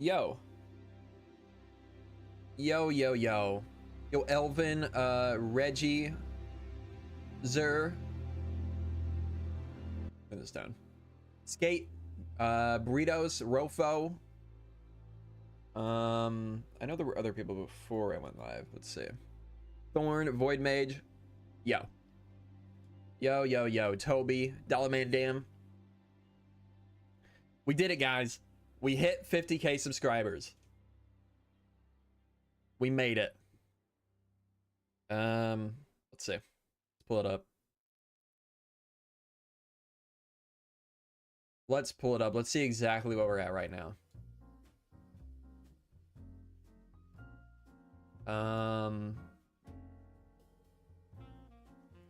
Yo. Yo, Elvin, Reggie, Zer. Put this down. Skate, Burritos, Rofo. I know there were other people before I went live. Let's see. Thorn, Void Mage. Yo, Toby, Dollarman Dam. We did it, guys. We hit 50K subscribers. We made it. Let's see. Let's pull it up. Let's pull it up. Let's see exactly what we're at right now.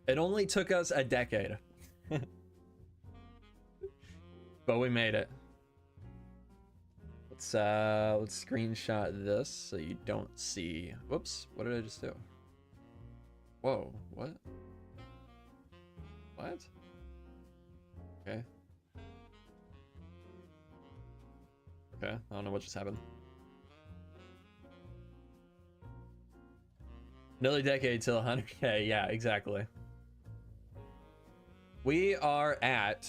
It only took us a decade. But we made it. Let's screenshot this so you don't see. Whoops, what did I just do? Whoa, what? What? Okay. Okay, I don't know what just happened. Another decade till 100K. Yeah, exactly. We are at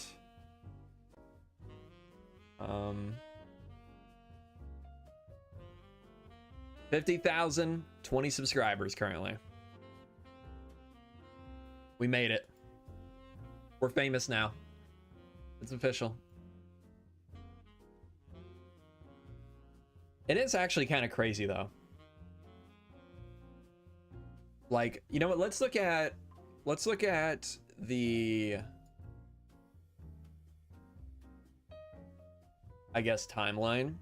50,020 subscribers currently. We made it. We're famous now. It's official. It is actually kind of crazy though. Like, you know what? Let's look at the, I guess, timeline.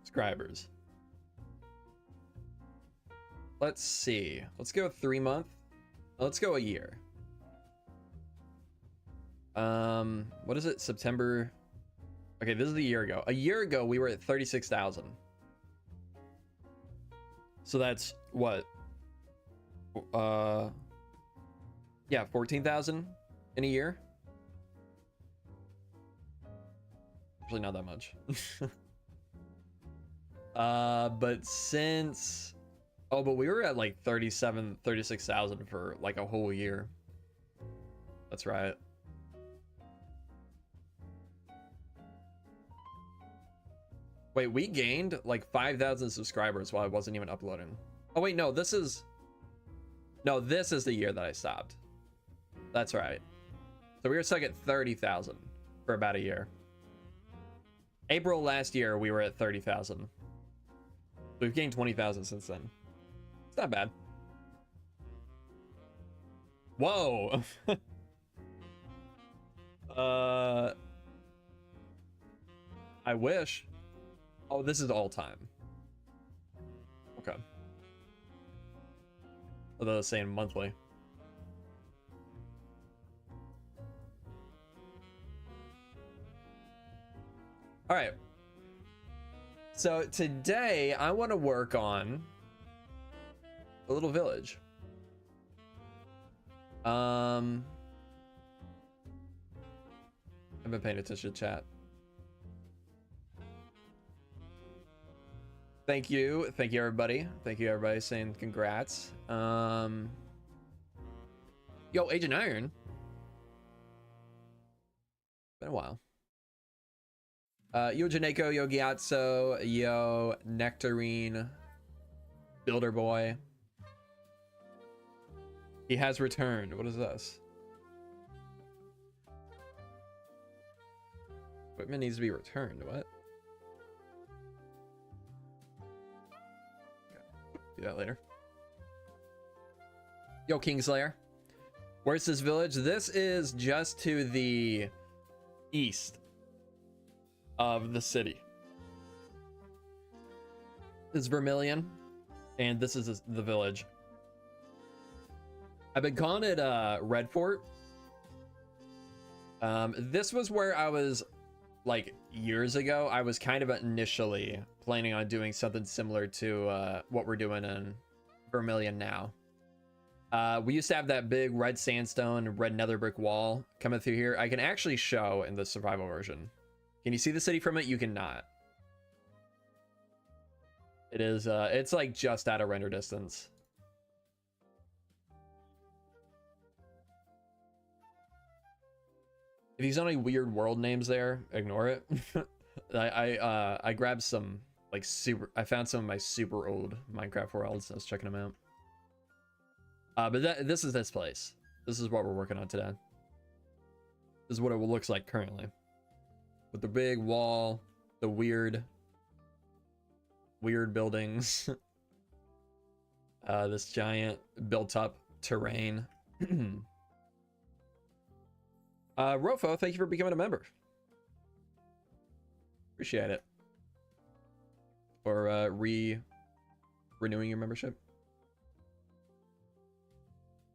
Subscribers. Let's see. Let's go 3 month. Let's go a year. What is it? September. Okay, this is a year ago. A year ago, we were at 36,000. So that's what? Yeah, 14,000 in a year. Actually, not that much. But since, oh, but we were at like 36,000 for like a whole year. That's right. Wait, we gained like 5,000 subscribers while I wasn't even uploading. Oh wait, no, this is the year that I stopped. That's right. So we were stuck at 30,000 for about a year. April last year, we were at 30,000. We've gained 20,000 since then. It's not bad. Whoa. I wish. Oh, this is all time. Okay. Although it's saying monthly. All right. So today I want to work on a little village. I've been paying attention to chat. Thank you everybody. Thank you everybody saying congrats. Yo, Agent Iron. Been a while. Yo Janeko, yo Gyatso, yo Nectarine, Builder Boy. He has returned. What is this? Equipment needs to be returned. What? Do that later. Yo, Kingslayer. Where's this village? This is just to the east of the city. This is Vermilion, and this is the village. I've been calling it Red Fort. This was where I was, like, years ago. I was kind of initially planning on doing something similar to what we're doing in Vermilion now. We used to have that big red sandstone, red nether brick wall coming through here. I can actually show in the survival version. Can you see the city from it? You cannot. It is, it's like just out of render distance. If you saw any weird world names there, ignore it. I grabbed some like I found some of my super old Minecraft worlds. I was checking them out. But this is this place. This is what we're working on today. This is what it looks like currently. With the big wall, the weird buildings. This giant built up terrain. Rofo, thank you for becoming a member. Appreciate it. Or renewing your membership.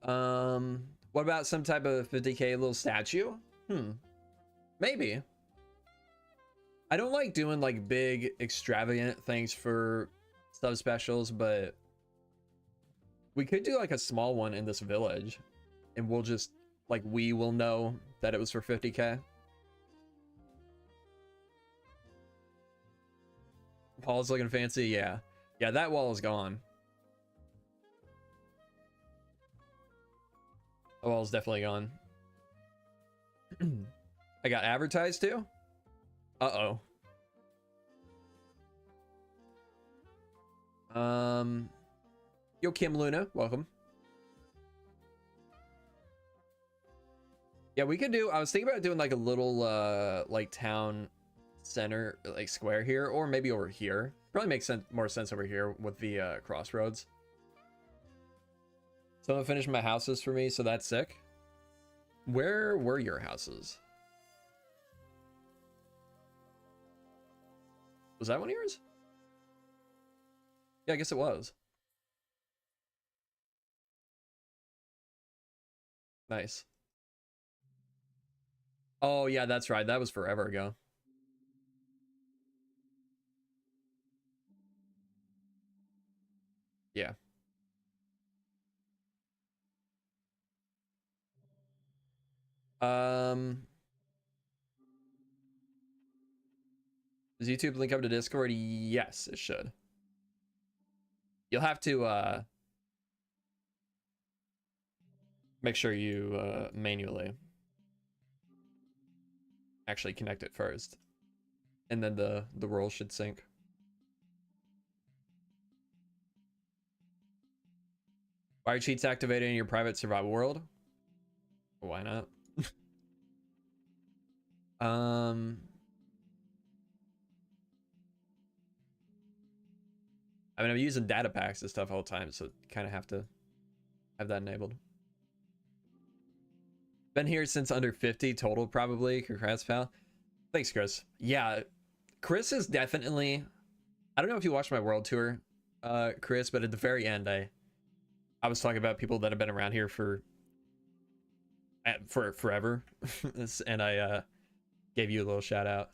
What about some type of 50k little statue? Maybe. I don't like doing like big extravagant things for sub specials, but we could do like a small one in this village, and we'll just like we will know that it was for 50k. Wall's looking fancy, yeah. Yeah, that wall is gone. The wall's definitely gone. I got advertised too? Uh-oh. Yo, Kim Luna, welcome. Yeah, we could do, I was thinking about doing like a little like town center like square here, or maybe over here. Probably makes more sense over here with the crossroads. Someone finished my houses for me, so that's sick. Where were your houses? Was that one of yours? Yeah, I guess it was. Nice. Oh yeah, that's right. That was forever ago. Yeah. Does YouTube link up to Discord? Yes, it should. You'll have to make sure you manually actually connect it first, and then the roll should sync. Why are cheats activated in your private survival world? Why not? I mean, I'm using Datapacks and stuff all the time, so kind of have to have that enabled. Been here since under 50 total, probably. Congrats, pal. Thanks, Chris. Yeah, Chris is definitely... I don't know if you watched my world tour, Chris, but at the very end, I was talking about people that have been around here for forever, and I gave you a little shout out.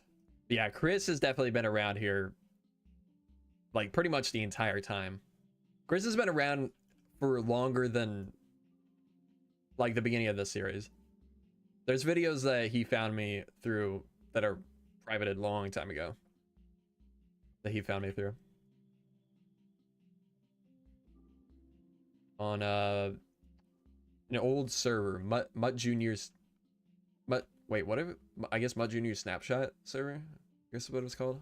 Yeah, Chris has definitely been around here like pretty much the entire time. Chris has been around for longer than like the beginning of this series. There's videos that he found me through that are privated long time ago that he found me through on an old server, Mutt Junior's wait, what if I guess Mutt Junior's Snapshot server, I guess is what it was called.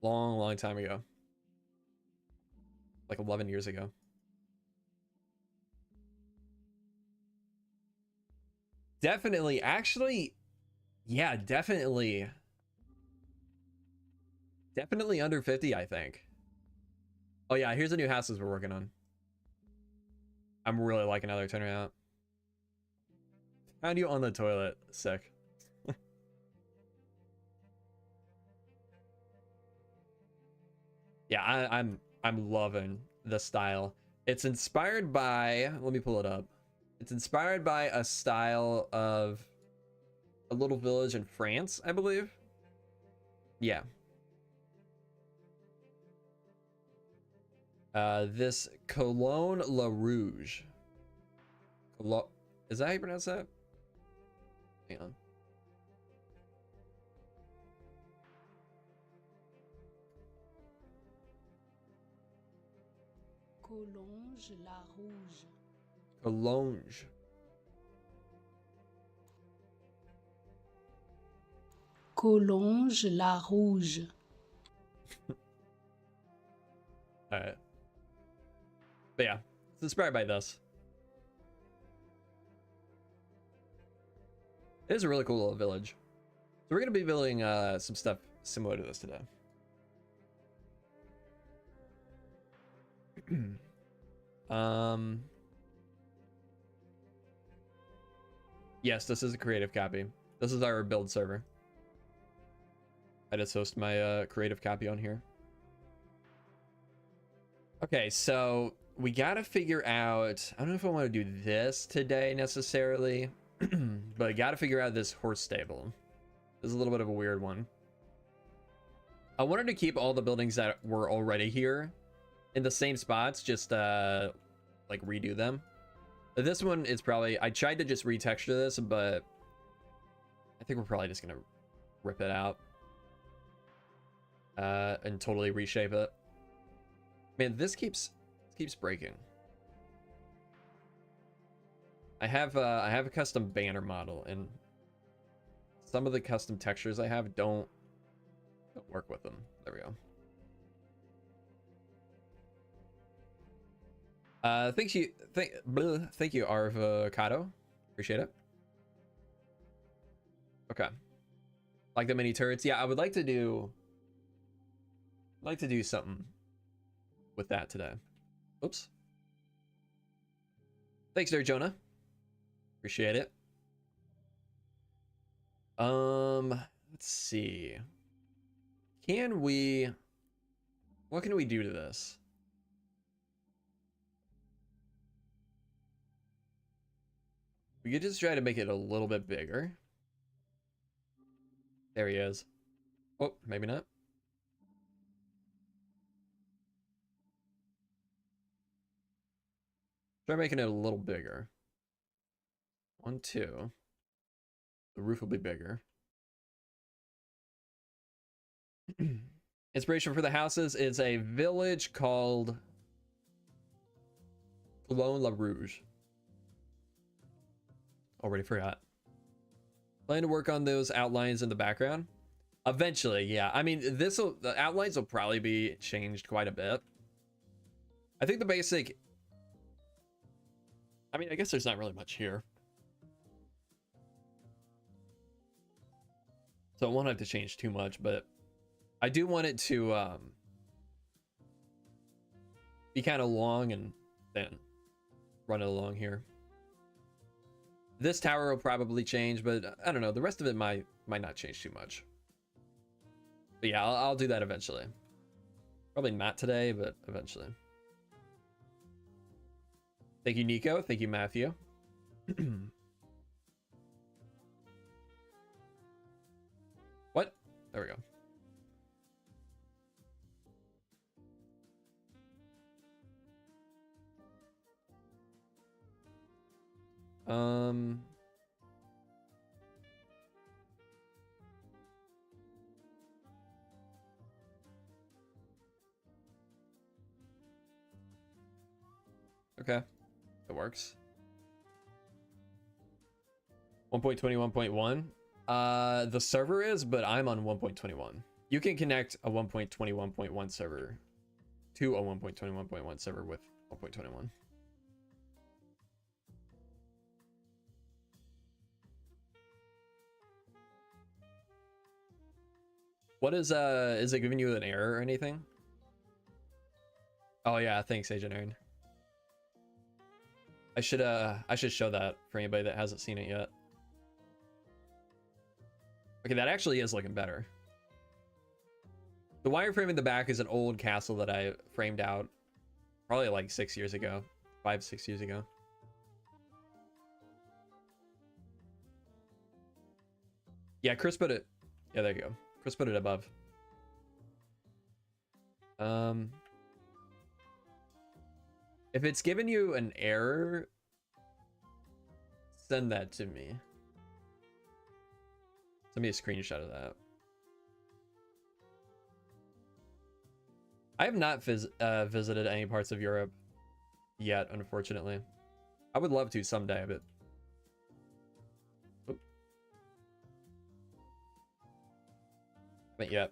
Long time ago, like 11 years ago. Definitely, actually, yeah, definitely under 50, I think. Oh yeah, here's the new houses we're working on. I'm really liking how they're turning out. Found you on the toilet. Sick. Yeah, I'm loving the style. It's inspired by, let me pull it up. It's inspired by a style of a little village in France, I believe. Yeah. This Cologne La Rouge. Is that how you pronounce that? Hang on. Collonges la rouge. Collonges. Collonges la rouge. All right. But yeah, it's inspired by this. It is a really cool little village. So we're gonna be building some stuff similar to this today. Yes, this is a creative copy. This is our build server. I just host my creative copy on here. Okay, so we gotta figure out, I don't know if I want to do this today necessarily, but I gotta figure out this horse stable. This is a little bit of a weird one. I wanted to keep all the buildings that were already here in the same spots, just like redo them. This one is probably, I tried to just retexture this, but I think we're probably just gonna rip it out and totally reshape it. Man, this keeps breaking. I have a custom banner model, and some of the custom textures I have don't work with them. There we go. Thank you, Avocado. Appreciate it. Okay. Like the mini turrets. Yeah, I would like to do something with that today. Oops. Thanks there, Jonah. Appreciate it. Let's see. What can we do to this? We could just try to make it a little bit bigger. There he is. Oh, maybe not. Try making it a little bigger. 1, 2. The roof will be bigger. Inspiration for the houses is a village called Cologne La Rouge. Already forgot. Plan to work on those outlines in the background. Eventually, yeah. I mean, the outlines will probably be changed quite a bit. I think the basic, I mean, I guess there's not really much here. So it won't have to change too much, but I do want it to be kind of long and then run it along here. This tower will probably change, but I don't know. The rest of it might not change too much. But yeah, I'll do that eventually. Probably not today, but eventually. Thank you, Nico. Thank you, Matthew. What? There we go. Okay, that works. 1.20, 1.1. The server is, but I'm on 1.21. You can connect a 1.21.1 server to a 1.21.1 server with 1.21. What is it giving you an error or anything? Oh yeah, thanks, Agent Aaron. I should show that for anybody that hasn't seen it yet. Okay, that actually is looking better. The wireframe in the back is an old castle that I framed out probably like 6 years ago, 5, 6 years ago. Yeah, Chris put it. Yeah, there you go. Chris put it above. If it's giving you an error, send that to me. Send me a screenshot of that. I have not visited any parts of Europe yet, unfortunately. I would love to someday, but... Oop. Haven't yet.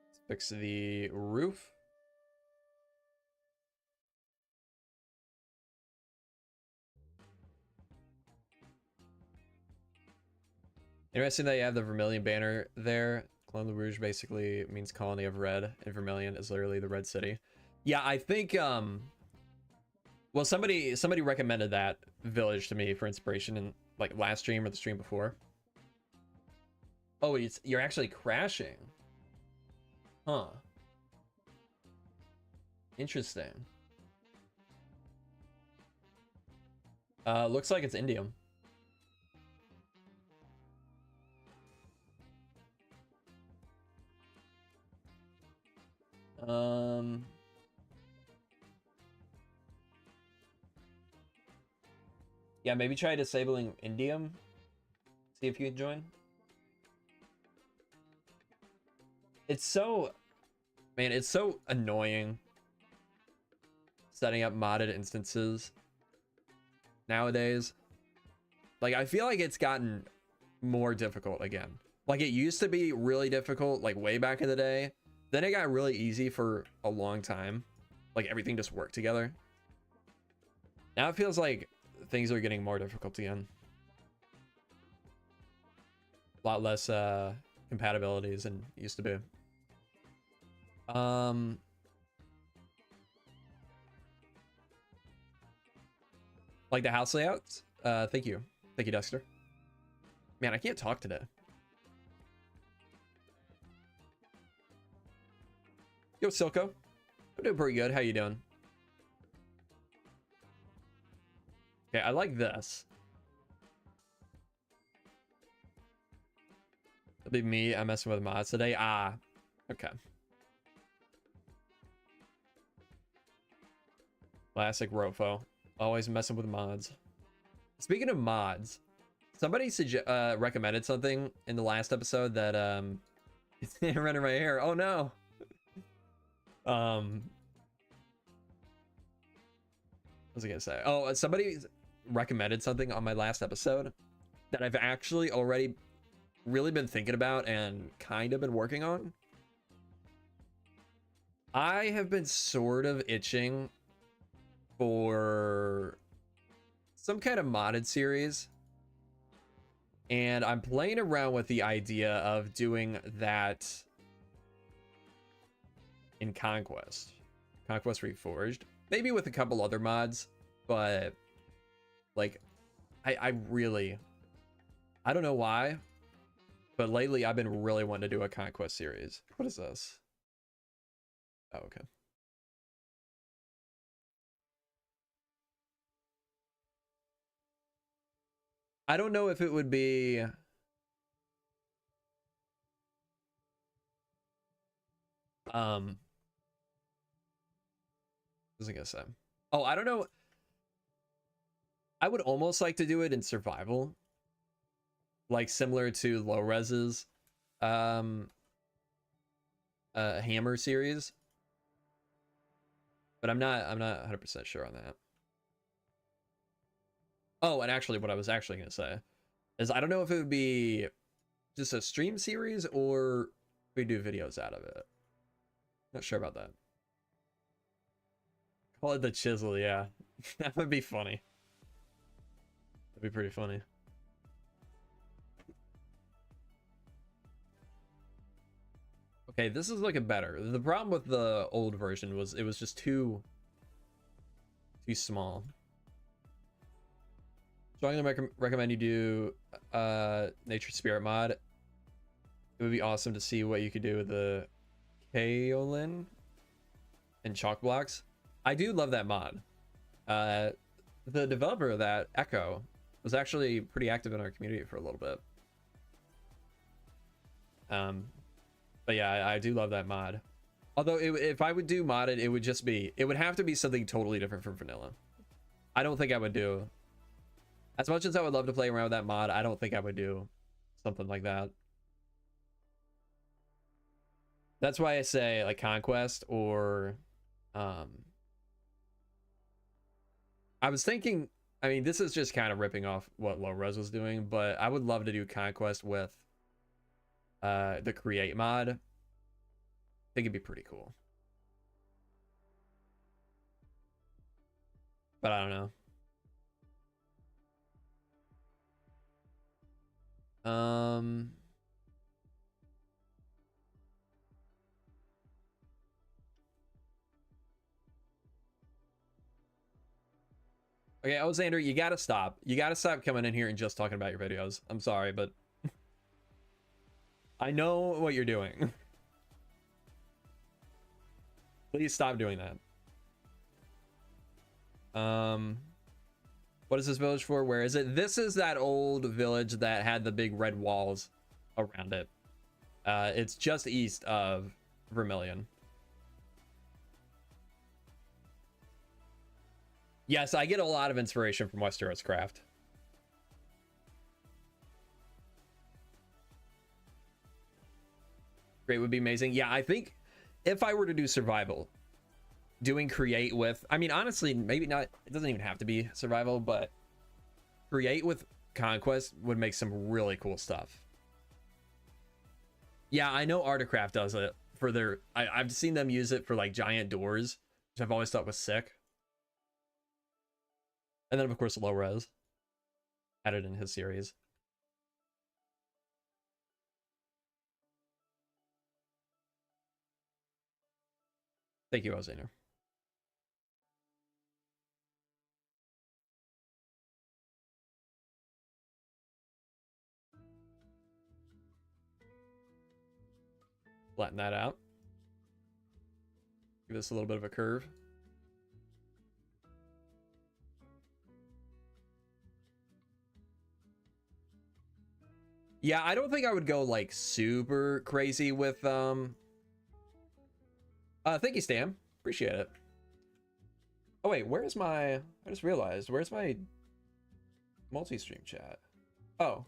Let's fix the roof. Interesting that you have the Vermilion banner there. Clone de Rouge basically means colony of red, and Vermilion is literally the red city. Yeah, I think well, somebody recommended that village to me for inspiration in like last stream or the stream before. Oh, you're actually crashing. Huh. Interesting. Looks like it's indium. Yeah, maybe try disabling indium. See if you can join. It's so, man, it's so annoying setting up modded instances nowadays. Like, I feel like it's gotten more difficult again. Like, it used to be really difficult, like way back in the day. Then it got really easy for a long time. Like, everything just worked together. Now it feels like things are getting more difficult again. A lot less compatibilities than it used to be. Like the house layouts? Thank you. Thank you, Dexter. Man, I can't talk today. Yo, Silco. I'm doing pretty good. How you doing? Okay, I like this. That'll be me. I'm messing with mods today. Ah, okay. Classic Rofo. Always messing with mods. Speaking of mods, somebody recommended something in the last episode that it's running my hair. Oh no. What was I gonna say? Oh, somebody recommended something on my last episode that I've actually already really been thinking about and kind of been working on. I have been sort of itching for some kind of modded series, and I'm playing around with the idea of doing that in Conquest Reforged, maybe with a couple other mods, but like I don't know why, but lately I've been really wanting to do a Conquest series. What is this? Oh, okay. I don't know if it would be what was I gonna say? Oh, I don't know. I would almost like to do it in survival, like similar to Low Res's Hammer series, but I'm not 100% sure on that. Oh, and actually what I was actually going to say is I don't know if it would be just a stream series or we do videos out of it. Not sure about that. Call it the chisel, yeah. That would be funny. That'd be pretty funny. Okay, this is looking better. The problem with the old version was it was just too small. So I'm gonna recommend you do Nature Spirit mod. It would be awesome to see what you could do with the kaolin and chalk blocks. I do love that mod. The developer of that, Echo, was actually pretty active in our community for a little bit. But yeah, I do love that mod. Although if I would do modded, it would have to be something totally different from vanilla. I don't think I would do, as much as I would love to play around with that mod, I don't think I would do something like that. That's why I say like Conquest or I was thinking, I mean, this is just kind of ripping off what Low Res was doing, but I would love to do Conquest with the Create mod. I think it'd be pretty cool. But I don't know. Okay, Alexander, you gotta stop. You gotta stop coming in here and just talking about your videos. I'm sorry, but I know what you're doing. Please stop doing that. What is this village for? Where is it? This is that old village that had the big red walls around it. It's just east of Vermilion. Yes, I get a lot of inspiration from Westeros craft. Great would be amazing. Yeah, I think if I were to do survival, doing create with, I mean, honestly, maybe not, it doesn't even have to be survival, but create with conquest would make some really cool stuff. Yeah, I know Artcraft does it for their, I've seen them use it for like giant doors, which I've always thought was sick. And then of course Low Res added in his series. Thank you, Ozaner. Flatten that out. Give this a little bit of a curve. Yeah, I don't think I would go like super crazy with thank you, Stam. Appreciate it. Oh wait, where's my, I just realized, where's my multi-stream chat? Oh.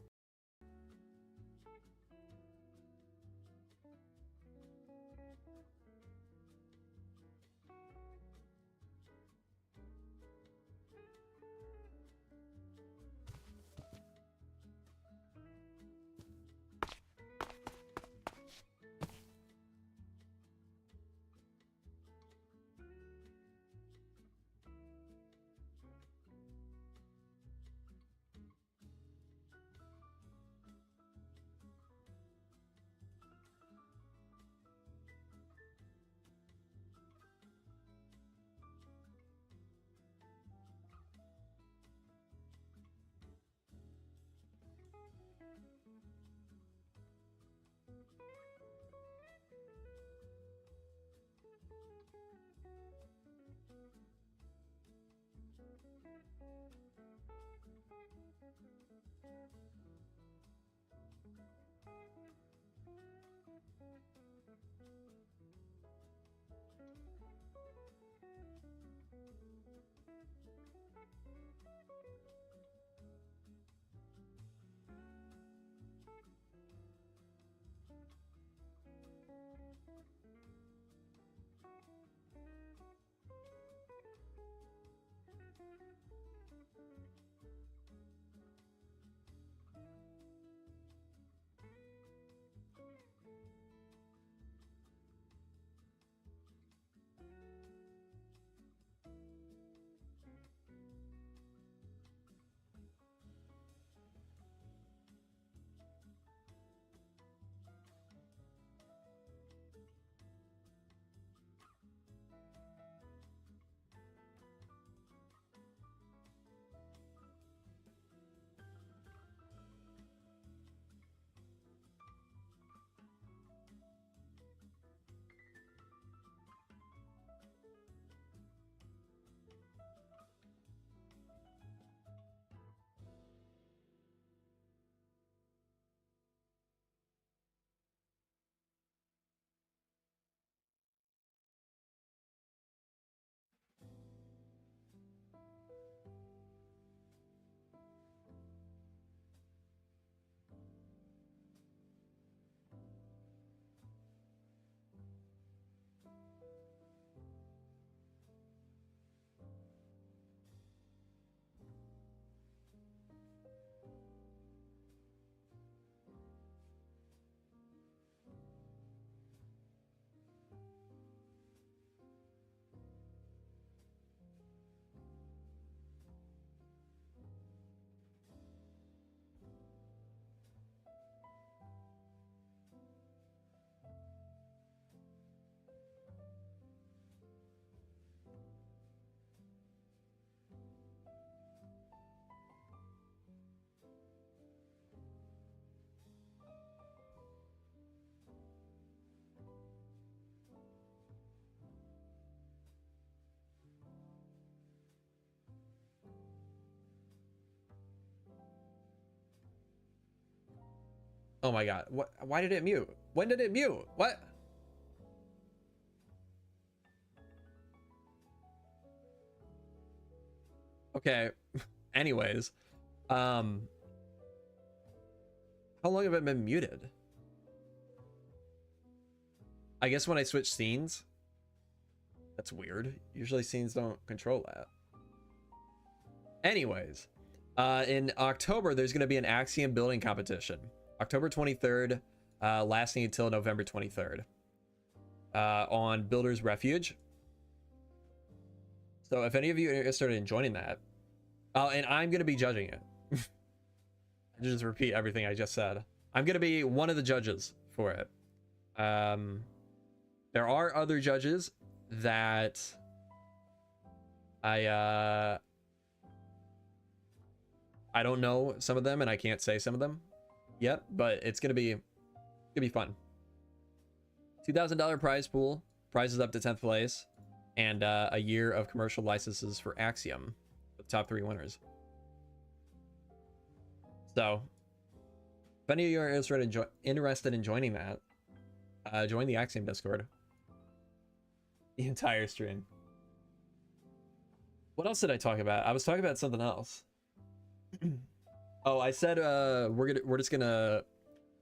Oh my god. What? Why did it mute? When did it mute? What? Okay. Anyways, how long have it been muted? I guess when I switch scenes. That's weird. Usually scenes don't control that. Anyways, in October, there's going to be an Axiom building competition. October 23rd, lasting until November 23rd. On Builder's Refuge. So if any of you are interested in joining that, and I'm going to be judging it. I just repeat everything I just said. I'm going to be one of the judges for it. There are other judges that I don't know some of them, and I can't say some of them yet, but it's gonna be fun. $2,000 prize pool, prizes up to 10th place, and a year of commercial licenses for Axiom, the top 3 winners. So if any of you are interested in joining that, join the Axiom Discord. The entire stream. What else did I talk about? I was talking about something else. Oh, I said we're just gonna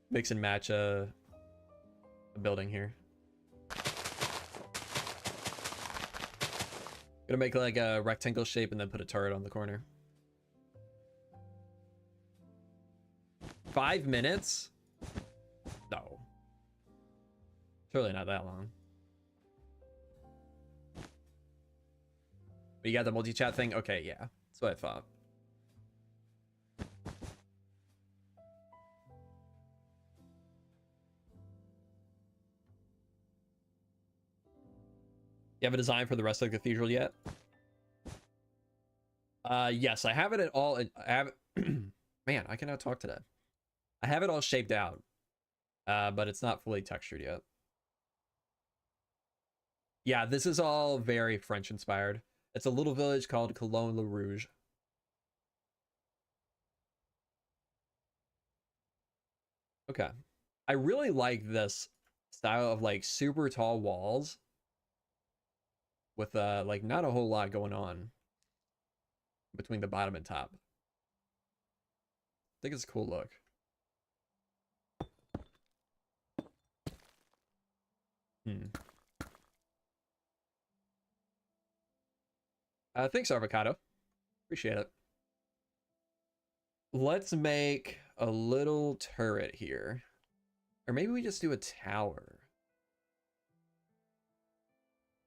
mix and match a building here. Gonna make like a rectangle shape and then put a turret on the corner. 5 minutes? No. Surely not that long. But you got the multi-chat thing? Okay, yeah. That's what I thought. You have a design for the rest of the cathedral yet? Yes, I have it at all. I have man, I cannot talk today. I have it all shaped out, but it's not fully textured yet. Yeah, this is all very French inspired. It's a little village called Cologne Le Rouge. Okay. I really like this style of like super tall walls with like not a whole lot going on between the bottom and top. I think it's a cool look. Thanks, Avocado. Appreciate it. Let's make a little turret here. Or maybe we just do a tower.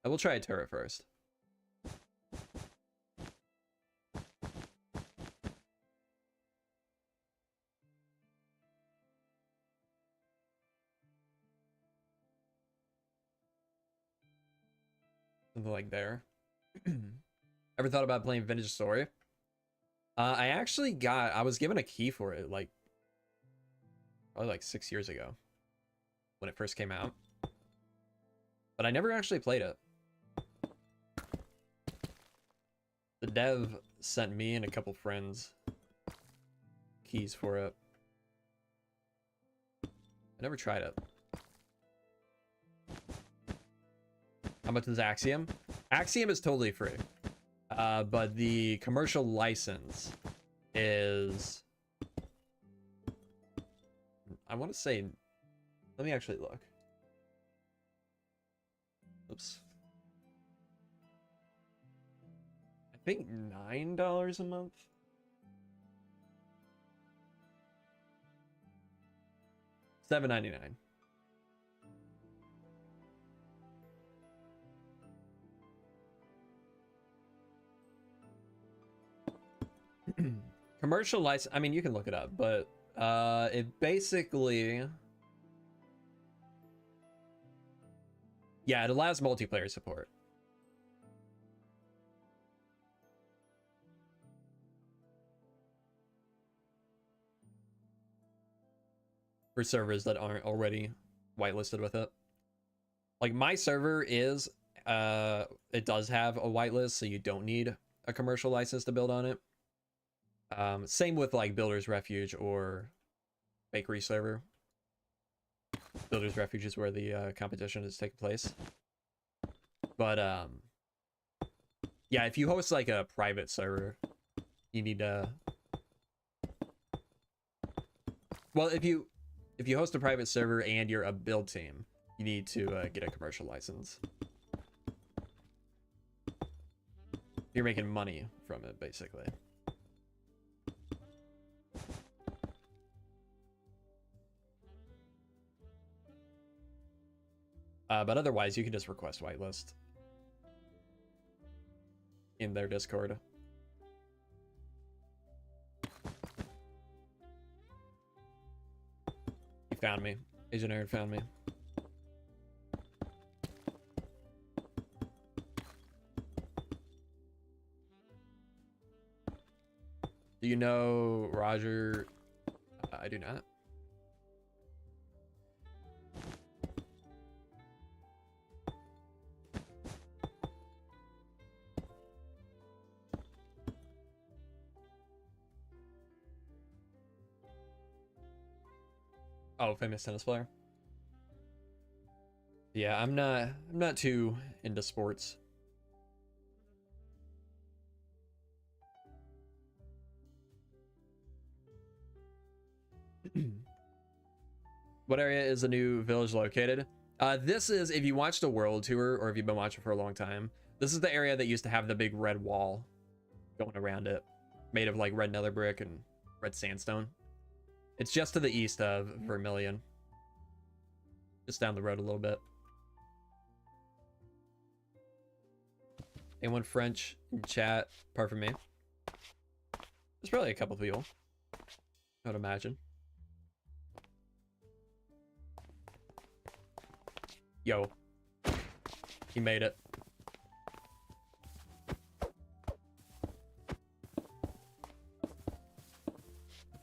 I will try a turret first. Something like there. Ever thought about playing Vintage Story? I was given a key for it like probably like 6 years ago when it first came out, but I never actually played it. The dev sent me and a couple friends keys for it. I never tried it. How much is Axiom? Axiom is totally free. But the commercial license is, I want to say, let me actually look. Oops. I think $9 a month. $7.99. Commercial license, I mean, you can look it up, but it basically, yeah, it allows multiplayer support. For servers that aren't already whitelisted with it. Like my server is, it does have a whitelist, so you don't need a commercial license to build on it. Same with like Builder's Refuge or Bakery server. Builders Refuge is where the competition is taking place. But yeah, if you host like a private server, you need to. Well, if you host a private server and you're a build team, you need to get a commercial license. You're making money from it, basically. But otherwise, you can just request whitelist in their Discord. He found me. Agent Nerd found me. Do you know Roger? I do not. Oh, famous tennis player. Yeah, I'm not too into sports. What area is the new village located? This is, if you watched a world tour or if you've been watching for a long time, this is the area that used to have the big red wall going around it, made of like red nether brick and red sandstone. It's just to the east of Vermilion. Just down the road a little bit. Anyone French in chat, apart from me? There's probably a couple people, I would imagine. Yo. He made it.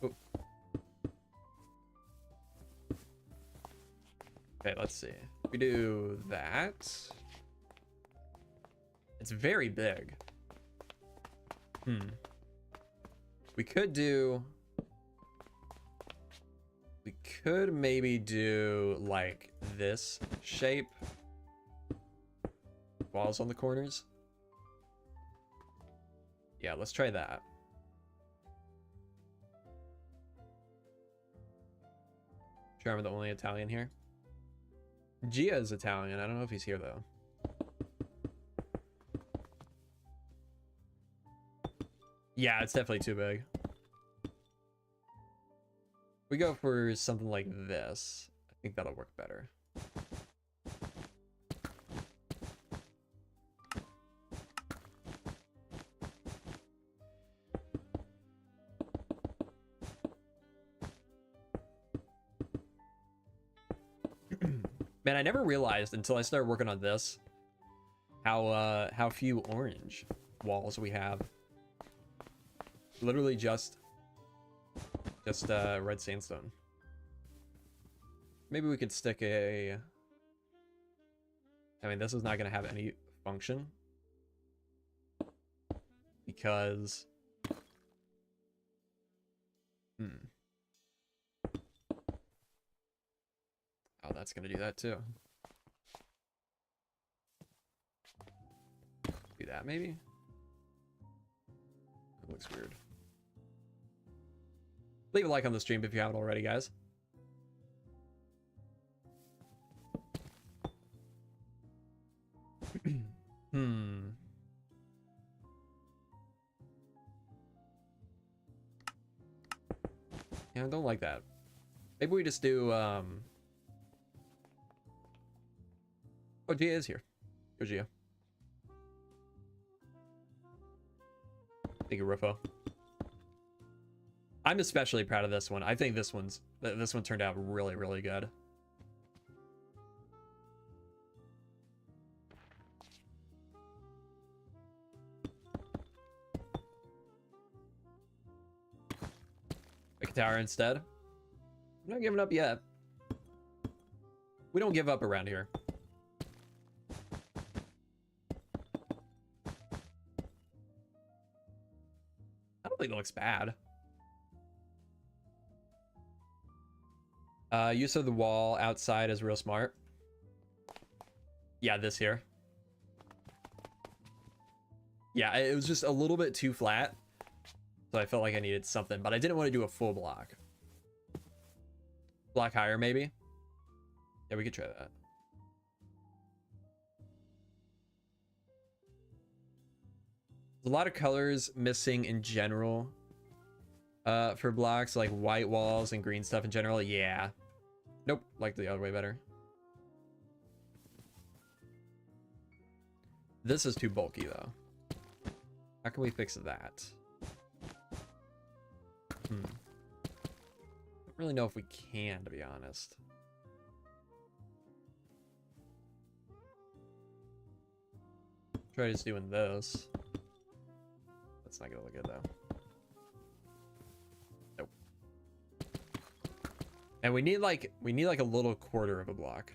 Ooh. Okay, let's see. We do that. It's very big. We could do... We could maybe do like this shape. Walls on the corners. Yeah, let's try that. Sure, I'm the only Italian here. Gia is Italian. I don't know if he's here though. Yeah, it's definitely too big. We go for something like this. I think that'll work better. Man, I never realized until I started working on this how few orange walls we have. Literally just red sandstone. Maybe we could stick a... I mean, this is not going to have any function. Because... Oh, that's going to do that too. Do that maybe? That looks weird. Leave a like on the stream if you haven't already, guys. Yeah, I don't like that. Maybe we just do, Oh, Gia is here. Go, Gia. Thank you, Rufo. I'm especially proud of this one. I think this one turned out really, really good. Make a tower instead. I'm not giving up yet. We don't give up around here. I don't think it looks bad. Use of the wall outside is real smart. Yeah, this here. Yeah, it was just a little bit too flat. So I felt like I needed something, but I didn't want to do a full block. Block higher, maybe? Yeah, we could try that. There's a lot of colors missing in general for blocks, like white walls and green stuff in general. Yeah. Nope, like the other way better. This is too bulky, though. How can we fix that? I don't really know if we can, to be honest. Try just doing this. That's not gonna look good, though. Nope. And we need like a little quarter of a block.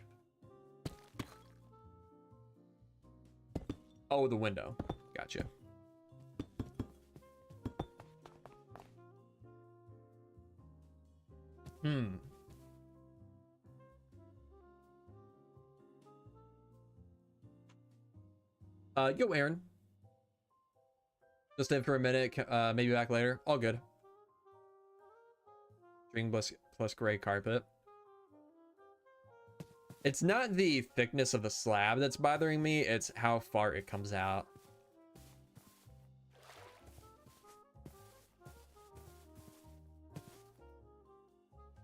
Oh, the window. Gotcha. Yo, Aaron. Just in for a minute. Maybe back later. All good. String plus gray carpet. It's not the thickness of the slab that's bothering me. It's how far it comes out.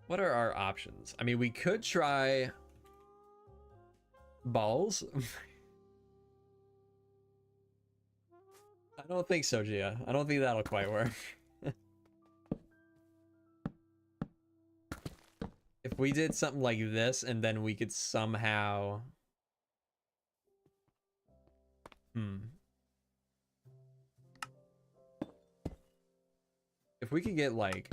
What are our options? I mean, we could try balls. I don't think so, Gia. I don't think that'll quite work. If we did something like this and then we could somehow... If we could get like...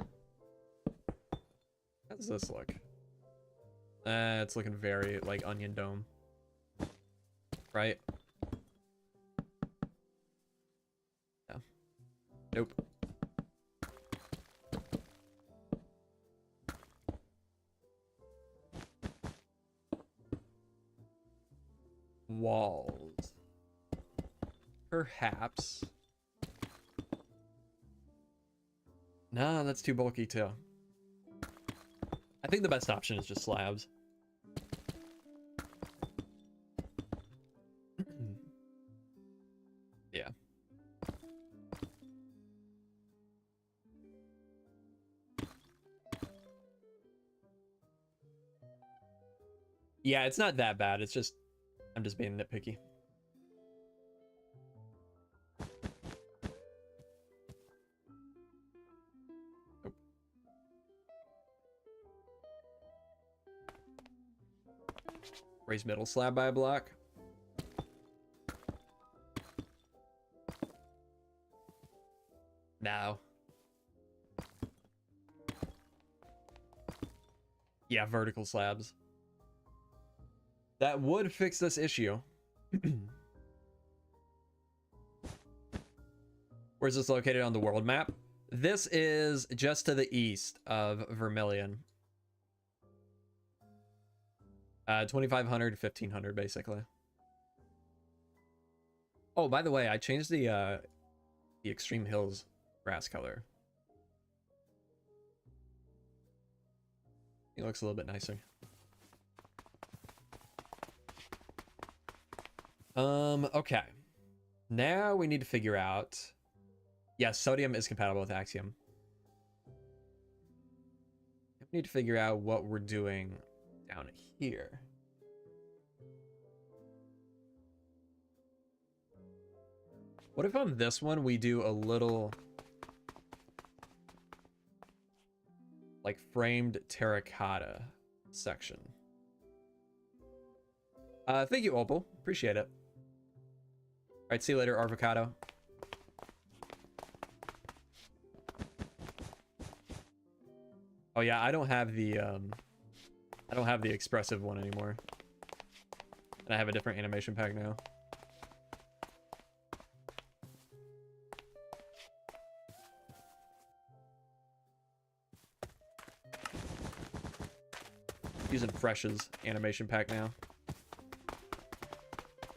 How does this look? It's looking very like onion dome. Right? Yeah. Nope. Walls. Perhaps. Nah, that's too bulky too. I think the best option is just slabs. Yeah. Yeah, it's not that bad. It's just, I'm just being nitpicky. Nope. Raise middle slab by a block. No. Yeah, vertical slabs. That would fix this issue. Where's this located on the world map? This is just to the east of Vermilion. 2500 to 1500 basically. Oh, by the way, I changed the Extreme Hills grass color. It looks a little bit nicer. Okay. Now we need to figure out... Yeah, sodium is compatible with Axiom. We need to figure out what we're doing down here. What if on this one we do a little... like framed terracotta section? Thank you, Opal. Appreciate it. All right, see you later, Avocado. Oh yeah, I don't have the expressive one anymore. And I have a different animation pack now. Using Fresh's animation pack now.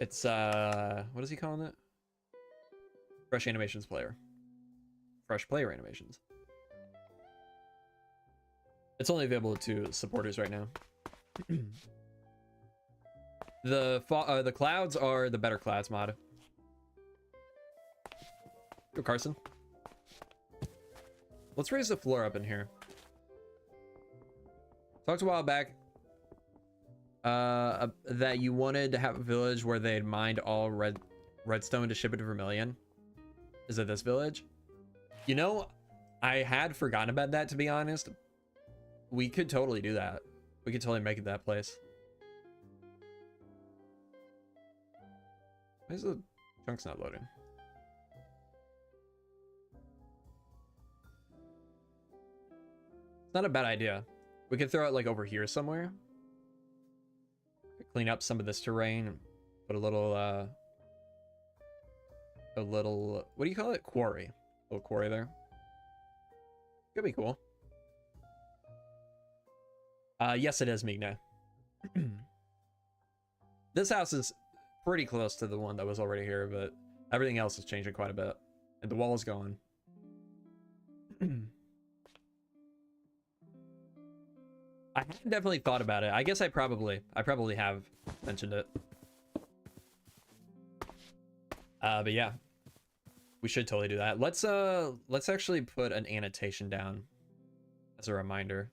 It's what is he calling it? Fresh animations player. Fresh player animations. It's only available to supporters right now. The clouds are the better clouds mod. Go Carson. Let's raise the floor up in here. Talked a while back that you wanted to have a village where they'd mined all redstone to ship it to Vermilion. Is it this village? You know, I had forgotten about that, to be honest. We could totally do that. We could totally make it that place. Why is the chunk's not loading? It's not a bad idea. We could throw it like over here somewhere. Clean up some of this terrain. Put a little what do you call it? Quarry. A little quarry there. Could be cool. Yes, it is, Migna. This house is pretty close to the one that was already here, but everything else is changing quite a bit. And the wall is gone. I have definitely thought about it. I guess I probably have mentioned it. But yeah, we should totally do that. Let's actually put an annotation down as a reminder.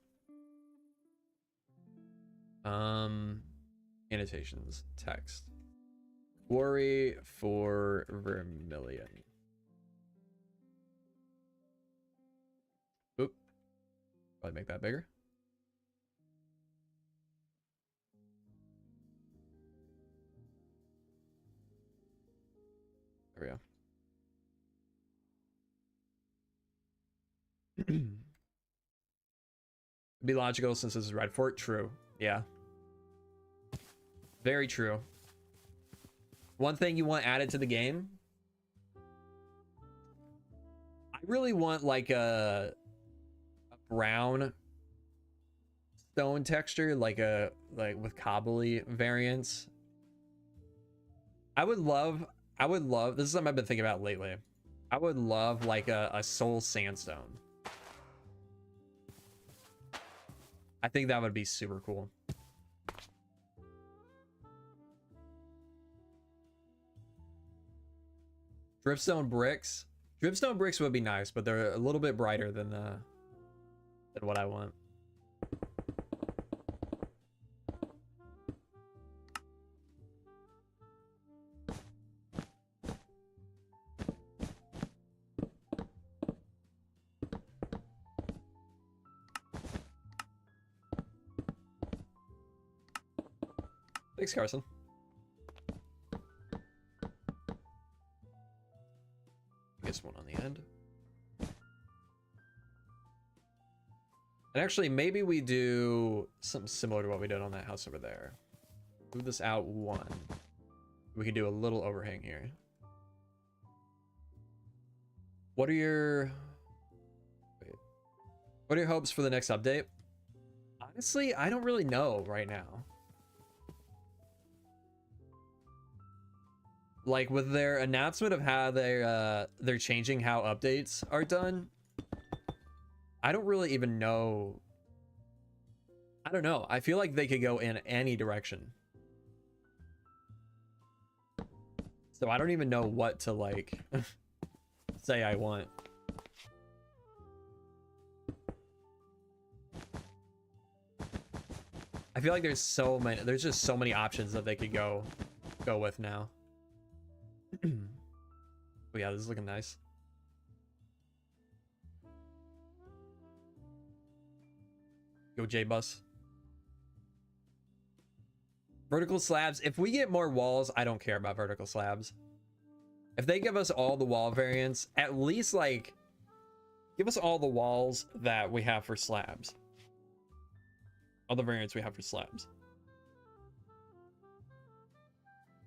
Annotations, text. Quarry for Vermilion. Oop. Probably make that bigger. There we go. Be logical since this is red fort. True. Yeah. Very true. One thing you want added to the game. I really want like a brown stone texture, like with cobbly variants. I would love, this is something I've been thinking about lately. I would love like a soul sandstone. I think that would be super cool. Dripstone bricks. Dripstone bricks would be nice, but they're a little bit brighter than what I want. Thanks, Carson. Guess one on the end. And actually, maybe we do something similar to what we did on that house over there. Move this out one. We can do a little overhang here. What are your... Wait. What are your hopes for the next update? Honestly, I don't really know right now. Like with their announcement of how they're changing how updates are done, I don't really even know. I don't know. I feel like they could go in any direction. So I don't even know what to like say I want. I feel like there's just so many options that they could go with now. Oh yeah, this is looking nice. Go J-Bus. Vertical slabs. If we get more walls, I don't care about vertical slabs. If they give us all the wall variants, at least like give us all the walls that we have for slabs. All the variants we have for slabs.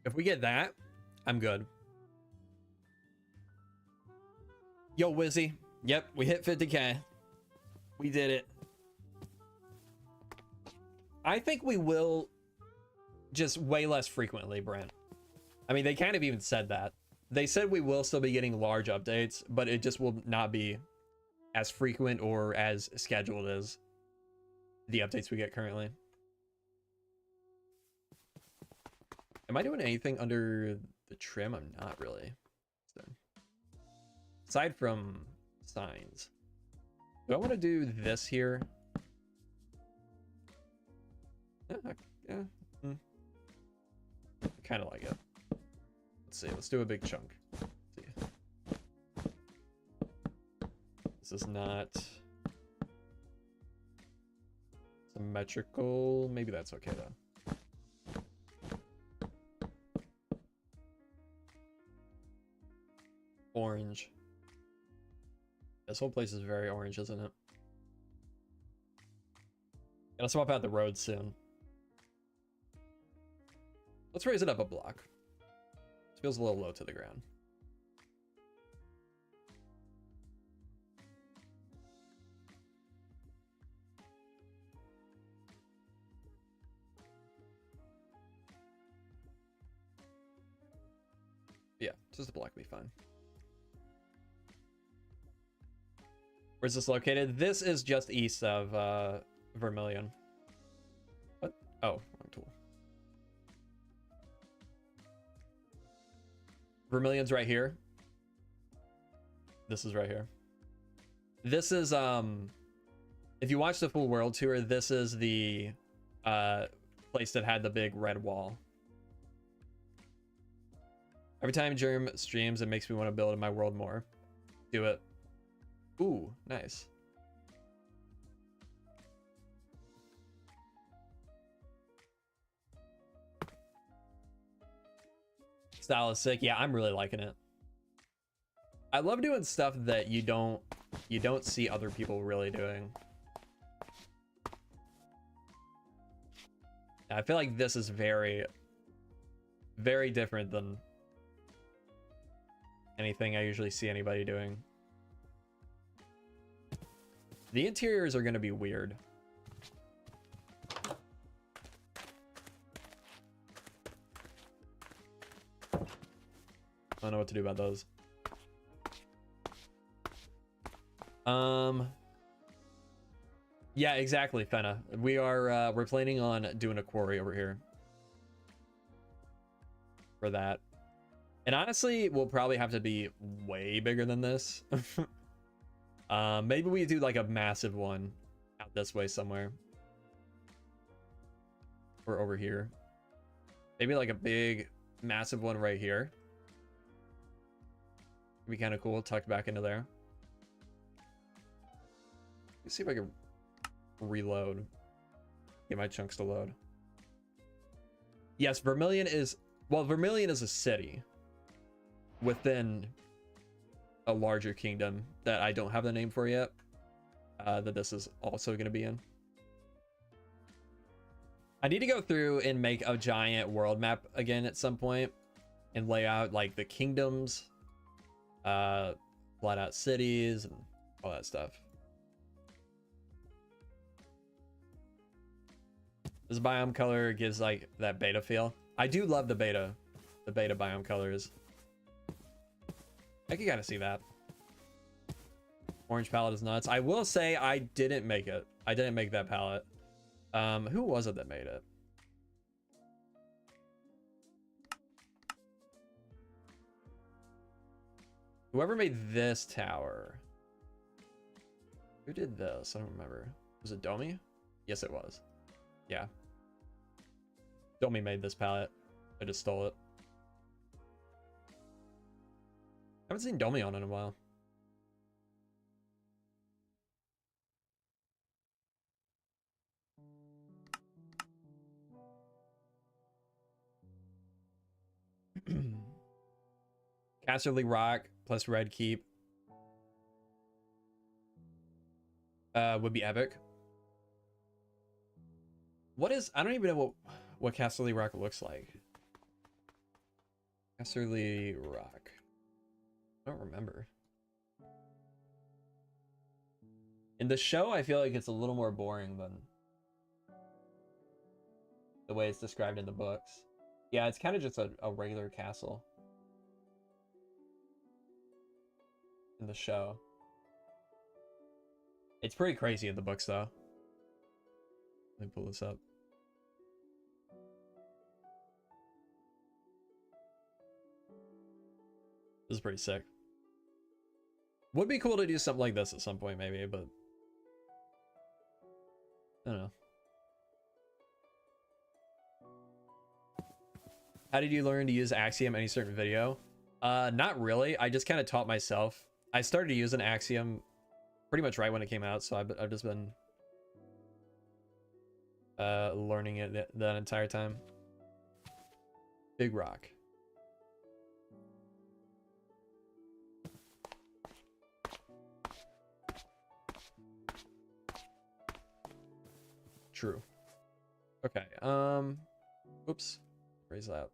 If we get that, I'm good. Yo, Wizzy. Yep, we hit 50K. We did it. I think we will, just way less frequently, Brent. I mean, they kind of even said that. They said we will still be getting large updates, but it just will not be as frequent or as scheduled as the updates we get currently. Am I doing anything under the trim? I'm not really. So, aside from signs, do I want to do this here? Yeah. I kind of like it. Let's see. Let's do a big chunk. Let's see. This is not symmetrical. Maybe that's okay though. Orange. This whole place is very orange, isn't it? Gotta swap out the road soon. Let's raise it up a block. This feels a little low to the ground. Yeah, just a block will be fine. Where's this located? This is just east of Vermilion. What? Oh, wrong tool. Vermilion's right here. This is right here. This is if you watch the full world tour, this is the place that had the big red wall. Every time Jerm streams, it makes me want to build in my world more. Do it. Ooh, nice. Style is sick. Yeah, I'm really liking it. I love doing stuff that you don't see other people really doing. I feel like this is very, very different than anything I usually see anybody doing. The interiors are going to be weird. I don't know what to do about those. Yeah, exactly, Fenna. We are we're planning on doing a quarry over here for that. And honestly, we'll probably have to be way bigger than this. Maybe we do like a massive one out this way somewhere. Or over here. Maybe like a big, massive one right here. Be kind of cool, tucked back into there. Let's see if I can reload. Get my chunks to load. Yes, Vermilion is... Well, Vermilion is a city within a larger kingdom that I don't have the name for yet. That this is also going to be in. I need to go through and make a giant world map again at some point and lay out like the kingdoms, flat out cities and all that stuff. This biome color gives like that beta feel. I do love the beta biome colors. I can kind of see that. Orange palette is nuts. I will say I didn't make it. I didn't make that palette. Who was it that made it? Whoever made this tower. Who did this? I don't remember. Was it Domi? Yes, it was. Yeah. Domi made this palette. I just stole it. I haven't seen Domi on in a while. Casterly Rock plus Red Keep would be epic. What is... I don't even know what Casterly Rock looks like. Casterly Rock. I don't remember. In the show, I feel like it's a little more boring than the way it's described in the books. Yeah, it's kind of just a regular castle in the show. It's pretty crazy in the books, though. Let me pull this up. This is pretty sick. Would be cool to do something like this at some point, maybe, but I don't know. How did you learn to use Axiom? Any certain video? Not really. I just kind of taught myself. I started using Axiom pretty much right when it came out, so I've just been learning it that entire time. Big rock. True. Okay. Oops. Raise that.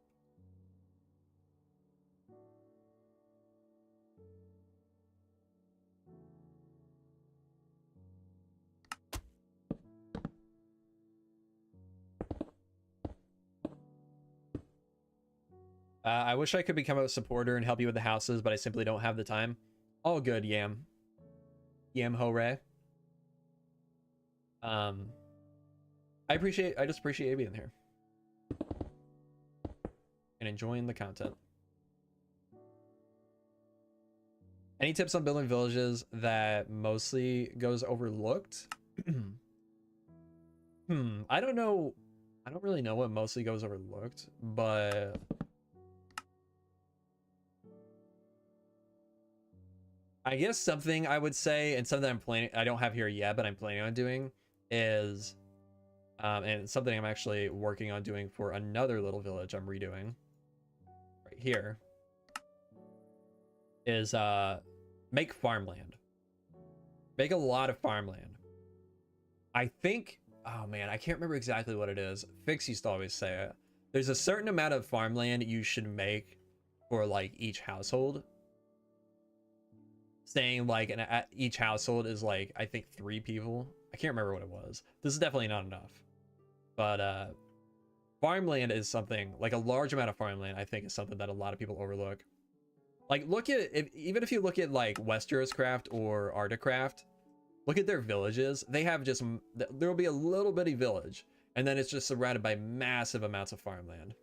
I wish I could become a supporter and help you with the houses, but I simply don't have the time. All good, Yam. Yam hooray. I just appreciate you being here. And enjoying the content. Any tips on building villages that mostly goes overlooked? I don't know. I don't really know what mostly goes overlooked, but I guess something I would say, and something I'm planning, I don't have here yet, but I'm planning on doing is, and something I'm actually working on doing for another little village I'm redoing right here, is make farmland. Make a lot of farmland. I think, oh man, I can't remember exactly what it is. Fix used to always say it. There's a certain amount of farmland you should make for like each household. Saying like each household is like, I think 3 people. I can't remember what it was. This is definitely not enough. But farmland is something, like a large amount of farmland, I think is something that a lot of people overlook. Like look at, even if you look at like Westeros Craft or Articraft, look at their villages. They have just, there'll be a little bitty village, and then it's just surrounded by massive amounts of farmland.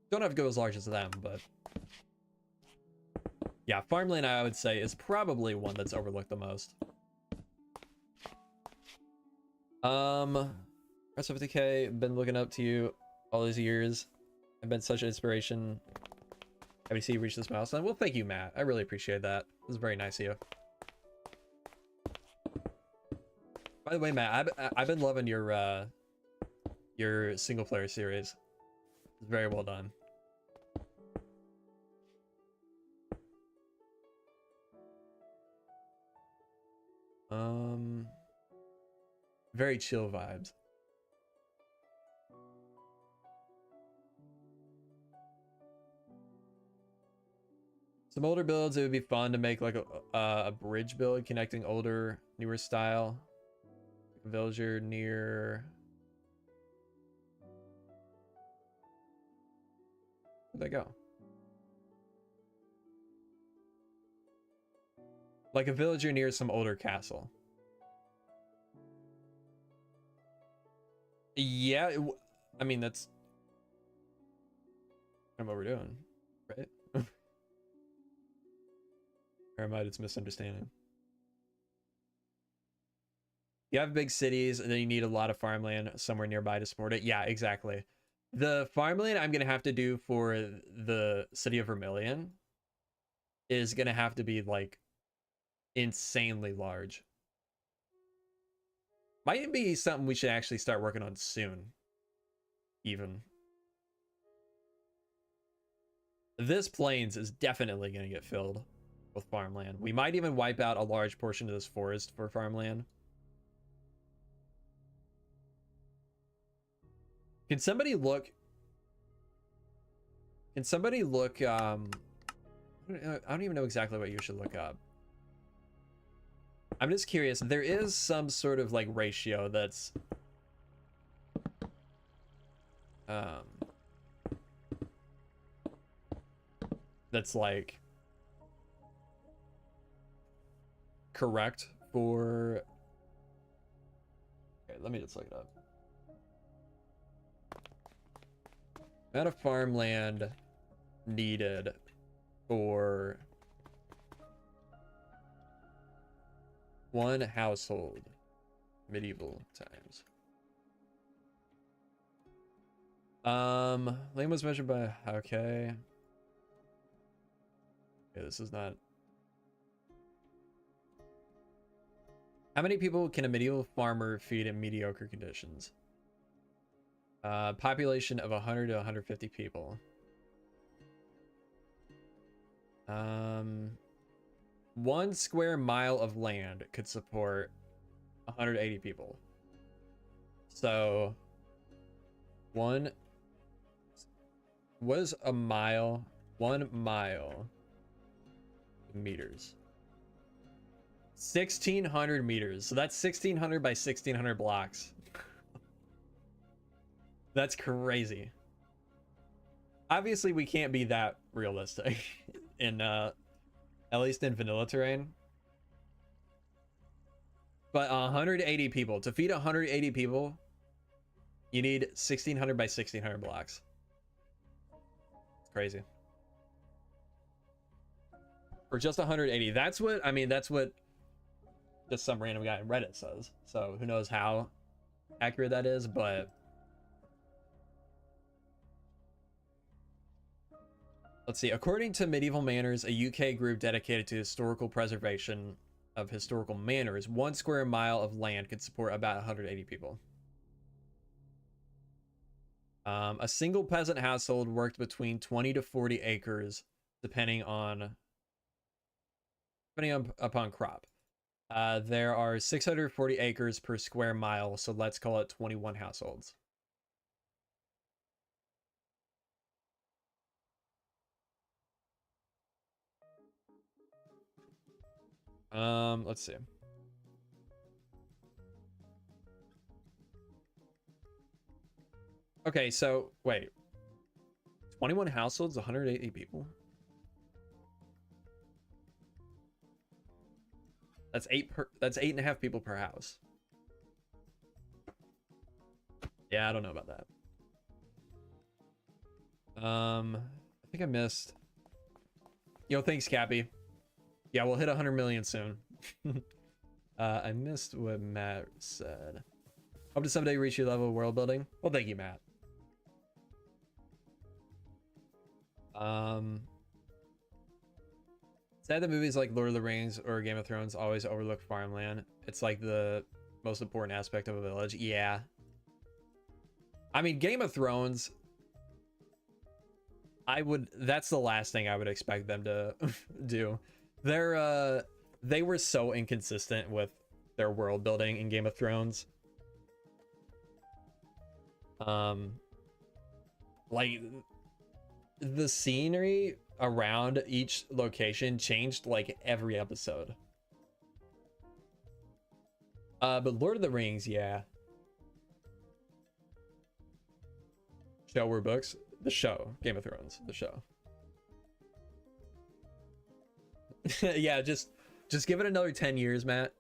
Don't have to go as large as them, but yeah, farmland I would say is probably one that's overlooked the most. Rest of 50K, been looking up to you all these years. I've been such an inspiration. Happy to see you reach this milestone. Well, thank you, Matt. I really appreciate that. This is very nice of you. By the way, Matt, I've been loving your single player series. It's very well done. Very chill vibes. Some older builds, it would be fun to make like a bridge build connecting older, newer style. Villager near... Where'd they go? Like a villager near some older castle. Yeah, I mean, that's kind of what we're doing, right? Or am I just misunderstanding? You have big cities, and then you need a lot of farmland somewhere nearby to support it. Yeah, exactly. The farmland I'm going to have to do for the city of Vermilion is going to have to be, like, insanely large. Might be something we should actually start working on soon. Even. This plains is definitely going to get filled with farmland. We might even wipe out a large portion of this forest for farmland. Can somebody look... I don't even know exactly what you should look up. I'm just curious. There is some sort of like ratio that's that's like correct for, okay, let me just look it up. Amount of farmland needed for one household medieval times. Land was measured by, okay, this is not. How many people can a medieval farmer feed in mediocre conditions? Population of 100 to 150 people. 1 square mile of land could support 180 people. So, what is a mile? 1 mile meters. 1,600 meters. So that's 1,600 by 1,600 blocks. That's crazy. Obviously, we can't be that realistic in at least in vanilla terrain. But 180 people. To feed 180 people, you need 1,600 by 1,600 blocks. It's crazy. For just 180. That's what, I mean, that's what just some random guy on Reddit says. So who knows how accurate that is, but let's see. According to Medieval Manors, a UK group dedicated to historical preservation of historical manors, 1 square mile of land could support about 180 people. A single peasant household worked between 20 to 40 acres, depending upon crop. There are 640 acres per square mile, so let's call it 21 households. Let's see. Okay, so wait. 21 households, 180 people? That's 8.5 people per house. Yeah, I don't know about that. I think I missed. Yo, thanks, Cappy. Yeah, we'll hit 100 million soon. I missed what Matt said. Hope to someday reach your level of world building. Well, thank you, Matt. Sad that movies like Lord of the Rings or Game of Thrones always overlook farmland. It's like the most important aspect of a village. Yeah. I mean, Game of Thrones, that's the last thing I would expect them to do. They were so inconsistent with their world building in Game of Thrones. Like the scenery around each location changed like every episode. But Lord of the Rings, yeah. Show or books? The show. Game of Thrones, the show. Yeah, just give it another 10 years, Matt.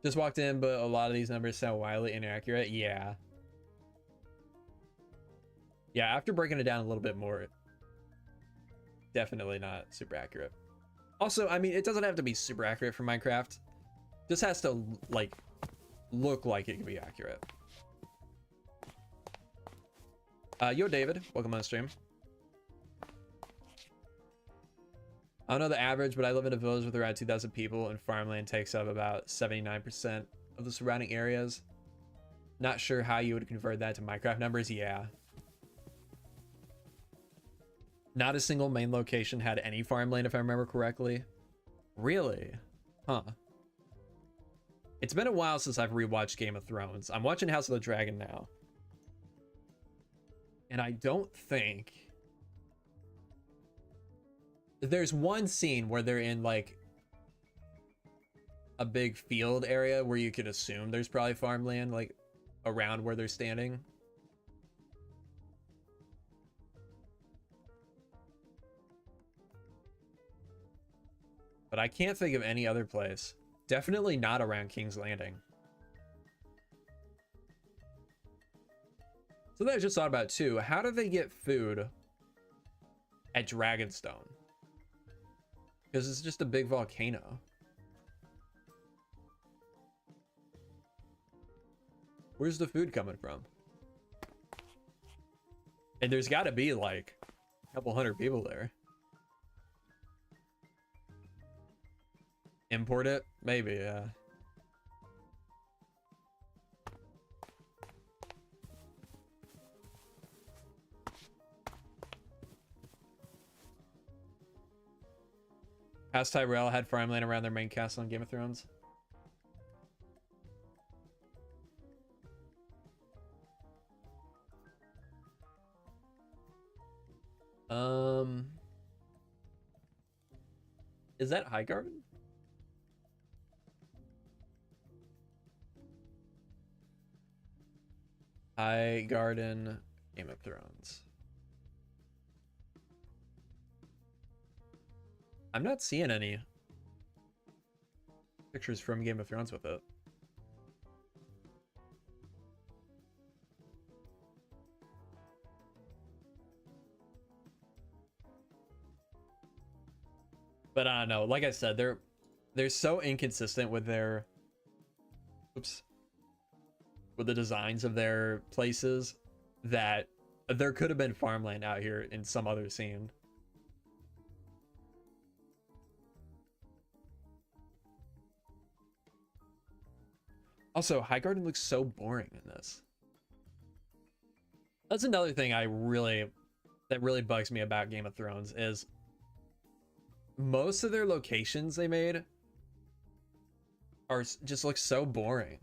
Just walked in, but a lot of these numbers sound wildly inaccurate. Yeah. Yeah, after breaking it down a little bit more, definitely not super accurate. Also, I mean, it doesn't have to be super accurate for Minecraft. Just has to, like, look like it can be accurate. Yo, David. Welcome on stream. I don't know the average, but I live in a village with around 2,000 people, and farmland takes up about 79% of the surrounding areas. Not sure how you would convert that to Minecraft numbers. Yeah. Not a single main location had any farmland, if I remember correctly. Really? Huh. It's been a while since I've rewatched Game of Thrones. I'm watching House of the Dragon now. And I don't think there's one scene where they're in like a big field area where you could assume there's probably farmland like around where they're standing. But I can't think of any other place. Definitely not around King's Landing. So then I just thought about too, how do they get food at Dragonstone? Because it's just a big volcano. Where's the food coming from? And there's got to be like a couple hundred people there. Import it? Maybe, yeah. House Tyrell had farmland around their main castle in Game of Thrones. Is that Highgarden? Highgarden, Game of Thrones. I'm not seeing any pictures from Game of Thrones with it. But I don't know. Like I said, they're so inconsistent with their with the designs of their places that there could have been farmland out here in some other scene. Also, Highgarden looks so boring in this. That's another thing that really bugs me about Game of Thrones is most of their locations they made are just look so boring.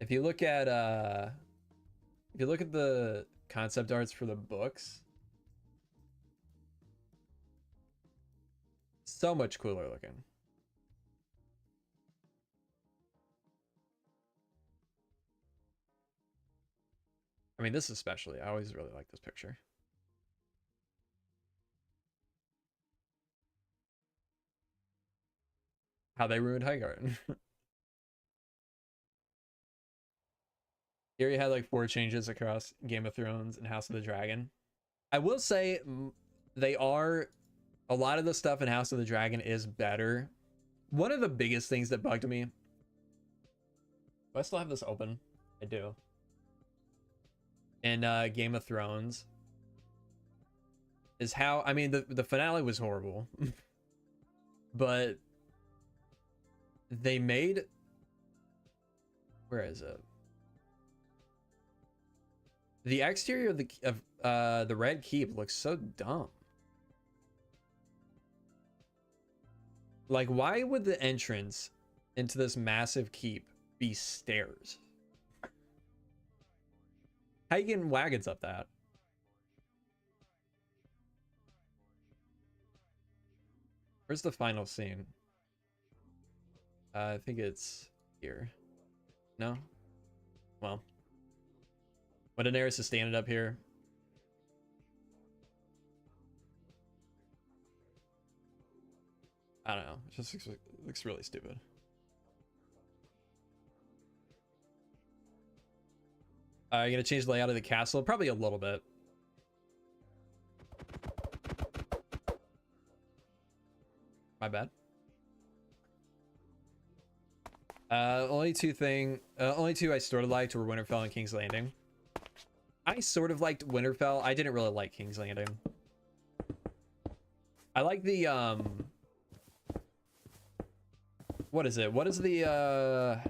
If you look at the concept arts for the books, so much cooler looking. I mean, this especially. I always really like this picture. How they ruined Highgarden. Here you had like 4 changes across Game of Thrones and House of the Dragon. I will say they are, a lot of the stuff in House of the Dragon is better. One of the biggest things that bugged me, do I still have this open? I do. In Game of Thrones is how, I mean, the finale was horrible. But they made, where is it? The exterior of the Red Keep looks so dumb. Like, why would the entrance into this massive keep be stairs? How you getting wagons up that? Where's the final scene? I think it's here. No? Well. When Daenerys is standing up here. I don't know. It just looks really stupid. You're gonna change the layout of the castle? Probably a little bit. My bad. Only two I sort of liked were Winterfell and King's Landing. I sort of liked Winterfell. I didn't really like King's Landing. I like the what is it? What is the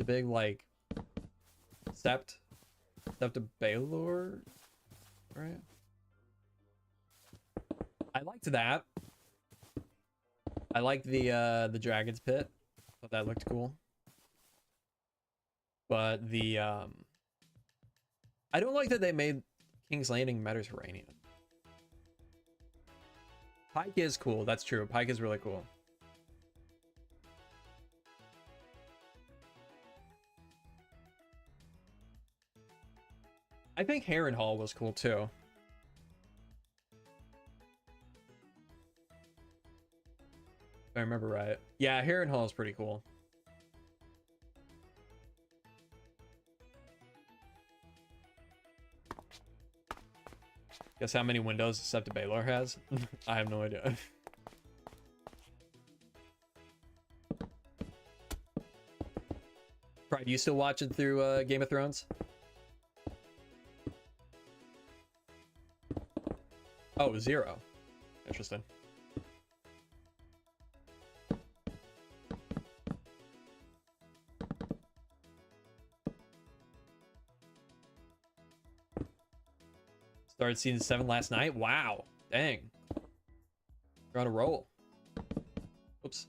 big like Sept of Baelor, right? I liked that. I liked the Dragon's Pit. Thought that looked cool. But the I don't like that they made King's Landing Mediterranean. Pike is cool. That's true. Pike is really cool. I think Harrenhal was cool too. If I remember right. Yeah, Harrenhal is pretty cool. Guess how many windows Septa Baylor has? I have no idea. Pride, you still watching through Game of Thrones? Oh, 0. Interesting. Started season 7 last night. Wow. Dang. You're on a roll. Oops.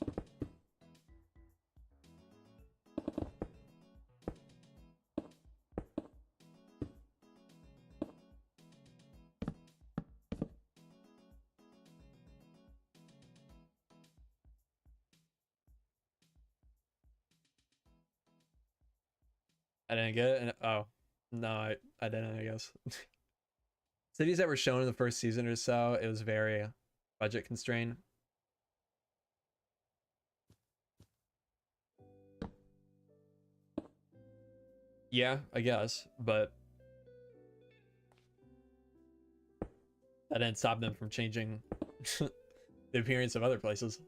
I didn't get it. Oh, no, I didn't, I guess. Cities that were shown in the first season or so, it was very budget constrained. Yeah, I guess, but that didn't stop them from changing the appearance of other places.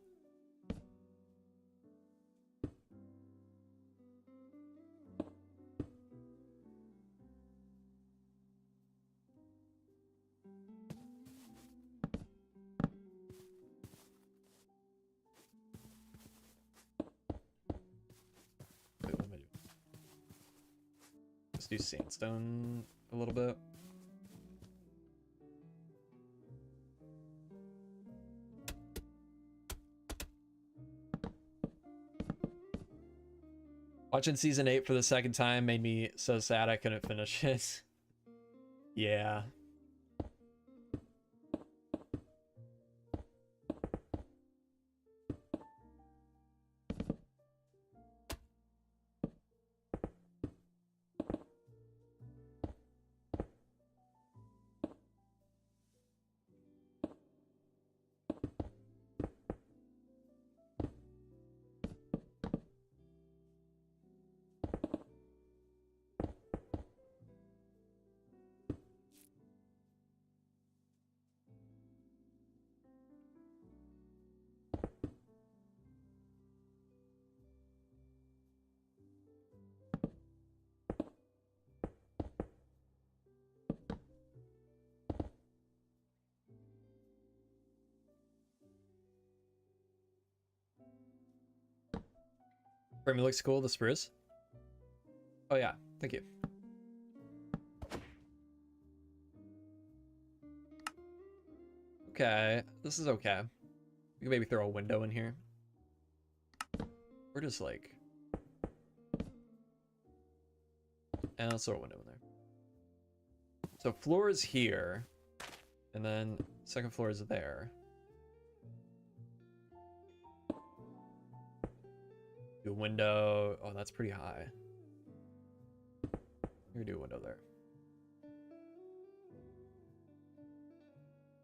Wait, what am I doing? Let's do sandstone a little bit. Watching season 8 for the second time made me so sad I couldn't finish it. Yeah. Frame looks cool, the spruce. Oh yeah, thank you. Okay, this is okay. We can maybe throw a window in here. We're just like... And let's throw a window in there. So floor is here. And then second floor is there. Do a window. Oh, that's pretty high. We're gonna do a window there.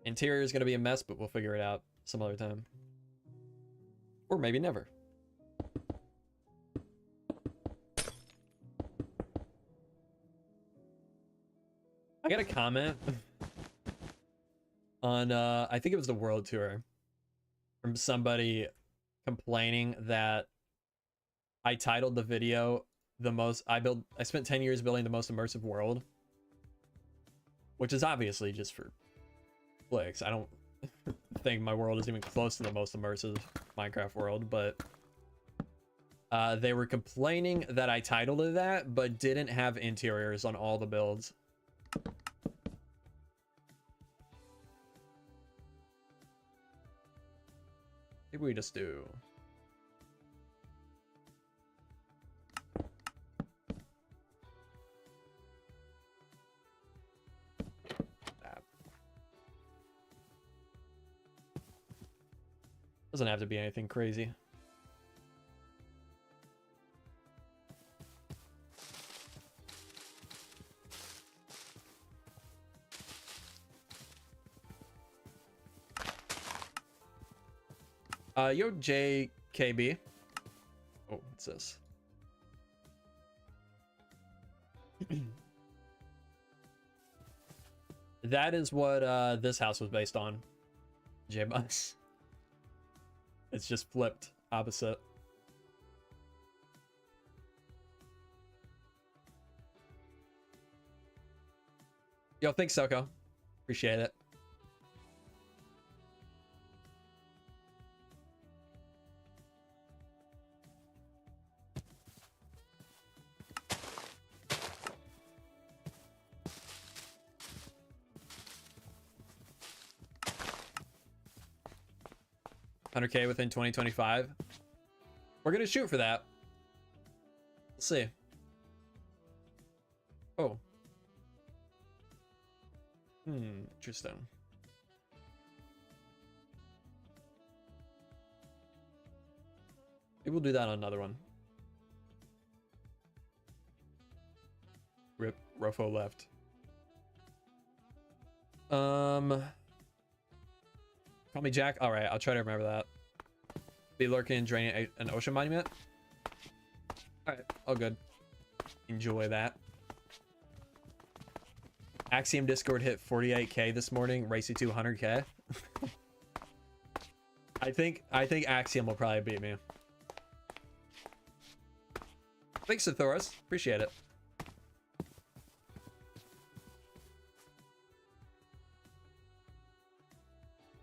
Interior is gonna be a mess, but we'll figure it out some other time. Or maybe never. I got a comment on I think it was the World Tour from somebody complaining that I titled the video I spent 10 years building the most immersive world, which is obviously just for clicks. I don't think my world is even close to the most immersive Minecraft world, but they were complaining that I titled it that, but didn't have interiors on all the builds. Maybe we just do... Doesn't have to be anything crazy. Yo, JKB. Oh, what's this? That is what this house was based on. J-Bus. It's just flipped opposite. Yo, thanks, Soko. Appreciate it. $100K within 2025. We're gonna shoot for that. Let's see. Oh. Interesting. Maybe we'll do that on another one. Rip, Rofo left. Call me Jack. All right, I'll try to remember that. Be lurking and draining an ocean monument. All right, all good. Enjoy that. Axiom Discord hit 48K this morning. Racy to 100K. I think Axiom will probably beat me. Thanks, Sathoris. Appreciate it.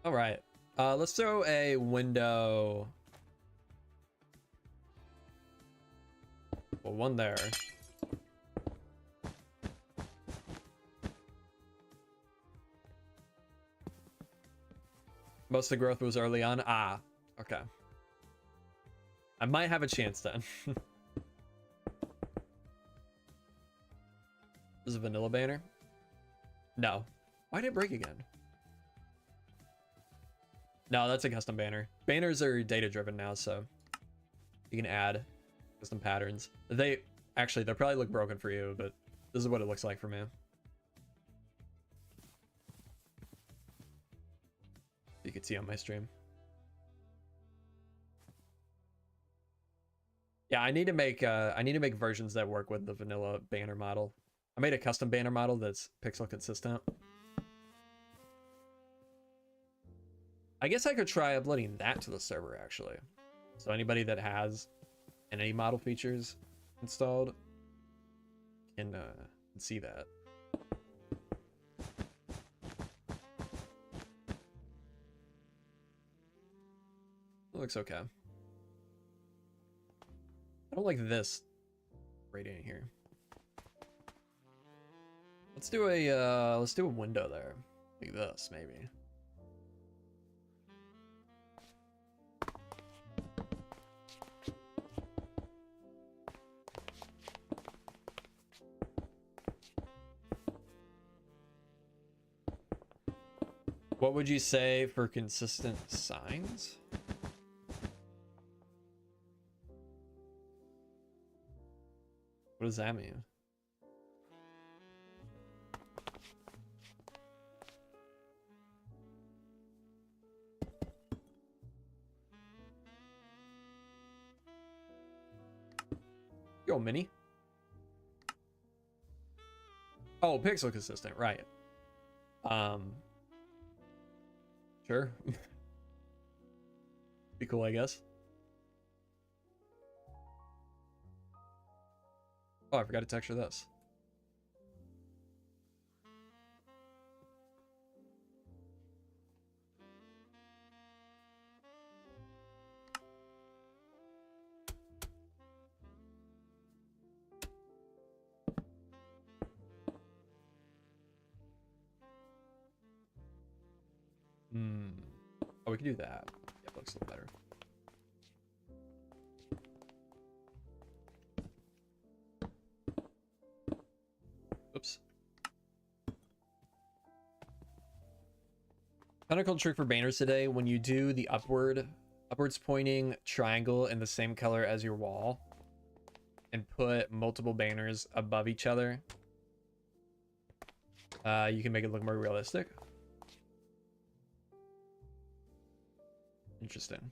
All right, let's throw a window. Well, one there. Most of the growth was early on. Ah, okay. I might have a chance then. This is a vanilla banner? No. Why did it break again? No, that's a custom banner. Banners are data driven now, so you can add custom patterns. They'll probably look broken for you, but this is what it looks like for me. You can see on my stream. Yeah, I need to make versions that work with the vanilla banner model. I made a custom banner model that's pixel consistent. I guess I could try uploading that to the server, actually. So anybody that has any model features installed can see that. It looks okay. I don't like this gradient here. Let's do a window there, like this maybe. What would you say for consistent signs? What does that mean? Yo, Mini. Oh, pixel consistent, right. Sure. Be cool, I guess. Oh, I forgot to texture this. Oh, we can do that. Yeah, it looks a little better. Oops. Kind of cool trick for banners today. When you do the upward Upwards pointing triangle in the same color as your wall. And put multiple banners above each other. You can make it look more realistic. Interesting.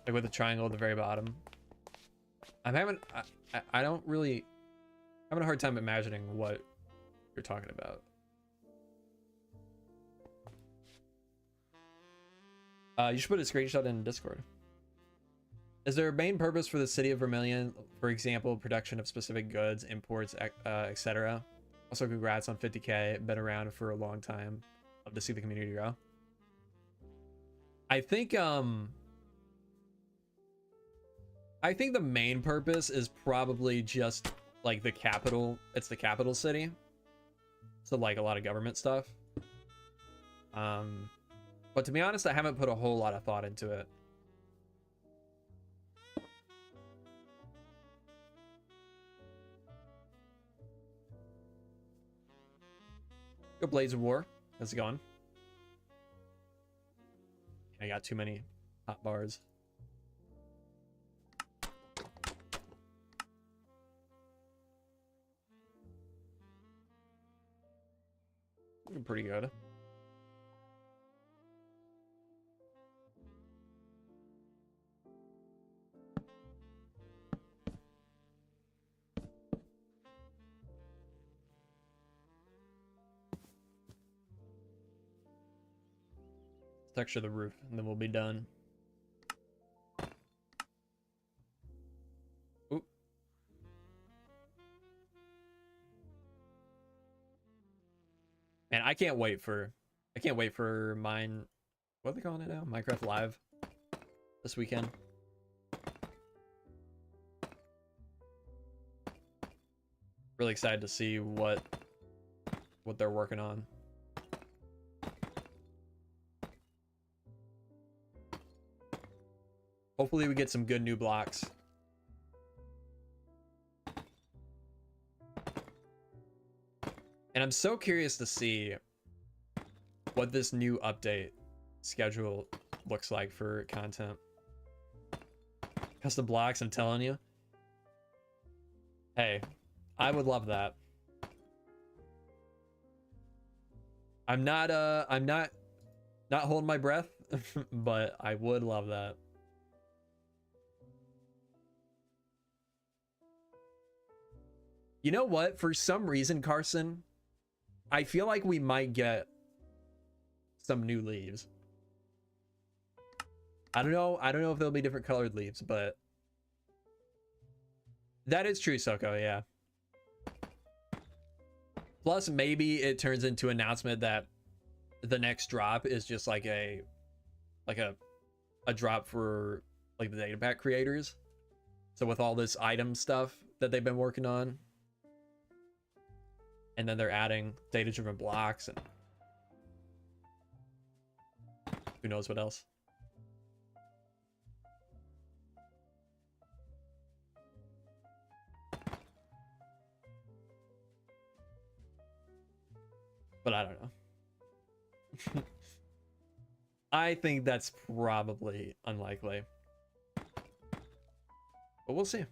Like with the triangle at the very bottom. I don't really, having a hard time imagining what you're talking about. You should put a screenshot in Discord. Is there a main purpose for the city of Vermilion? For example, production of specific goods, imports, etc. Also, congrats on 50K. Been around for a long time. Love to see the community grow. I think the main purpose is probably just like the capital. It's the capital city. So like a lot of government stuff. But to be honest, I haven't put a whole lot of thought into it. Go Blades of War. How's it going? I got too many hot bars. Looking pretty good. Texture the roof, and then we'll be done. Oop. Man, I can't wait for mine. What are they calling it now? Minecraft Live this weekend. Really excited to see what they're working on. Hopefully we get some good new blocks. And I'm so curious to see what this new update schedule looks like for content. Custom blocks, I'm telling you. Hey, I would love that. I'm not holding my breath, but I would love that. You know what? For some reason, Carson, I feel like we might get some new leaves. I don't know if there'll be different colored leaves, but that is true, Soko, yeah. Plus, maybe it turns into an announcement that the next drop is just like a drop for like the data pack creators. So with all this item stuff that they've been working on, and then they're adding data-driven blocks and who knows what else. But I don't know. I think that's probably unlikely. But we'll see.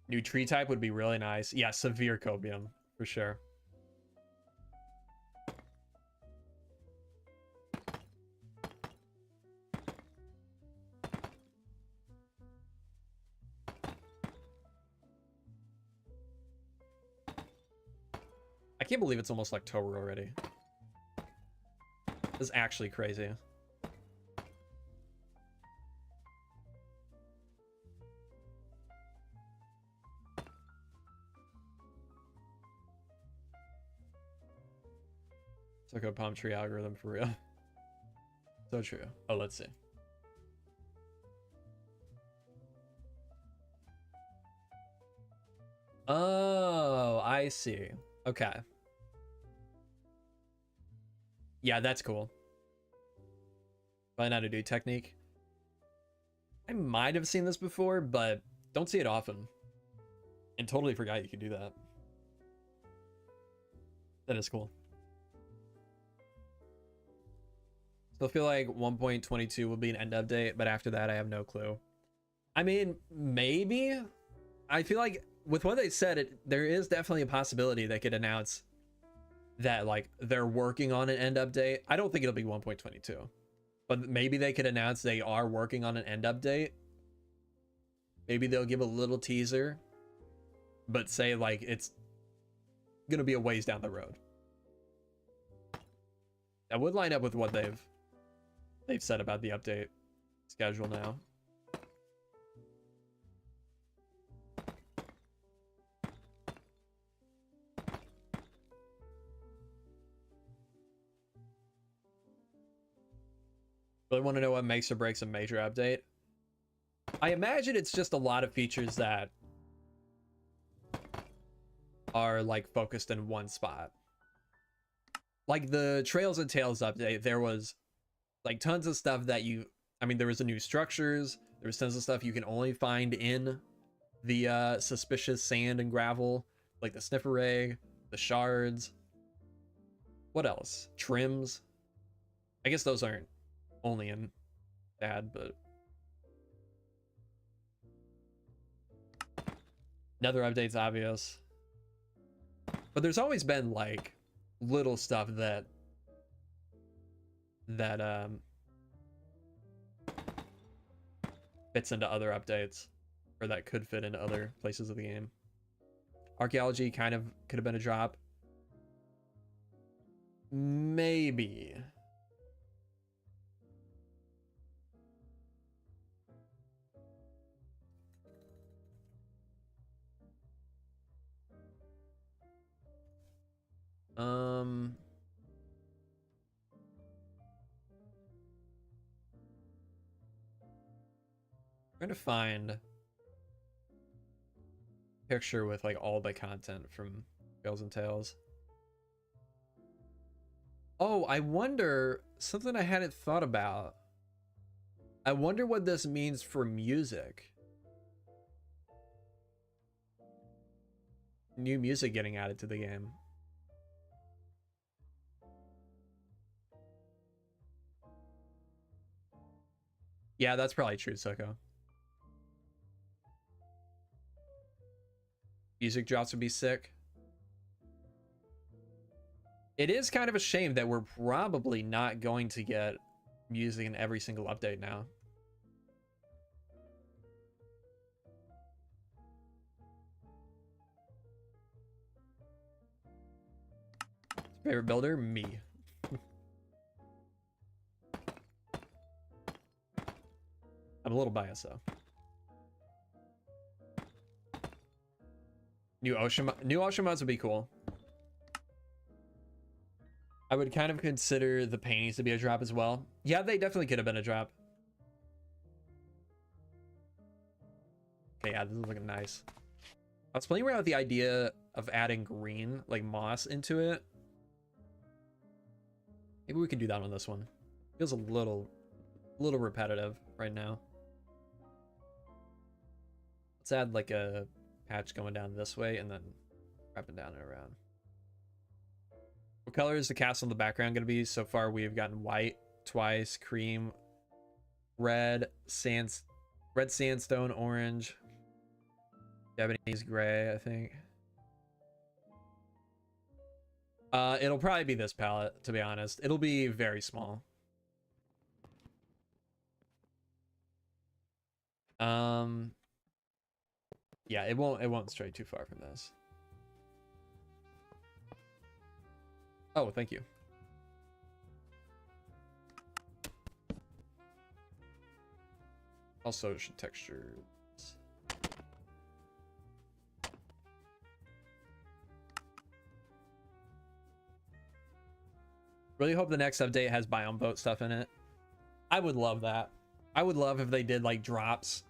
New tree type would be really nice. Yeah, severe copium, for sure. I can't believe it's almost October already. This is actually crazy. It's like a palm tree algorithm for real. So true. Oh, let's see. Oh, I see. Okay. Yeah, that's cool. Probably not a new technique. I might have seen this before, but don't see it often. And totally forgot you could do that. That is cool. Still feel like 1.22 will be an end update, but after that, I have no clue. I mean, maybe. I feel like with what they said, there is definitely a possibility they could announce that like they're working on an end update. I don't think it'll be 1.22, but maybe they could announce they are working on an end update. Maybe they'll give a little teaser, but say like it's gonna be a ways down the road. That would line up with what they've said about the update schedule now. Really want to know what makes or breaks a major update. I imagine it's just a lot of features that are like focused in one spot. Like the Trails and Tales update, there was like tons of stuff that there was the new structures, there was tons of stuff you can only find in the suspicious sand and gravel, like the sniffer egg, the shards. What else? Trims. I guess those aren't only in bad, but Nether update's obvious. But there's always been like little stuff that fits into other updates, or that could fit into other places of the game. Archaeology kind of could have been a drop. Maybe. Trying to find a picture with like all the content from Trails and Tales. Oh, I wonder, something I hadn't thought about. I wonder what this means for music. New music getting added to the game. Yeah, that's probably true, Soko. Music drops would be sick. It is kind of a shame that we're probably not going to get music in every single update now. Favorite builder? Me. I'm a little biased though. New ocean mods would be cool. I would kind of consider the paintings to be a drop as well. Yeah, they definitely could have been a drop. Okay, yeah, this is looking nice. I was playing around with the idea of adding green, like moss, into it. Maybe we can do that on this one. Feels a little repetitive right now. Let's add like a patch going down this way and then wrapping down and around. What color is the castle in the background going to be? So far we've gotten white twice, cream, red sandstone, orange, Japanese gray, I think. It'll probably be this palette, to be honest. It'll be very small. Yeah, it won't stray too far from this. Oh, thank you. Also, should textures. Really hope the next update has biome vote stuff in it. I would love that. I would love if they did like drops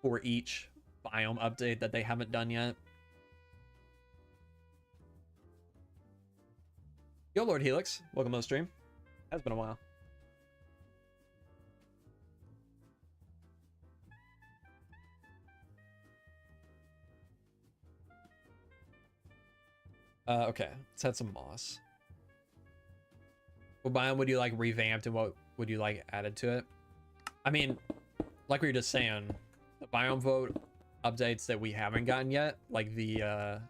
for each biome update that they haven't done yet. Yo, Lord Helix, welcome to the stream. Has been a while. Okay, let's add some moss. What biome would you like revamped and what would you like added to it? I mean, like we were just saying, the biome vote updates that we haven't gotten yet, like the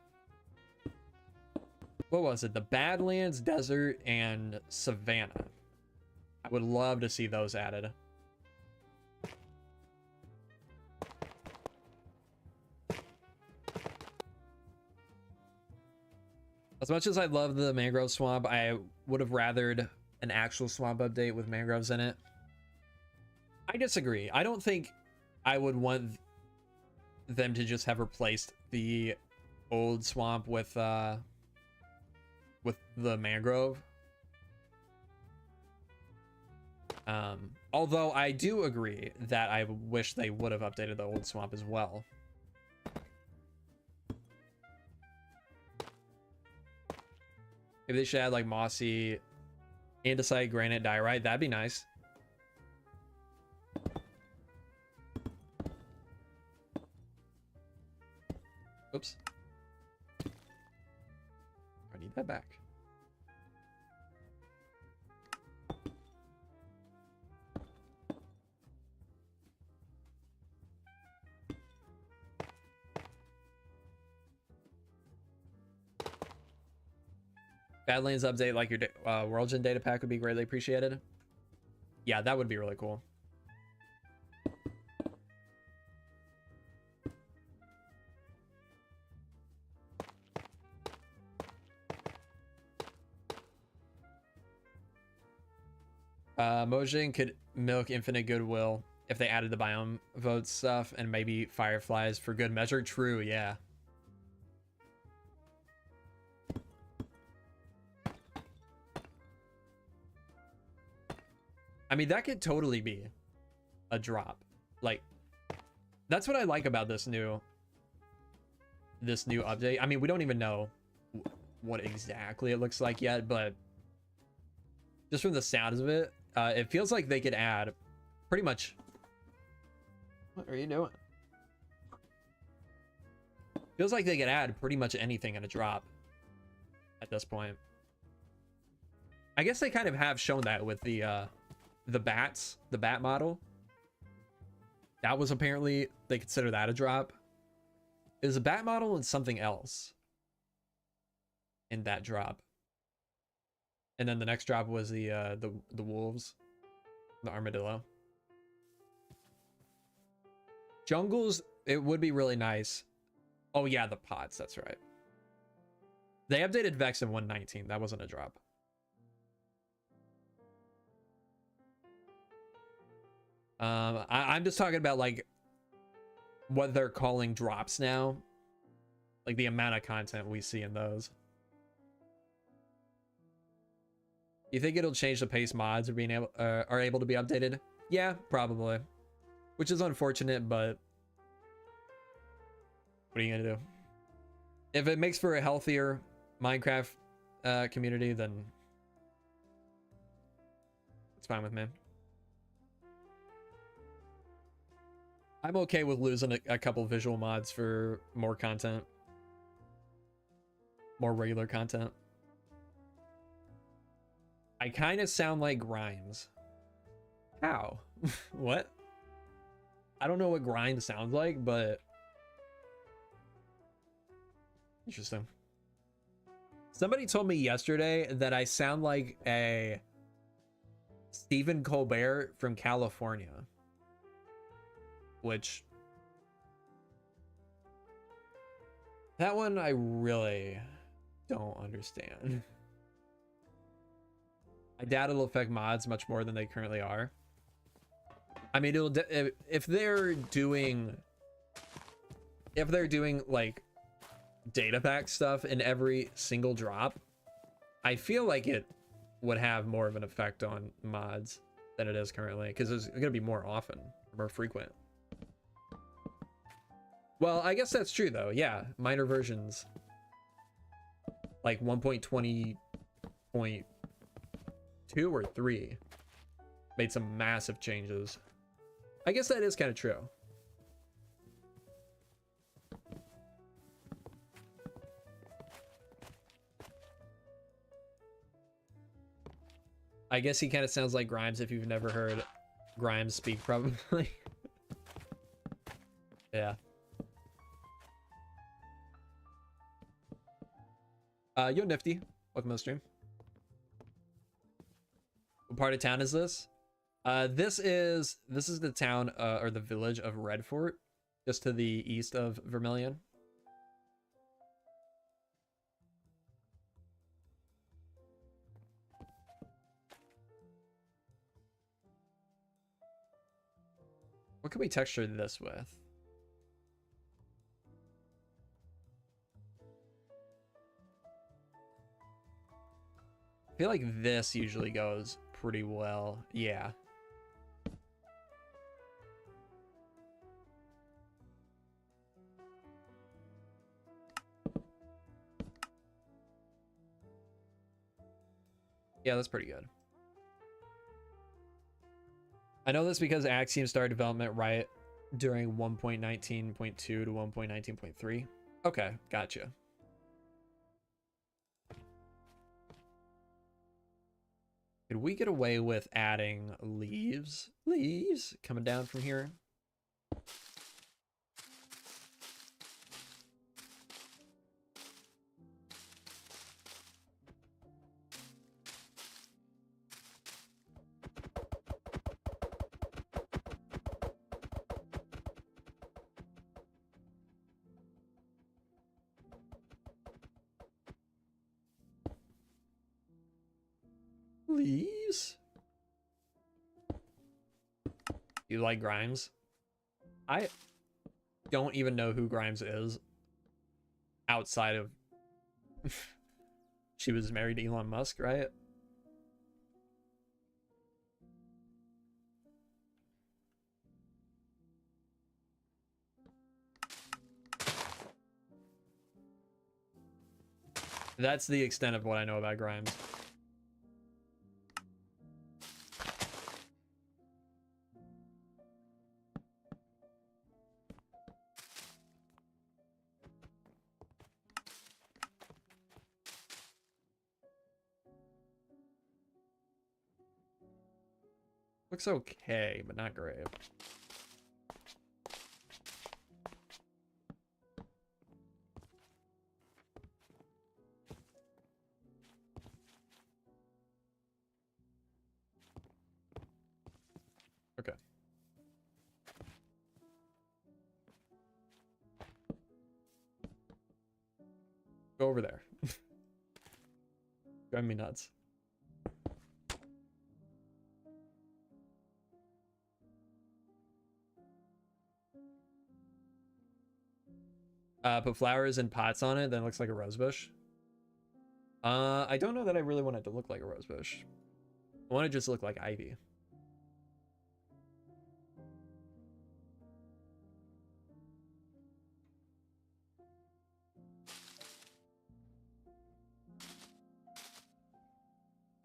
what was it? The Badlands, Desert, and Savannah. I would love to see those added. As much as I love the mangrove swamp, I would have rathered an actual swamp update with mangroves in it. I disagree. I don't think I would want them to just have replaced the old swamp with the mangrove. Although I do agree that I wish they would have updated the old swamp as well. Maybe they should add like mossy andesite, granite, diorite. That'd be nice. Oops. I need that back. Badlands update like your World Gen data pack would be greatly appreciated. Yeah, that would be really cool. Mojang could milk infinite goodwill if they added the biome vote stuff and maybe fireflies for good measure. True, yeah. I mean, that could totally be a drop. Like, that's what I like about this new update. I mean, we don't even know what exactly it looks like yet, but just from the sounds of it, it feels like they could add pretty much. What are you doing? Feels like they could add pretty much anything in a drop at this point. I guess they kind of have shown that with the bats, the bat model. That was apparently, they consider that a drop. It was a bat model and something else in that drop. And then the next drop was the wolves, the armadillo. Jungles, it would be really nice. Oh yeah, the pots, that's right. They updated Vex in 1.19. That wasn't a drop. I'm just talking about like what they're calling drops now, like the amount of content we see in those. You think it'll change the pace mods are able to be updated? Yeah, probably, which is unfortunate, but what are you gonna do? If it makes for a healthier Minecraft community, then it's fine with me. I'm okay with losing a couple visual mods for more content. More regular content. I kind of sound like Grimes. How? What? I don't know what Grimes sounds like, but interesting. Somebody told me yesterday that I sound like a Stephen Colbert from California. Which, that one I really don't understand. I doubt it'll affect mods much more than they currently are. I mean, it'll if they're doing like data pack stuff in every single drop, I feel like it would have more of an effect on mods than it is currently, because it's going to be more often, more frequent. Well, I guess that's true though. Yeah, minor versions like 1.20.2 or 3 made some massive changes. I guess that is kind of true. I guess he kind of sounds like Grimes if you've never heard Grimes speak, probably. Yeah. Yo, Nifty. Welcome to the stream. What part of town is this? This is the town or the village of Redfort, just to the east of Vermilion. What can we texture this with? I feel like this usually goes pretty well. Yeah. Yeah, that's pretty good. I know this because Axiom started development right during 1.19.2 to 1.19.3. Okay, gotcha. Could we get away with adding leaves? Leaves coming down from here. Leaves? You like Grimes? I don't even know who Grimes is outside of she was married to Elon Musk, right? That's the extent of what I know about Grimes. Looks okay, but not great. Okay. Go over there. Drive me nuts. Put flowers and pots on it, then it looks like a rose bush. I don't know that I really want it to look like a rose bush. I want it to just look like ivy.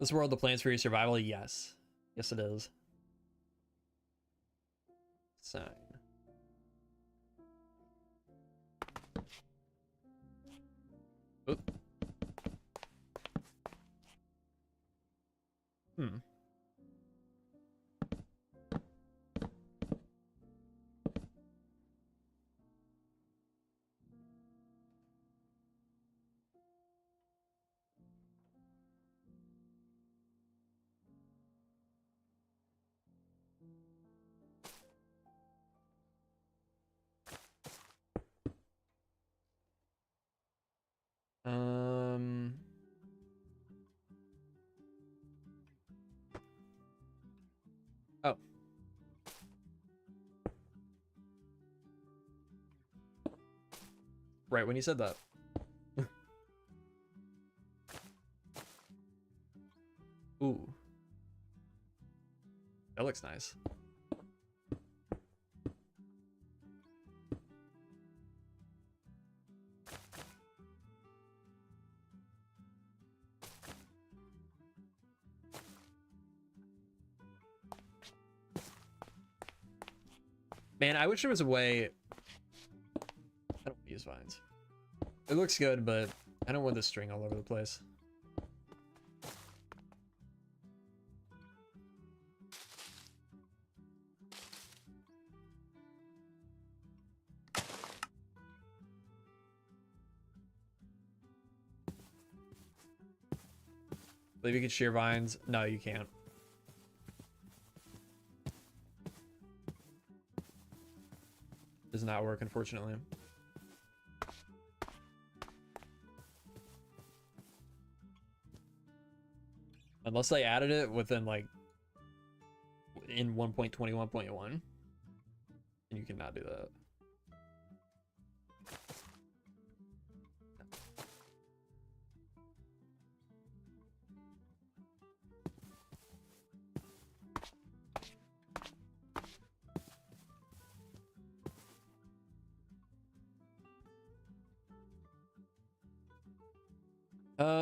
This world, the plans for your survival? Yes. Yes, it is. Sign. Oop. Hmm. Um. Oh. Right when you said that. Ooh. That looks nice. Man, I wish there was a way. I don't use vines. It looks good, but I don't want the string all over the place. believe you can shear vines. No, you can't. Does not work, unfortunately. Unless they added it within like in 1.21.1, and you cannot do that.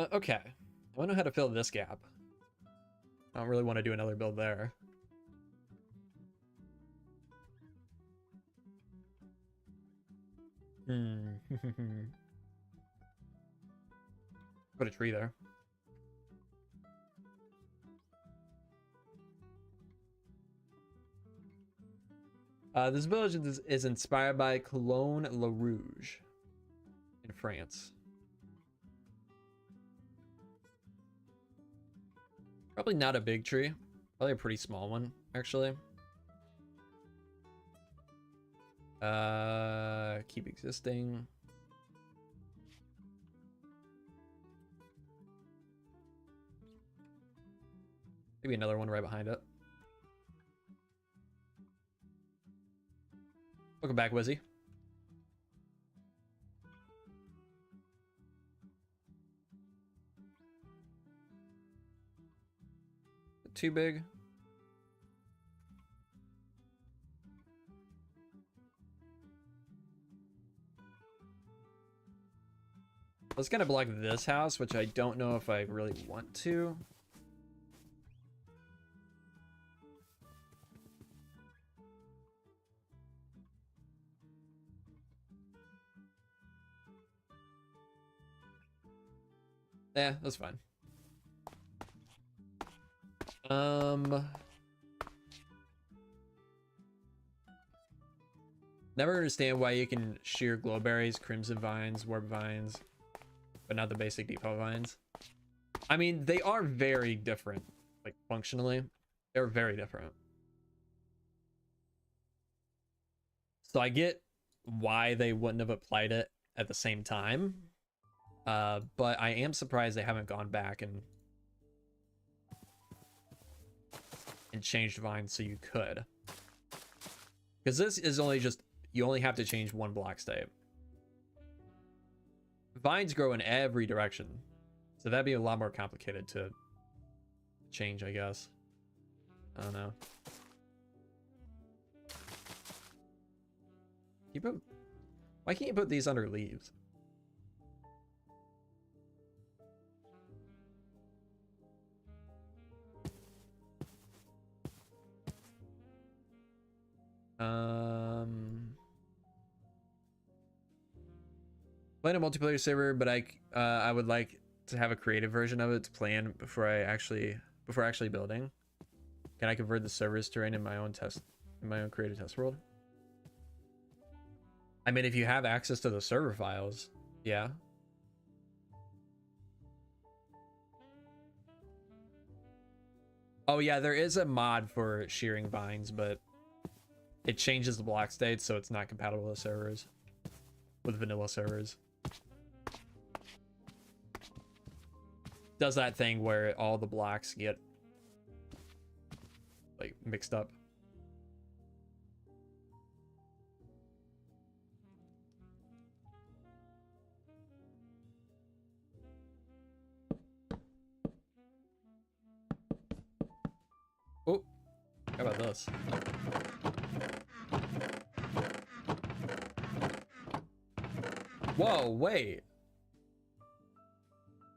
Okay. I want to know how to fill this gap. I don't really want to do another build there. Put a tree there. This village is inspired by Cologne La Rouge in France. Probably not a big tree. Probably a pretty small one, actually. Keep existing. Maybe another one right behind it. Welcome back, Wizzy. Too big. Let's kind of block this house, which I don't know if I really want to. Yeah, that's fine. Never understand why you can shear glowberries, crimson vines, warp vines, but not the basic default vines. I mean, they are very different, like functionally. They're very different. So I get why they wouldn't have applied it at the same time. But I am surprised they haven't gone back and changed vines so you could. Because this is only just, you only have to change one block state. Vines grow in every direction. So that'd be a lot more complicated to change, I guess. I don't know. Why can't you put these under leaves? Playing a multiplayer server, but I would like to have a creative version of it to plan before actually building. Can I convert the server's terrain in my own creative test world? I mean, if you have access to the server files, yeah. Oh yeah, there is a mod for shearing vines, but it changes the block state, so it's not compatible with servers, with vanilla servers. Does that thing where all the blocks get like mixed up. Oh, how about this? Whoa, wait.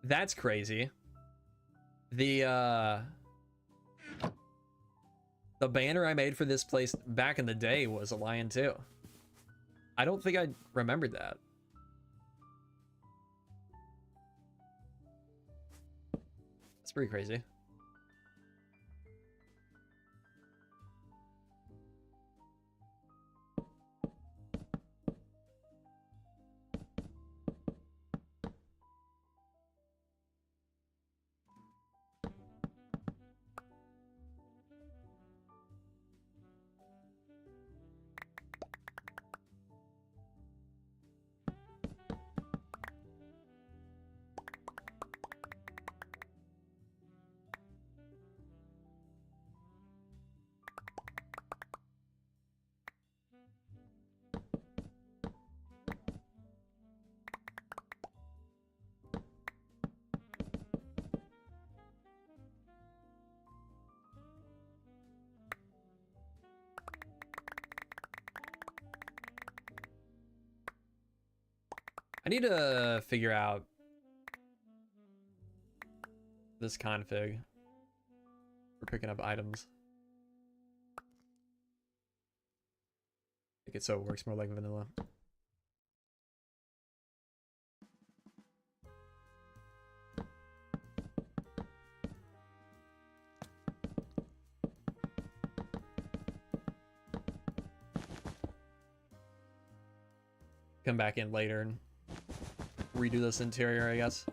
That's crazy. The banner I made for this place back in the day was a lion too. I don't think I remembered that. That's pretty crazy. need to figure out this config for picking up items. Make it so it works more like vanilla. Come back in later and redo this interior, I guess.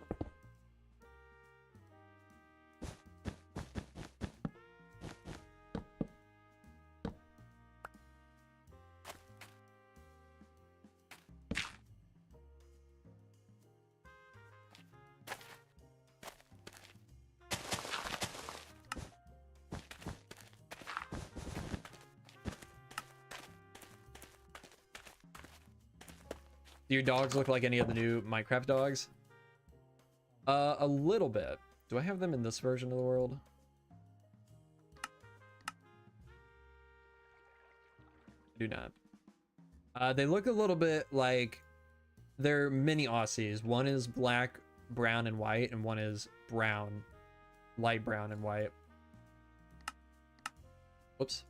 Do your dogs look like any of the new Minecraft dogs? A little bit. Do I have them in this version of the world? I do not. They look a little bit like they're mini Aussies. One is black, brown, and white, and one is brown, light brown and white. Whoops.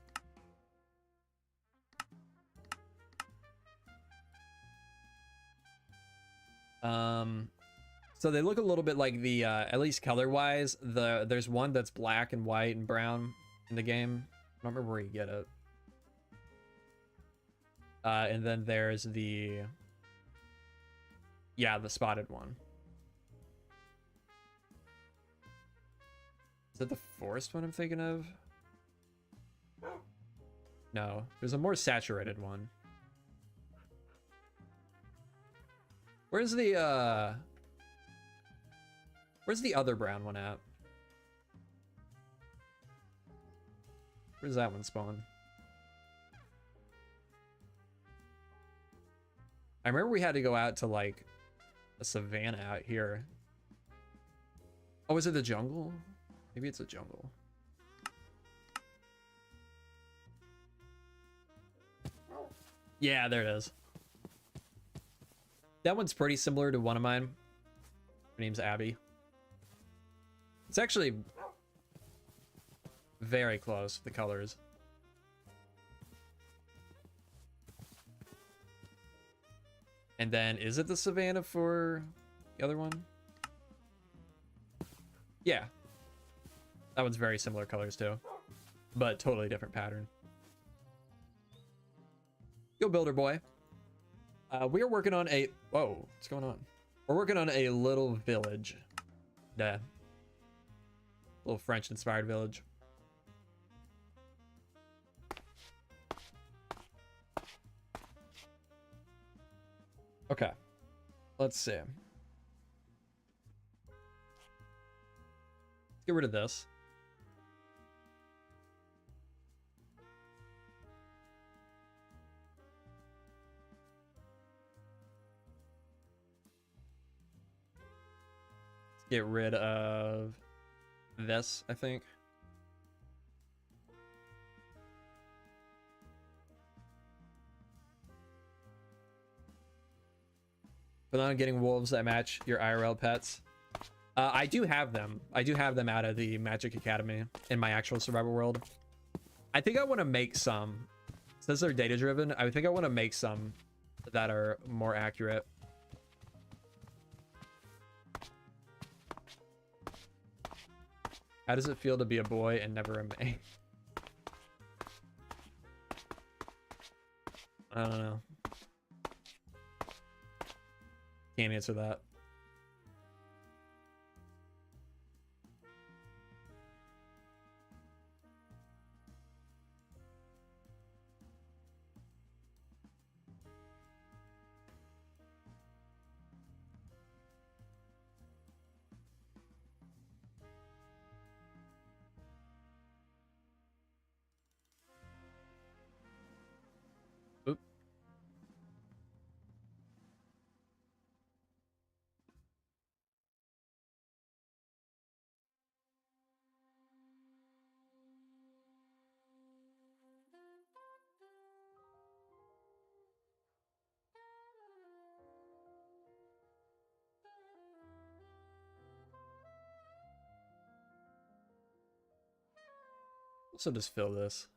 So they look a little bit like the, at least color-wise, there's one that's black and white and brown in the game. I don't remember where you get it. And then there's the, yeah, the spotted one. Is that the forest one I'm thinking of? No, there's a more saturated one. Where's the other brown one at? Where's that one spawn? I remember we had to go out to like a savanna out here. Oh, is it the jungle? Maybe it's a jungle. Yeah, there it is. That one's pretty similar to one of mine. Her name's Abby. It's actually very close, the colors. And then, is it the savannah for the other one? Yeah. That one's very similar colors too, but totally different pattern. Go builder boy. We are working on a, whoa, what's going on? We're working on a little village. Yeah. Little French inspired village. Okay. Let's see. Let's get rid of this. Get rid of this, I think. But on getting wolves that match your IRL pets. I do have them. I do have them out of the Magic Academy in my actual survival world. I think I want to make some. Since they're data driven, I think I want to make some that are more accurate. How does it feel to be a boy and never a man? I don't know. Can't answer that. Oop. Also just fill this.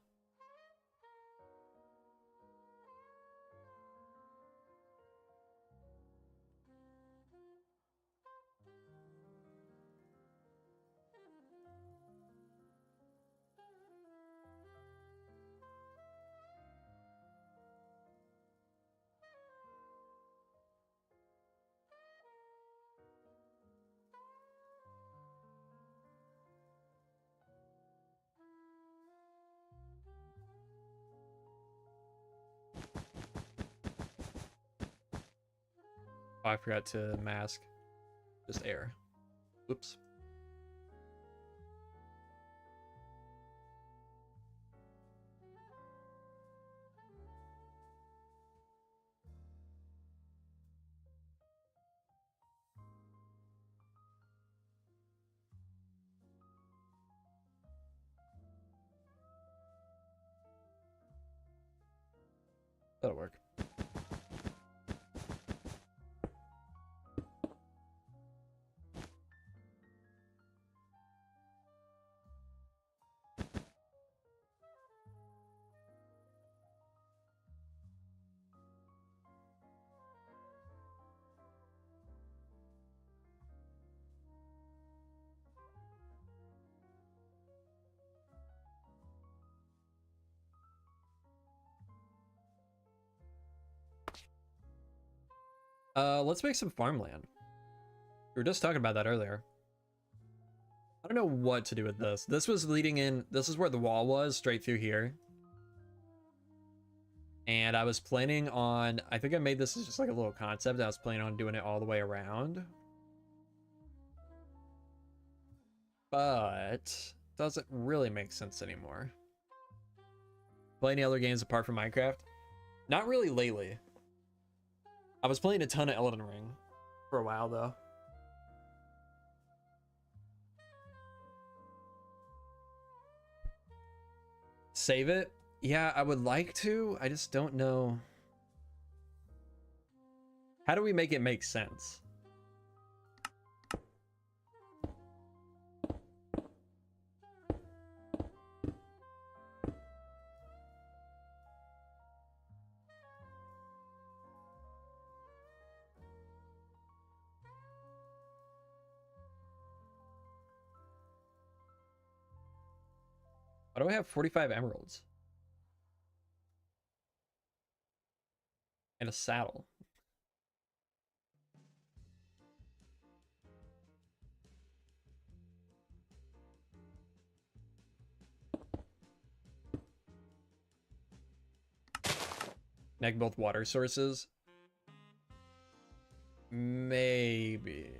Oh, I forgot to mask. Just air. Oops. That'll work. Let's make some farmland. We were just talking about that earlier. I don't know what to do with this. This was leading in, this is where the wall was, straight through here. And I was planning on, I think I made this as just like a little concept. I was planning on doing it all the way around. But doesn't really make sense anymore. Play any other games apart from Minecraft? Not really lately. I was playing a ton of Elden Ring for a while though. Save it? Yeah, I would like to. I just don't know. How do we make it make sense? Why do I have 45 emeralds? And a saddle. Connect both water sources. Maybe.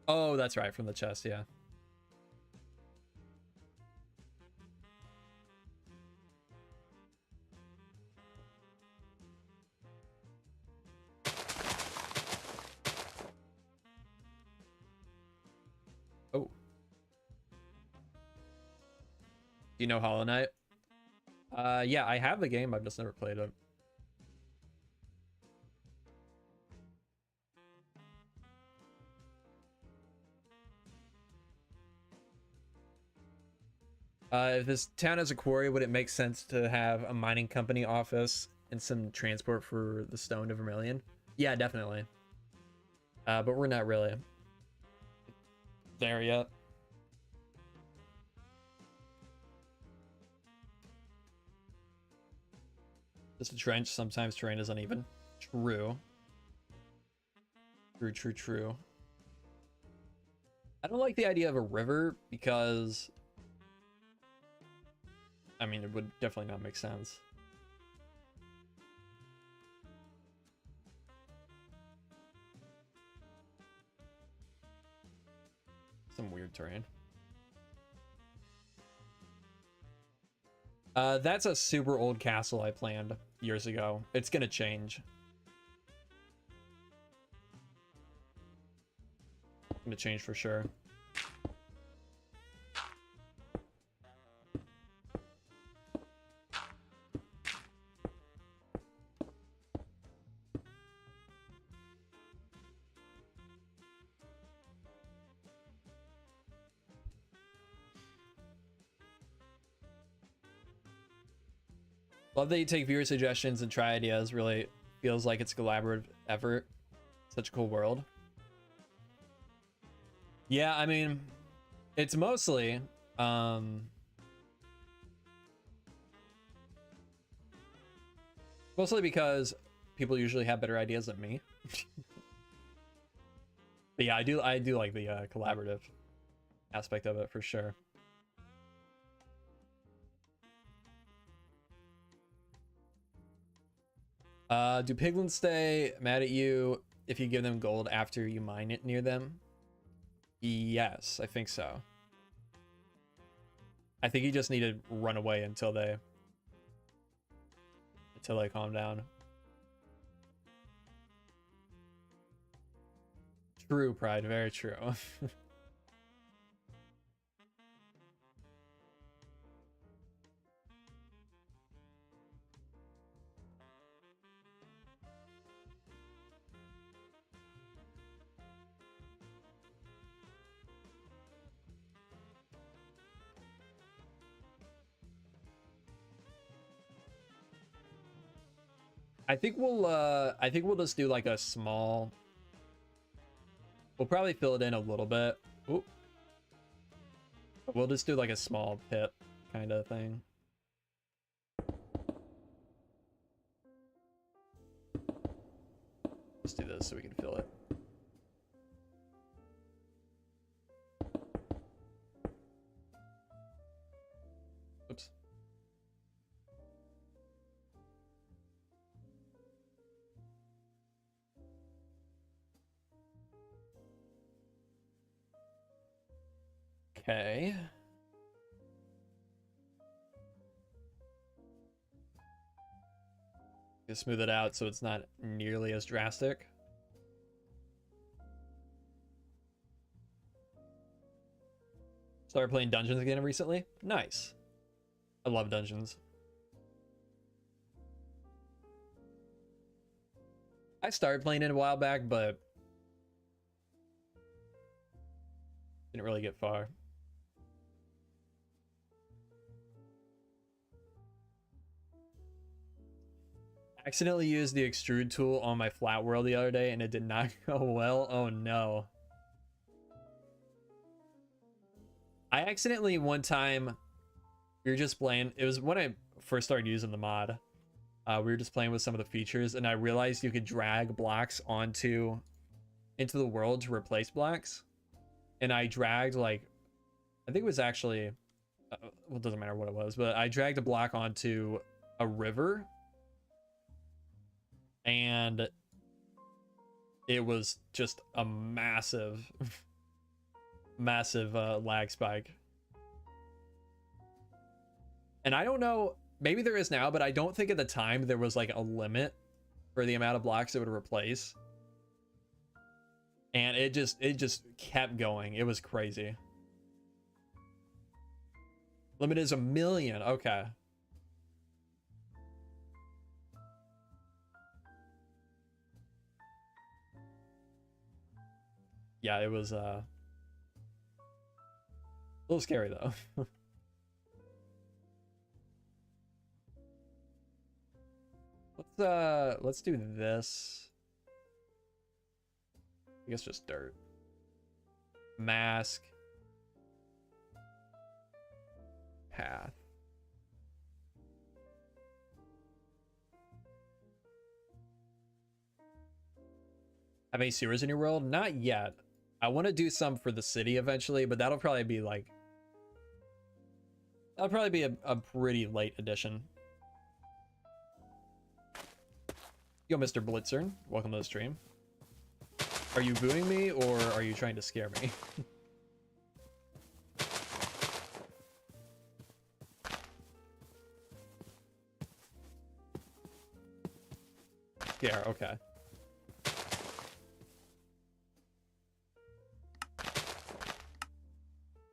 Oh, that's right, from the chest, yeah. Oh. Do you know Hollow Knight? Yeah, I have the game, I've just never played it. If this town has a quarry, would it make sense to have a mining company office and some transport for the stone to Vermilion? Yeah, definitely. But we're not really there yet. Just a trench, sometimes terrain is uneven. True. True. I don't like the idea of a river because, I mean, it would definitely not make sense. Some weird terrain. That's a super old castle I planned years ago. It's gonna change. Gonna change for sure. Love that you take viewer suggestions and try ideas. Really feels like it's a collaborative effort. Such a cool world. Yeah, I mean, it's mostly mostly because people usually have better ideas than me. But yeah, I do like the collaborative aspect of it for sure. Do piglins stay mad at you if you give them gold after you mine it near them? Yes, I think so. I think you just need to run away until they calm down. True, Pride, very true. I think we'll just do like a small, we'll probably fill it in a little bit. Oop. We'll just do like a small pit kind of thing. Let's do this so we can fill it. Oops. Okay. Just smooth it out so it's not nearly as drastic. Started playing dungeons again recently. Nice. I love dungeons. I started playing it a while back, but didn't really get far. Accidentally used the extrude tool on my flat world the other day and it did not go well. Oh no. I accidentally one time, we were just playing, it was when I first started using the mod. We were just playing with some of the features and I realized you could drag blocks into the world to replace blocks. And I dragged like, I think it was actually, well, it doesn't matter what it was, but I dragged a block onto a river and it was just a massive massive lag spike. And I don't know, maybe there is now, but I don't think at the time there was like a limit for the amount of blocks it would replace. And it just kept going. It was crazy. Limit is 1 million. Okay. Yeah, it was a little scary though. Let's do this. I guess just dirt. Mask. Path. Have any sewers in your world? Not yet. I want to do some for the city eventually, but that'll probably be like, that'll probably be a pretty late addition. Yo, Mr. Blitzer, welcome to the stream. Are you booing me or are you trying to scare me? Yeah, okay.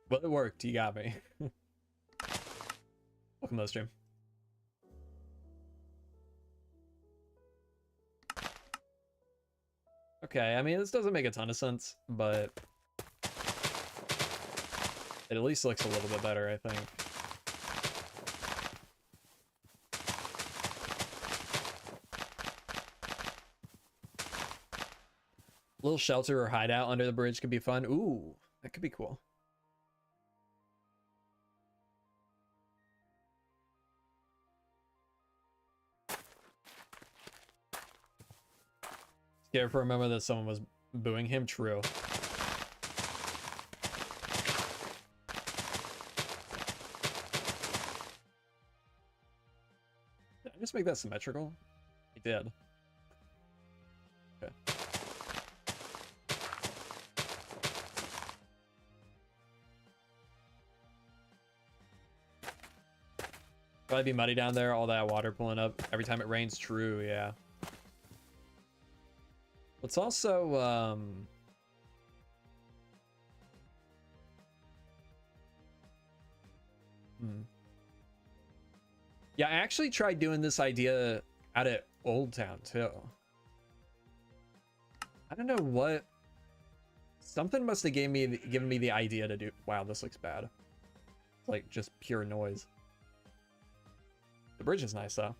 Well, it worked. You got me. Welcome to the stream. Okay, I mean, this doesn't make a ton of sense, but it at least looks a little bit better, I think. Little shelter or hideout under the bridge could be fun. Ooh, that could be cool. Scared for a moment that someone was booing him. True. Did I just make that symmetrical? I did. Okay. Probably be muddy down there, all that water pulling up every time it rains. True, yeah. Let's also yeah, I actually tried doing this idea out at Old Town too. I don't know what, something must have given me the idea to do. Wow, this looks bad. It's like just pure noise. The bridge is nice though.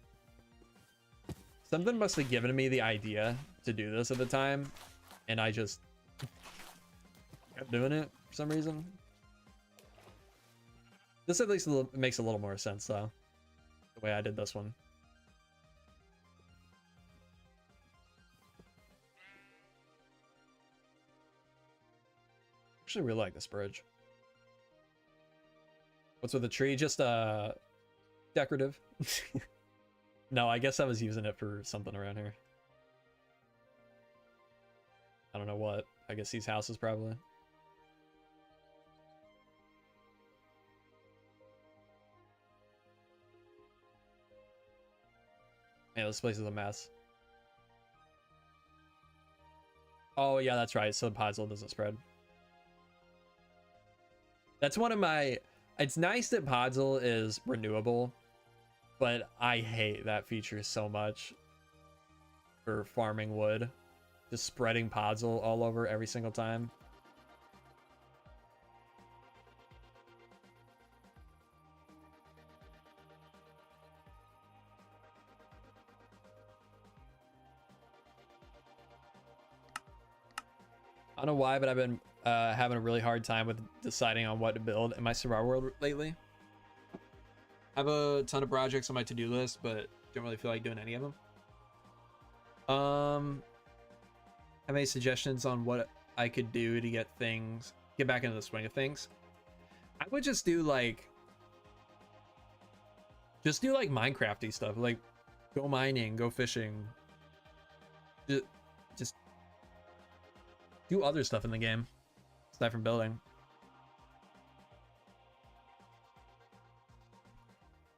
Something must have given me the idea to do this at the time, and I just kept doing it for some reason. This at least makes a little more sense though, the way I did this one. Actually really like this bridge. What's with the tree? Just decorative. No, I guess I was using it for something around here. I don't know what. I guess these houses probably. Yeah, this place is a mess. Oh yeah, that's right. So the puzzle doesn't spread. That's one of my... It's nice that Podzol is renewable, but I hate that feature so much for farming wood. Just spreading Podzol all over every single time. I don't know why, but I've been having a really hard time with deciding on what to build in my survival world lately. I have a ton of projects on my to-do list, but don't really feel like doing any of them. Have any suggestions on what I could do to get back into the swing of things? I would just do like Minecrafty stuff, like go mining, go fishing, just do other stuff in the game aside from building.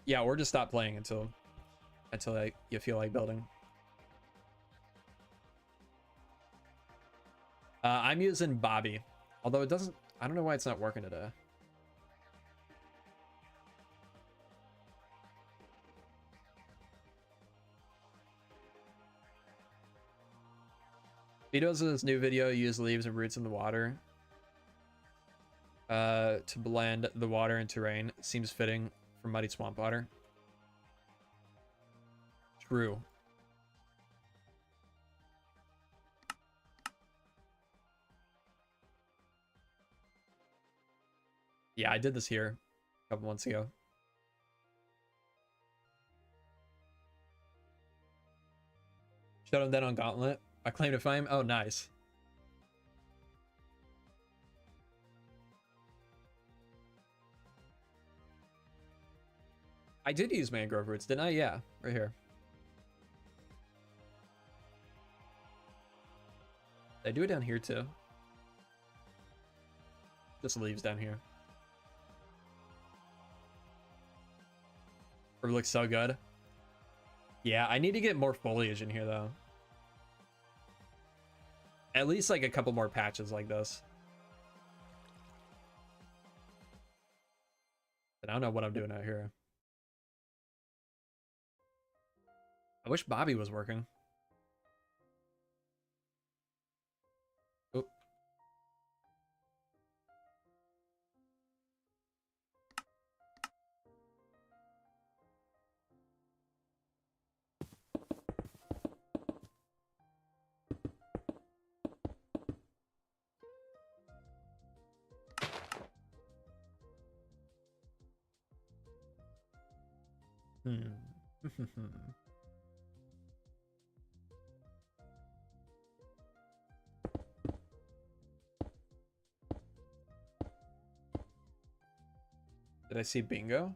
Yeah, or just stop playing until you feel like building. I'm using Bobby, although it doesn't. I don't know why it's not working today. Vito's new video used leaves and roots in the water to blend the water and terrain. Seems fitting for muddy swamp water. True. Yeah, I did this here a couple months ago. Shut him down on Gauntlet. I claim to fame. Oh, nice. I did use mangrove roots, didn't I? Yeah, right here. I do it down here too. Just leaves down here. It looks so good. Yeah, I need to get more foliage in here though. At least like a couple more patches like this. But I don't know what I'm doing out here. I wish Bobby was working. Oop. Hmm. Did I see bingo?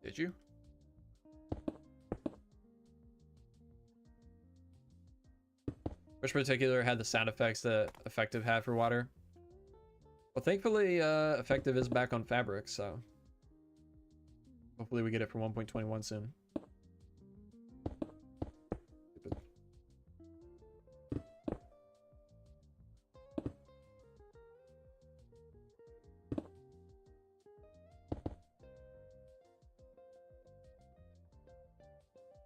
Did you? Which particular had the sound effects that Effective had for water? Well, thankfully, Effective is back on Fabric, so hopefully we get it for 1.21 soon.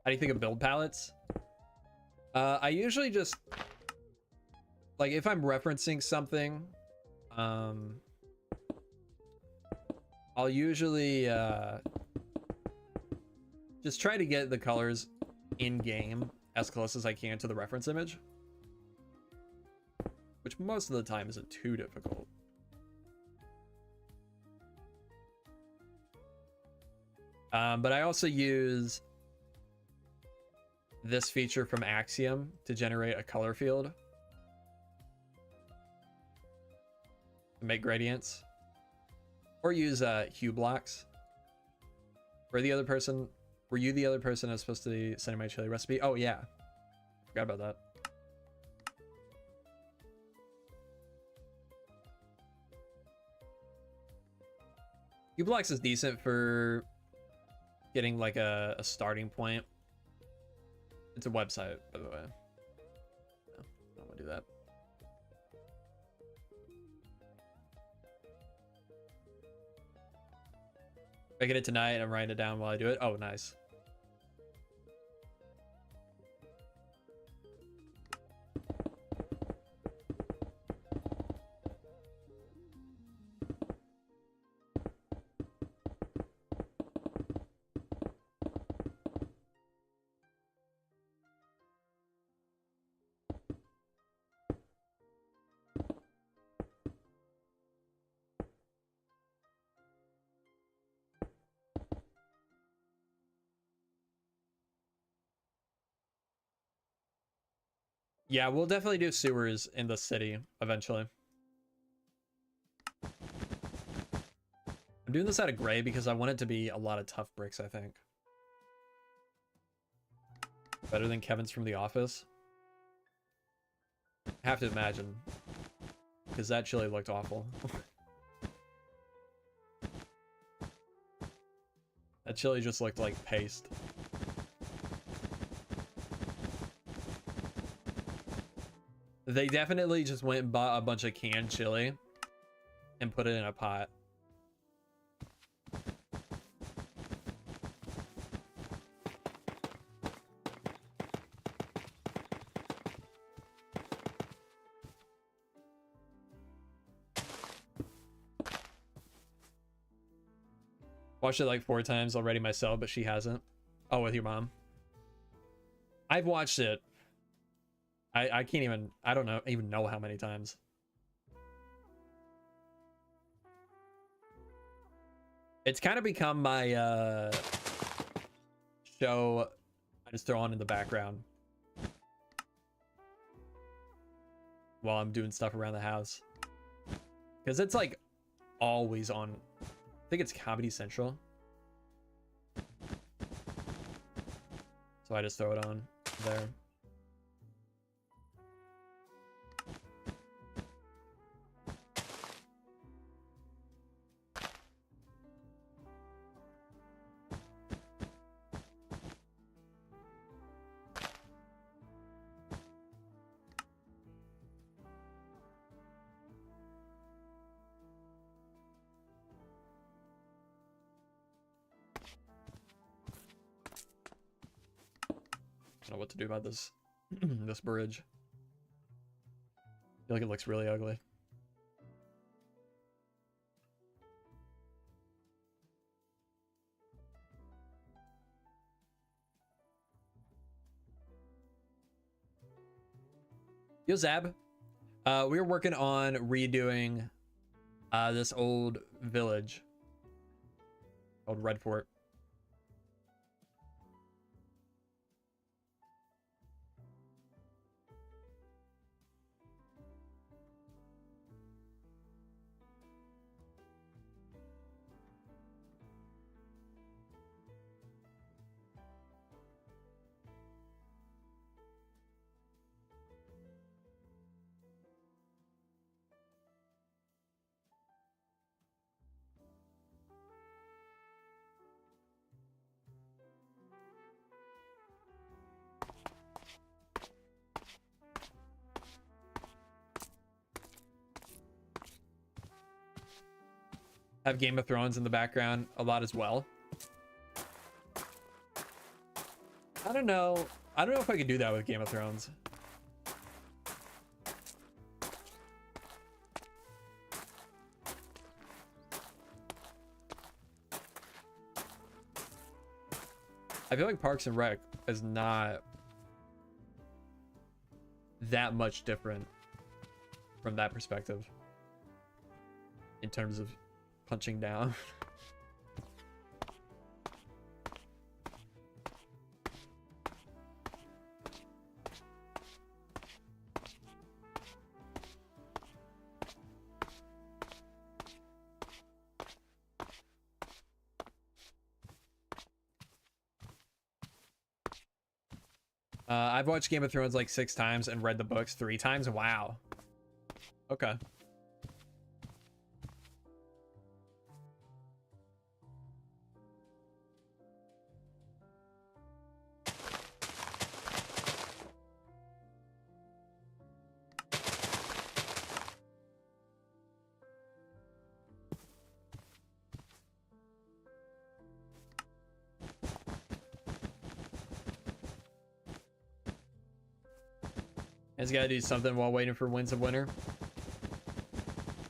How do you think of build palettes? I usually just, like, if I'm referencing something, I'll usually just try to get the colors in game as close as I can to the reference image, which most of the time isn't too difficult. But I also use this feature from Axiom to generate a color field to make gradients, or use hue blocks. Were you the other person I was supposed to send my chili recipe? Oh yeah, forgot about that. Hue blocks is decent for getting like a starting point. It's a website, by the way. No, I don't want to do that. If I get it tonight, I'm writing it down while I do it. Oh, nice. Yeah, we'll definitely do sewers in the city eventually. I'm doing this out of gray because I want it to be a lot of tough bricks, I think. Better than Kevin's from The Office. I have to imagine. Because that chili looked awful. That chili just looked like paste. They definitely just went and bought a bunch of canned chili and put it in a pot. Watched it like 4 times already myself, but she hasn't. Oh, with your mom. I've watched it. I can't even, I don't even know how many times. It's kind of become my show I just throw on in the background while I'm doing stuff around the house. Because it's like always on. I think it's Comedy Central. So I just throw it on there. I don't know what to do about this this bridge. I feel like it looks really ugly. Yo, Zab. We're working on redoing This old village. Old Red Fort. Have Game of Thrones in the background a lot as well. I don't know. I don't know if I could do that with Game of Thrones. I feel like Parks and Rec is not that much different from that perspective in terms of punching down. I've watched Game of Thrones like 6 times and read the books 3 times. Wow. Okay. He's got to do something while waiting for Winds of Winter.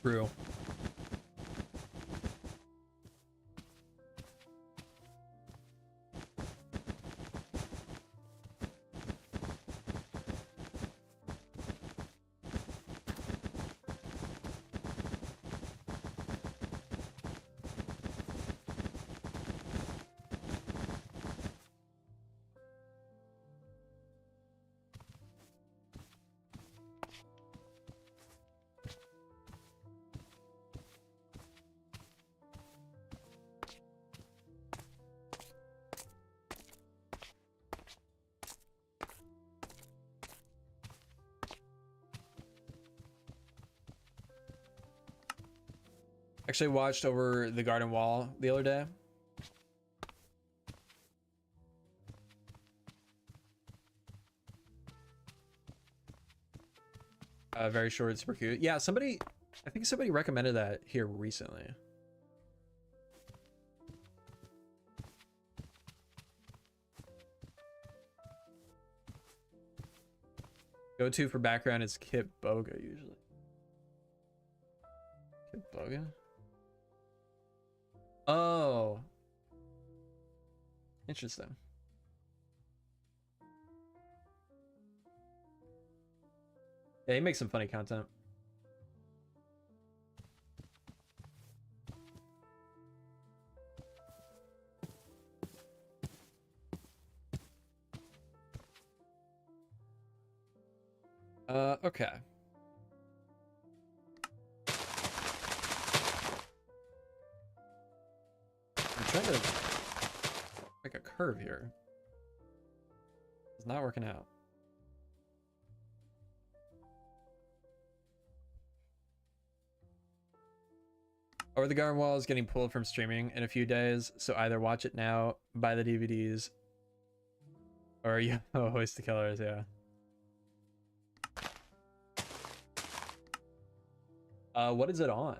True. Actually watched over the garden wall the other day. Very short, super cute. Yeah, I think somebody recommended that here recently. Go-to for background is Kip Boga usually. Kip Boga? Oh. Interesting. Yeah, he makes some funny content. Okay. I'm trying to make a curve here. It's not working out. Or the garden wall is getting pulled from streaming in a few days, so either watch it now, buy the DVDs, or you hoist the killers, yeah. What is it on?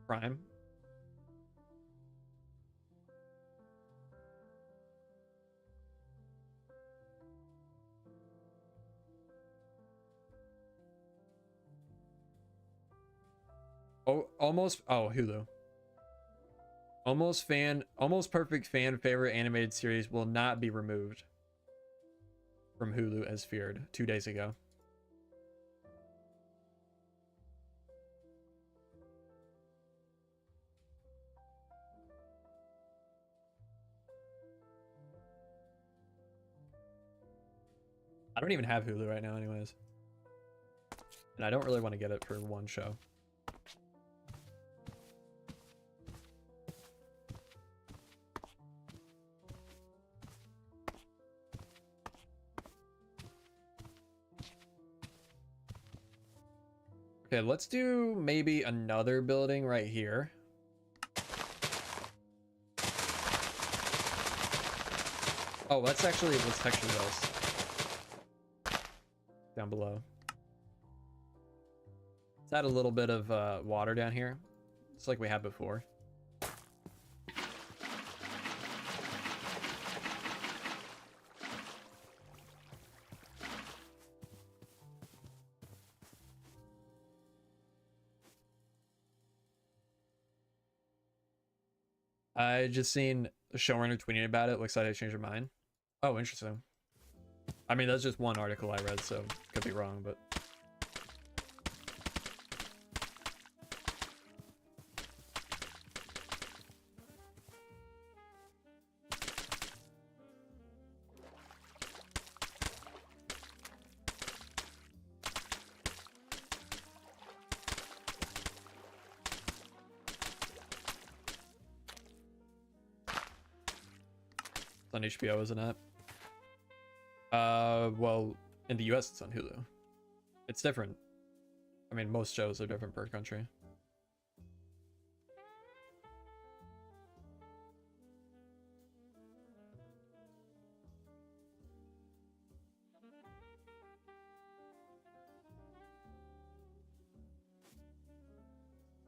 Prime? Oh, almost. Oh, Hulu. Almost perfect fan favorite animated series will not be removed. from Hulu as feared 2 days ago. I don't even have Hulu right now anyways. And I don't really want to get it for one show. Okay, let's do maybe another building right here. Oh, let's texture this down below. Let's add a little bit of water down here, just like we had before. I just seen the showrunner tweeting about it. Looks like they changed their mind. Oh, interesting. I mean, that's just one article I read, so could be wrong, but. It's on HBO, isn't it? Well, in the US it's on Hulu. It's different. I mean, most shows are different per country.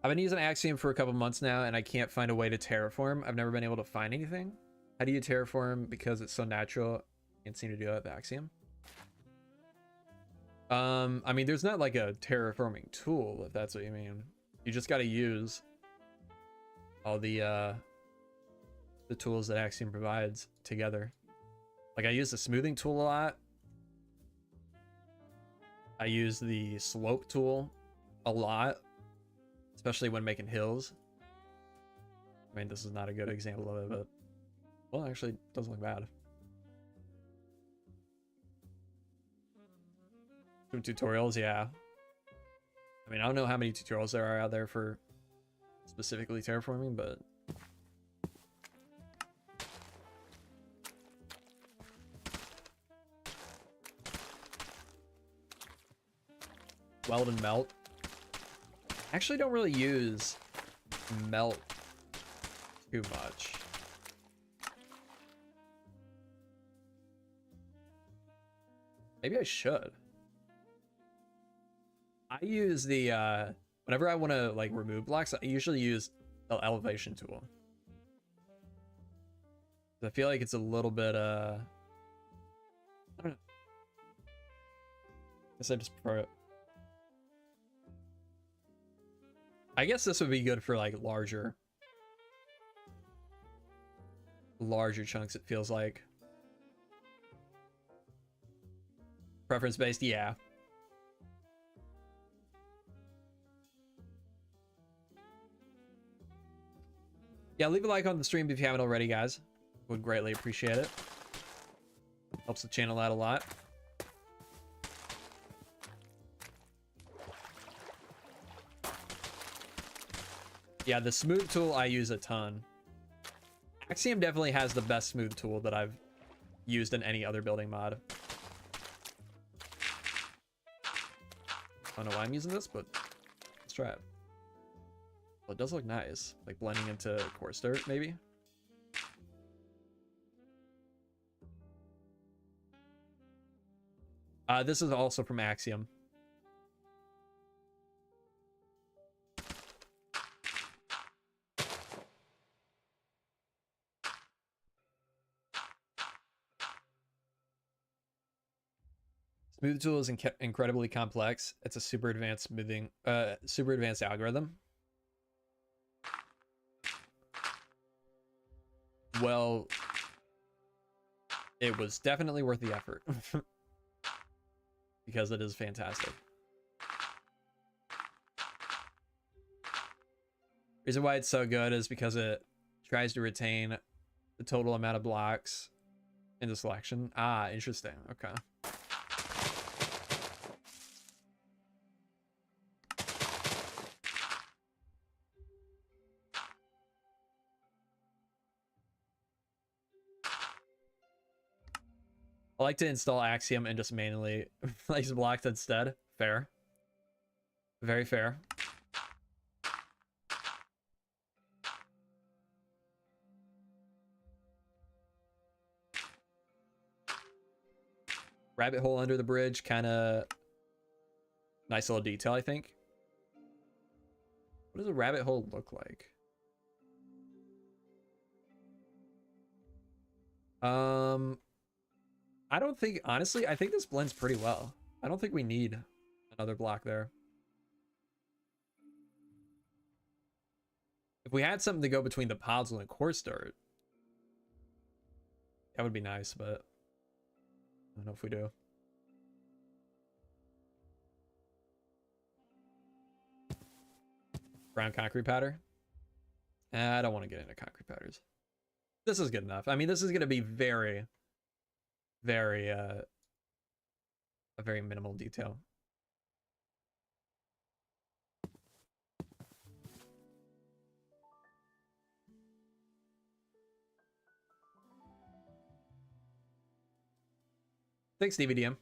I've been using Axiom for a couple months now, and I can't find a way to terraform. I've never been able to find anything. How do you terraform because it's so natural? Can't seem to do that with Axiom. I mean, there's not like a terraforming tool, if that's what you mean. You just got to use all the tools that Axiom provides together. Like, I use the smoothing tool a lot. I use the slope tool a lot, especially when making hills. I mean, this is not a good example of it, but well, actually, it doesn't look bad. Some tutorials, yeah. I mean, I don't know how many tutorials there are out there for specifically terraforming, but weld and melt. I actually don't really use melt too much. Maybe I should. I use the whenever I want to like remove blocks, I usually use the elevation tool. I feel like it's a little bit I don't know. I guess I just prefer it. I guess this would be good for like larger chunks, it feels like. Preference based, yeah. Yeah, leave a like on the stream if you haven't already, guys. Would greatly appreciate it. Helps the channel out a lot. Yeah, the smooth tool I use a ton. Axiom definitely has the best smooth tool that I've used in any other building mod. I don't know why I'm using this, but let's try it. Well, it does look nice, like blending into coarse dirt, maybe. This is also from Axiom. Smooth tool is incredibly complex. It's a super advanced smoothing, super advanced algorithm. Well, it was definitely worth the effort. because it is fantastic. Reason why it's so good is because it tries to retain the total amount of blocks in the selection. Ah, interesting. Okay. I like to install Axiom and just manually place blocks instead. Fair. Very fair. Rabbit hole under the bridge, kind of nice little detail, I think. What does a rabbit hole look like? I don't think, honestly, I think this blends pretty well. I don't think we need another block there. If we had something to go between the pods and the course dirt, that would be nice, but I don't know if we do. Brown concrete powder. I don't want to get into concrete powders. This is good enough. I mean, this is going to be very, very, a very minimal detail. Thanks, DVDM.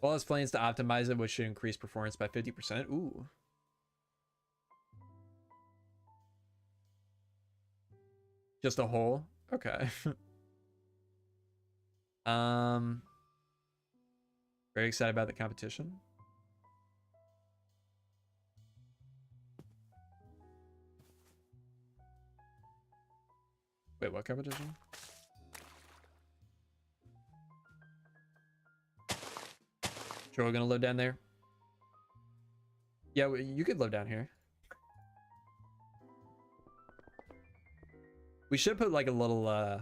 Well, as plans to optimize it, which should increase performance by 50%. Ooh. Just a hole? Okay. Very excited about the competition. Wait, what competition? Sure, we're gonna live down there. Yeah, you could live down here. We should put like a little a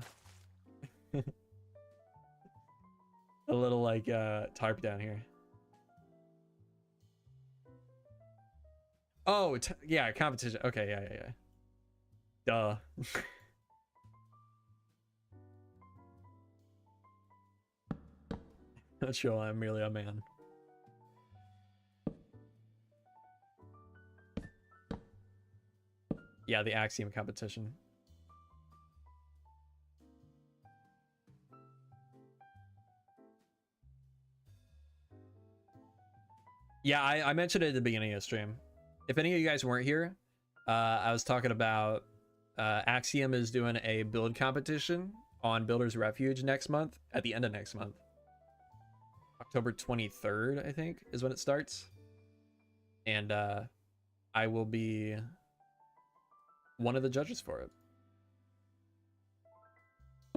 little like tarp down here. Oh, yeah, competition. Okay, yeah. Duh. Not sure, I'm merely a man. Yeah, the Axiom competition. Yeah, I mentioned it at the beginning of the stream. If any of you guys weren't here, I was talking about Axiom is doing a build competition on Builder's Refuge next month, at the end of next month. October 23rd, I think, is when it starts. And I will be one of the judges for it.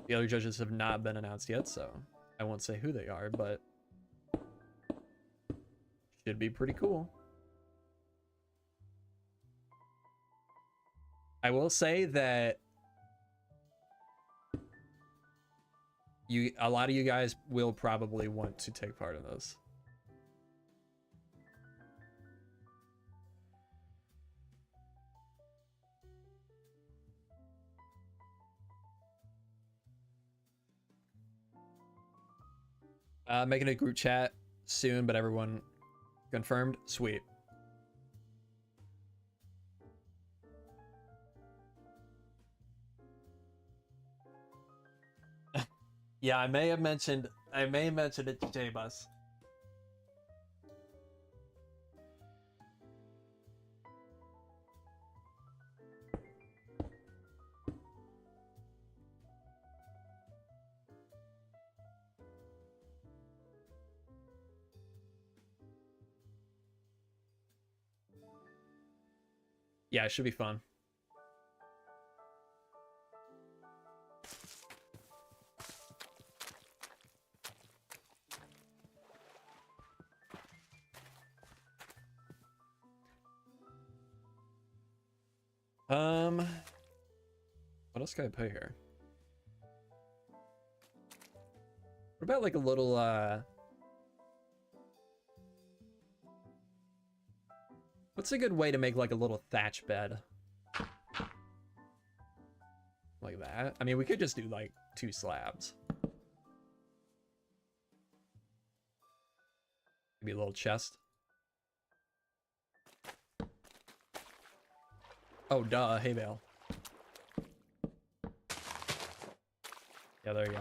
The other judges have not been announced yet, so I won't say who they are, but should be pretty cool. I will say that a lot of you guys will probably want to take part in this. Making a group chat soon, but everyone confirmed. Sweet. Yeah, I may have mentioned it to J-Bus. Yeah, it should be fun. What else can I put here? What about like a little What's a good way to make like a little thatch bed? Like that? I mean, we could just do like 2 slabs. Maybe a little chest. Oh, duh, hay bale. Yeah, there you go.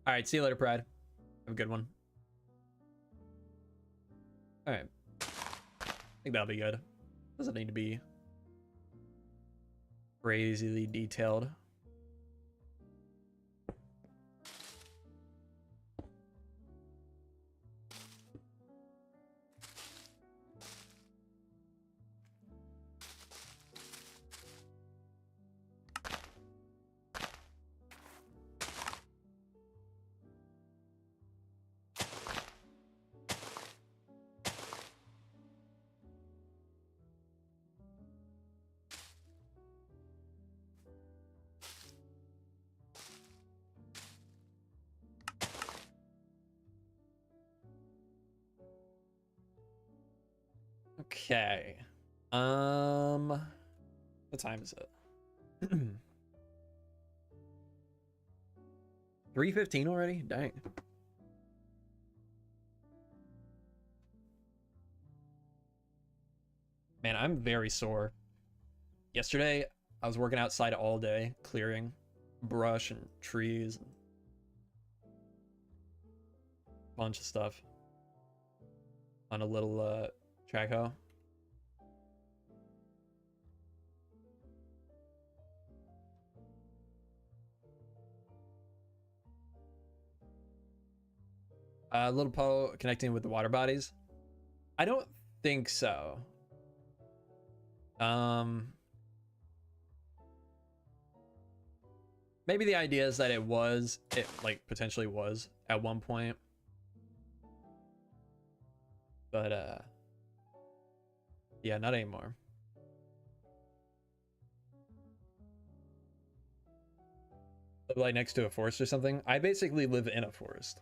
All right, see you later, Pride. Have a good one. All right. I think that'll be good. Doesn't need to be crazily detailed. Okay. What time is it? 3:15 already? Dang. Man, I'm very sore. Yesterday, I was working outside all day, clearing brush and trees and a bunch of stuff on a little track hoe. Little Poe connecting with the water bodies. I don't think so. Maybe the idea is that it like potentially was at one point. But yeah, not anymore. Live like next to a forest or something. I basically live in a forest.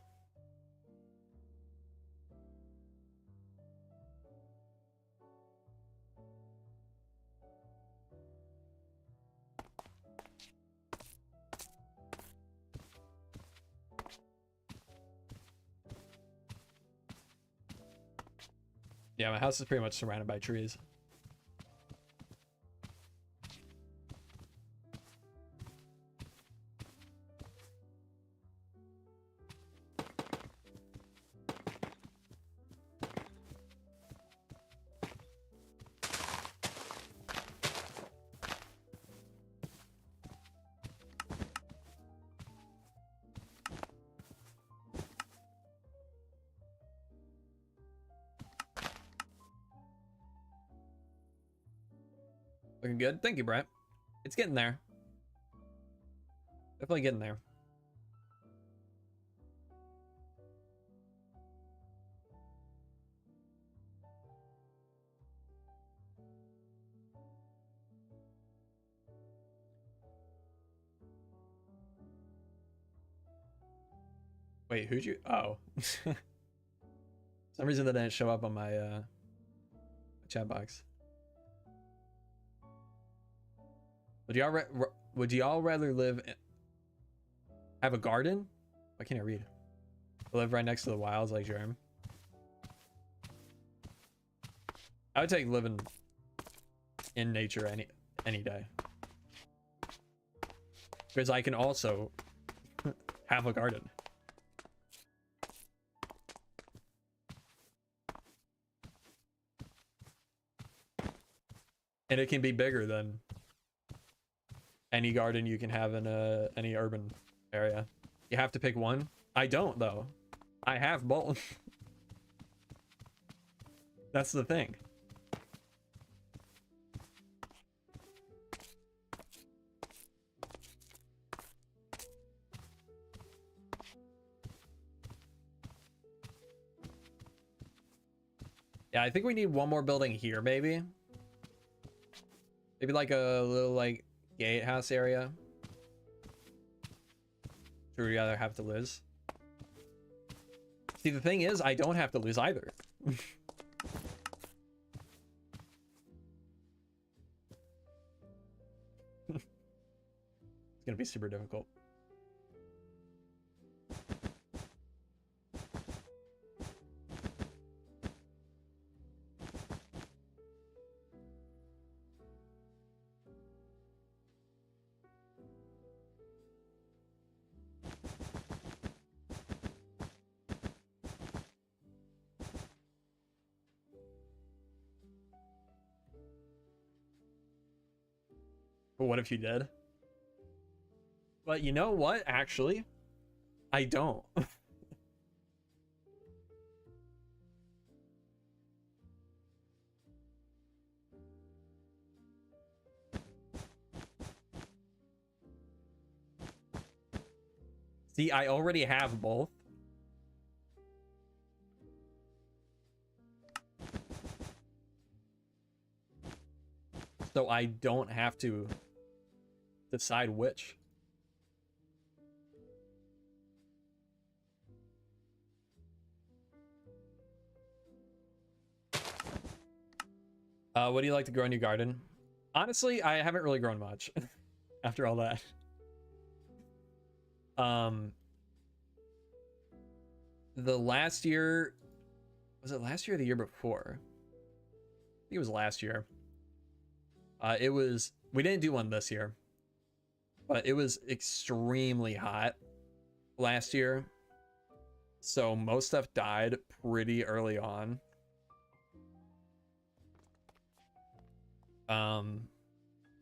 Yeah, my house is pretty much surrounded by trees. Looking good. Thank you, Brett. It's getting there. Definitely getting there. Wait, who'd you? Oh. For some reason that didn't show up on my chat box. Would y'all rather have a garden? Why can't I read? Live right next to the wilds like Jerm? I would take living in nature any day. Because I can also have a garden. And it can be bigger than any garden you can have in any urban area. You have to pick one. I don't, though. I have both. That's the thing. Yeah, I think we need one more building here, maybe. Maybe like a little like gatehouse area. So we'd rather have to lose. See, the thing is, I don't have to lose either. It's gonna be super difficult. But what if you did? But you know what? Actually, I don't. See, I already have both. So I don't have to decide which. What do you like to grow in your garden? Honestly, I haven't really grown much after all that. The last year, was it last year or the year before? I think it was last year. We didn't do one this year, but it was extremely hot last year. So most stuff died pretty early on.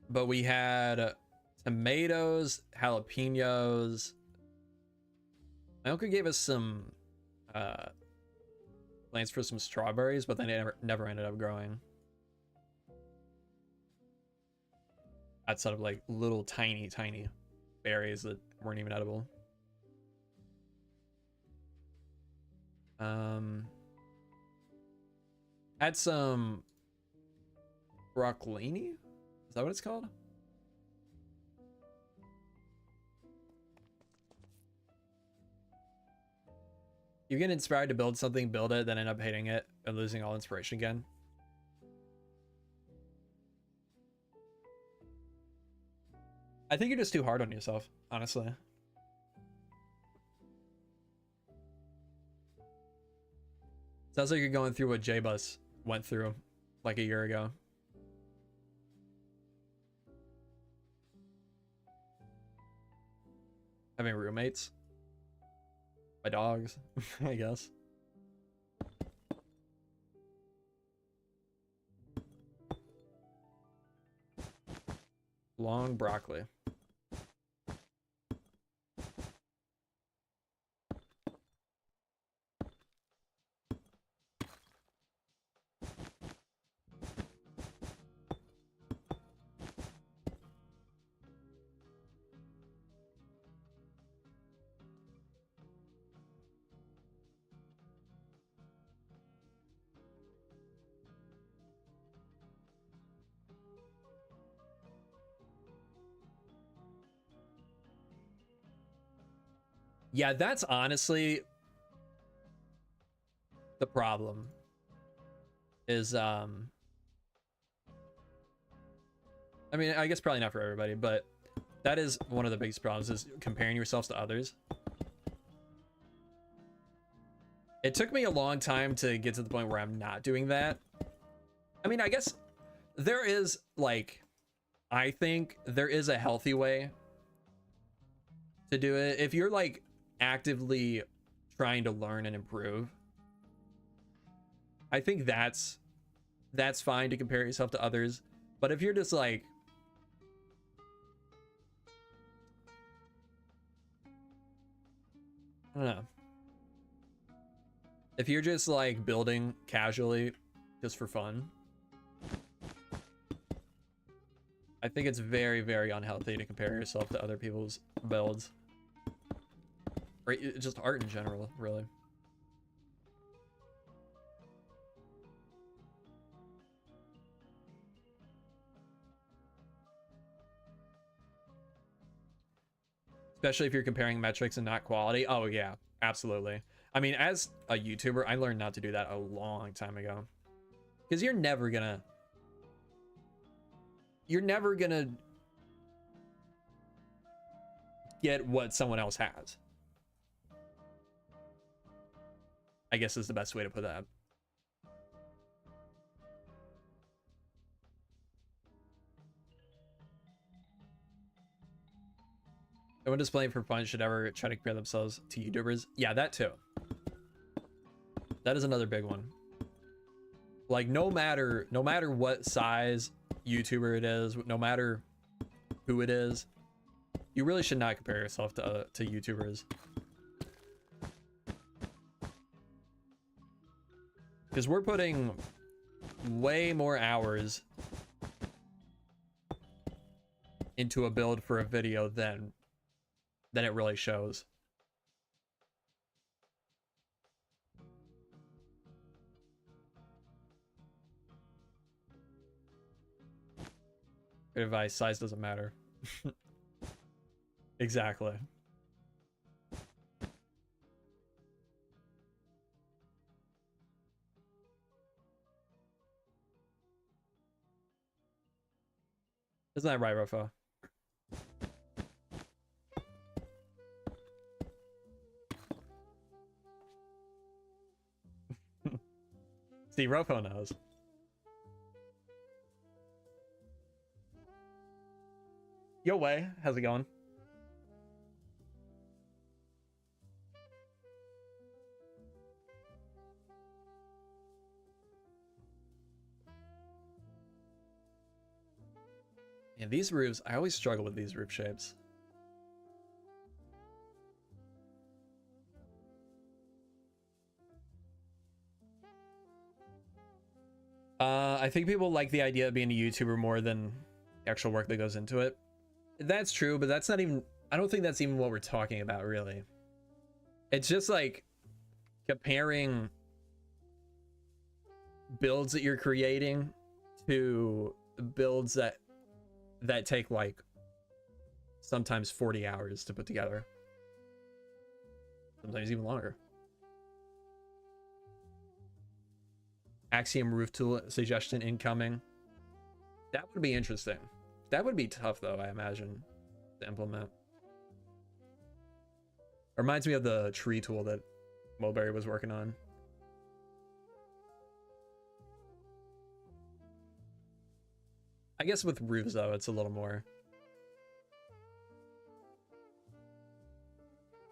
But we had tomatoes, jalapenos. My uncle gave us some plants for some strawberries, but they never ended up growing. Outside of like little tiny berries that weren't even edible. Had some broccolini? Is that what it's called? You get inspired to build something, build it, then end up hating it and losing all inspiration again. I think you're just too hard on yourself, honestly. Sounds like you're going through what J-Bus went through like a year ago. Having roommates. My dogs, I guess. Long broccoli. Yeah, that's honestly the problem. Is I mean, I guess probably not for everybody, but that is one of the biggest problems, is comparing yourselves to others. It took me a long time to get to the point where I'm not doing that. I mean, I guess there is, like, I think there is a healthy way to do it. If you're like actively trying to learn and improve, I think that's fine to compare yourself to others. But if you're just like, I don't know, if you're just like building casually just for fun, I think it's very, very unhealthy to compare yourself to other people's builds, or just art in general, really. especially if you're comparing metrics and not quality. Oh yeah, absolutely. I mean, as a YouTuber, I learned not to do that a long time ago, because you're never gonna get what someone else has, I guess is the best way to put that. No one just playing for fun should ever try to compare themselves to YouTubers. Yeah, that too. That is another big one. Like, no matter what size YouTuber it is, no matter who it is, you really should not compare yourself to YouTubers. Because we're putting way more hours into a build for a video than it really shows. Good advice, size doesn't matter. Exactly. Isn't that right, Rafa? See, Rofo knows. Yo, Way, how's it going? Yeah, these roofs, I always struggle with these roof shapes. I think people like the idea of being a YouTuber more than the actual work that goes into it. That's true, but that's not even, I don't think that's even what we're talking about, really. It's just like comparing builds that you're creating to builds that take like sometimes 40 hours to put together. Sometimes even longer. Axiom roof tool suggestion incoming. That would be interesting. That would be tough though, I imagine, to implement. Reminds me of the tree tool that Mulberry was working on. I guess with roofs though, it's a little more.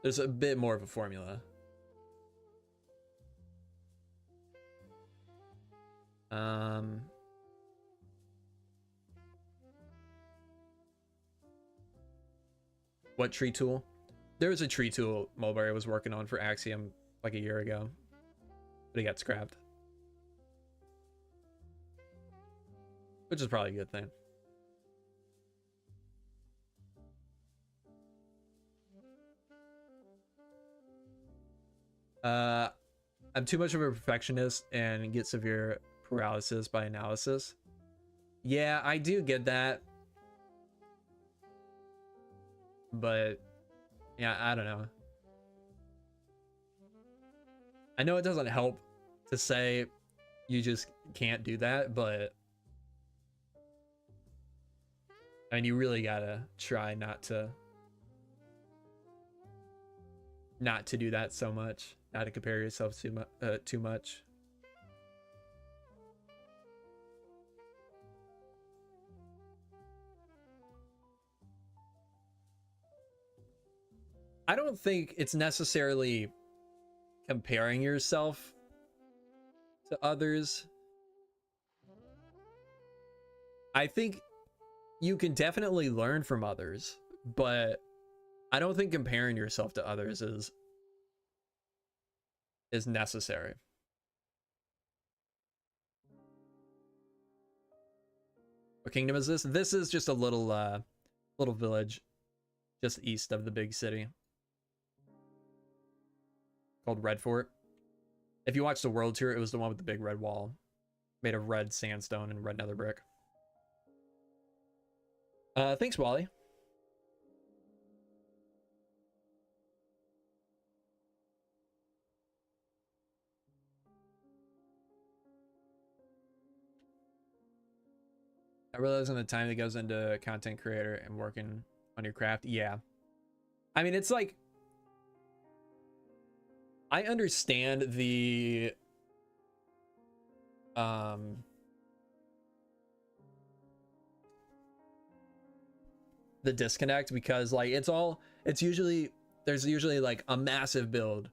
There's a bit more of a formula. What tree tool? There was a tree tool Mulberry was working on for Axiom like a year ago, but he got scrapped. Which is probably a good thing. I'm too much of a perfectionist and get severe paralysis by analysis. Yeah, I do get that. But yeah, I don't know. I know it doesn't help to say you just can't do that, but I mean, you really gotta try not to do that so much, not to compare yourself too much. I don't think it's necessarily comparing yourself to others. I think you can definitely learn from others, but I don't think comparing yourself to others is necessary. What kingdom is this? This is just a little village just east of the big city called Red Fort. If you watched the world tour, it was the one with the big red wall made of red sandstone and red nether brick. Thanks, Wally. I realizing the time that goes into content creator and working on your craft. Yeah. I mean, it's like, I understand the disconnect, because like it's usually, there's usually like a massive build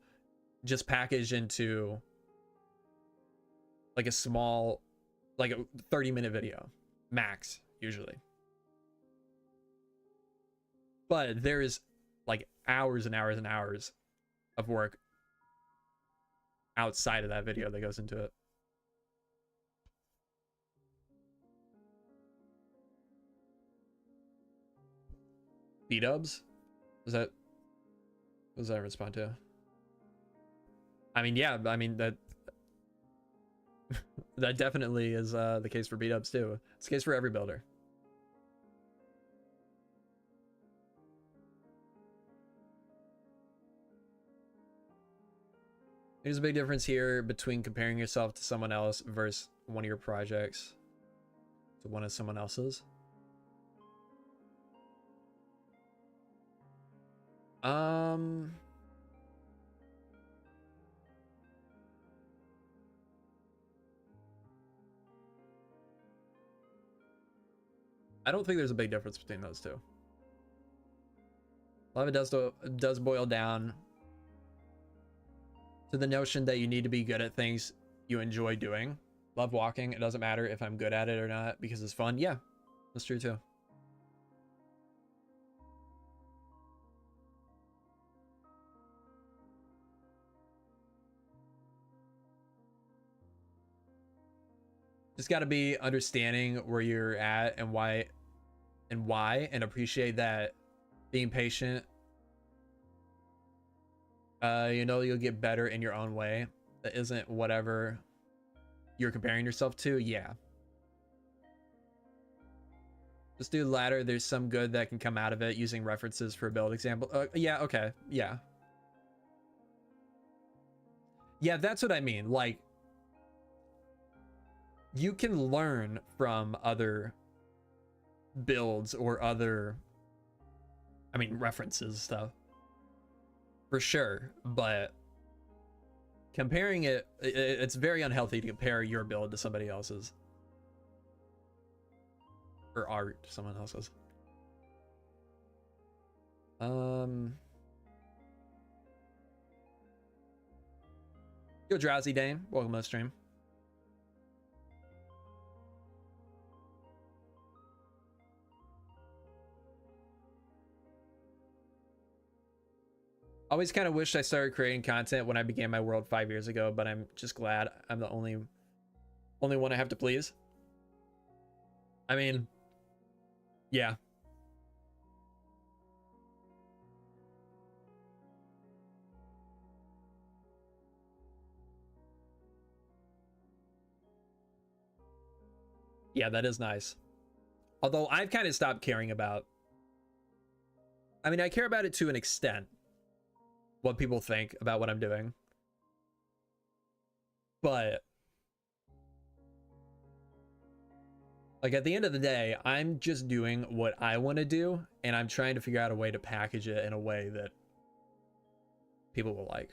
just packaged into like a small, like a 30-minute video max usually, but there is like hours and hours and hours of work outside of that video that goes into it. B-dubs? Was that, what does that respond to? I mean, yeah, I mean that that definitely is the case for B-dubs too. It's the case for every builder. There's a big difference here between comparing yourself to someone else versus one of your projects to one of someone else's. I don't think there's a big difference between those two. A lot of it does boil down to the notion that you need to be good at things you enjoy doing. Love walking. It doesn't matter if I'm good at it or not because it's fun. Yeah, that's true too. Just got to be understanding where you're at and why, and appreciate that, being patient. You know, you'll get better in your own way. That isn't whatever you're comparing yourself to. Yeah. Just do the latter. There's some good that can come out of it using references for a build example. Yeah, okay. Yeah. Yeah, that's what I mean. Like, you can learn from other builds or other, I mean, references stuff for sure, but comparing it's very unhealthy to compare your build to somebody else's, or art to someone else's. Yo, Drowsy Dame, welcome to the stream. Always kind of wished I started creating content when I began my world 5 years ago, but I'm just glad I'm the only one I have to please. I mean, yeah. Yeah, that is nice. Although I've kind of stopped caring about, I mean, I care about it to an extent, what people think about what I'm doing. But like at the end of the day, I'm just doing what I want to do, and I'm trying to figure out a way to package it in a way that people will like.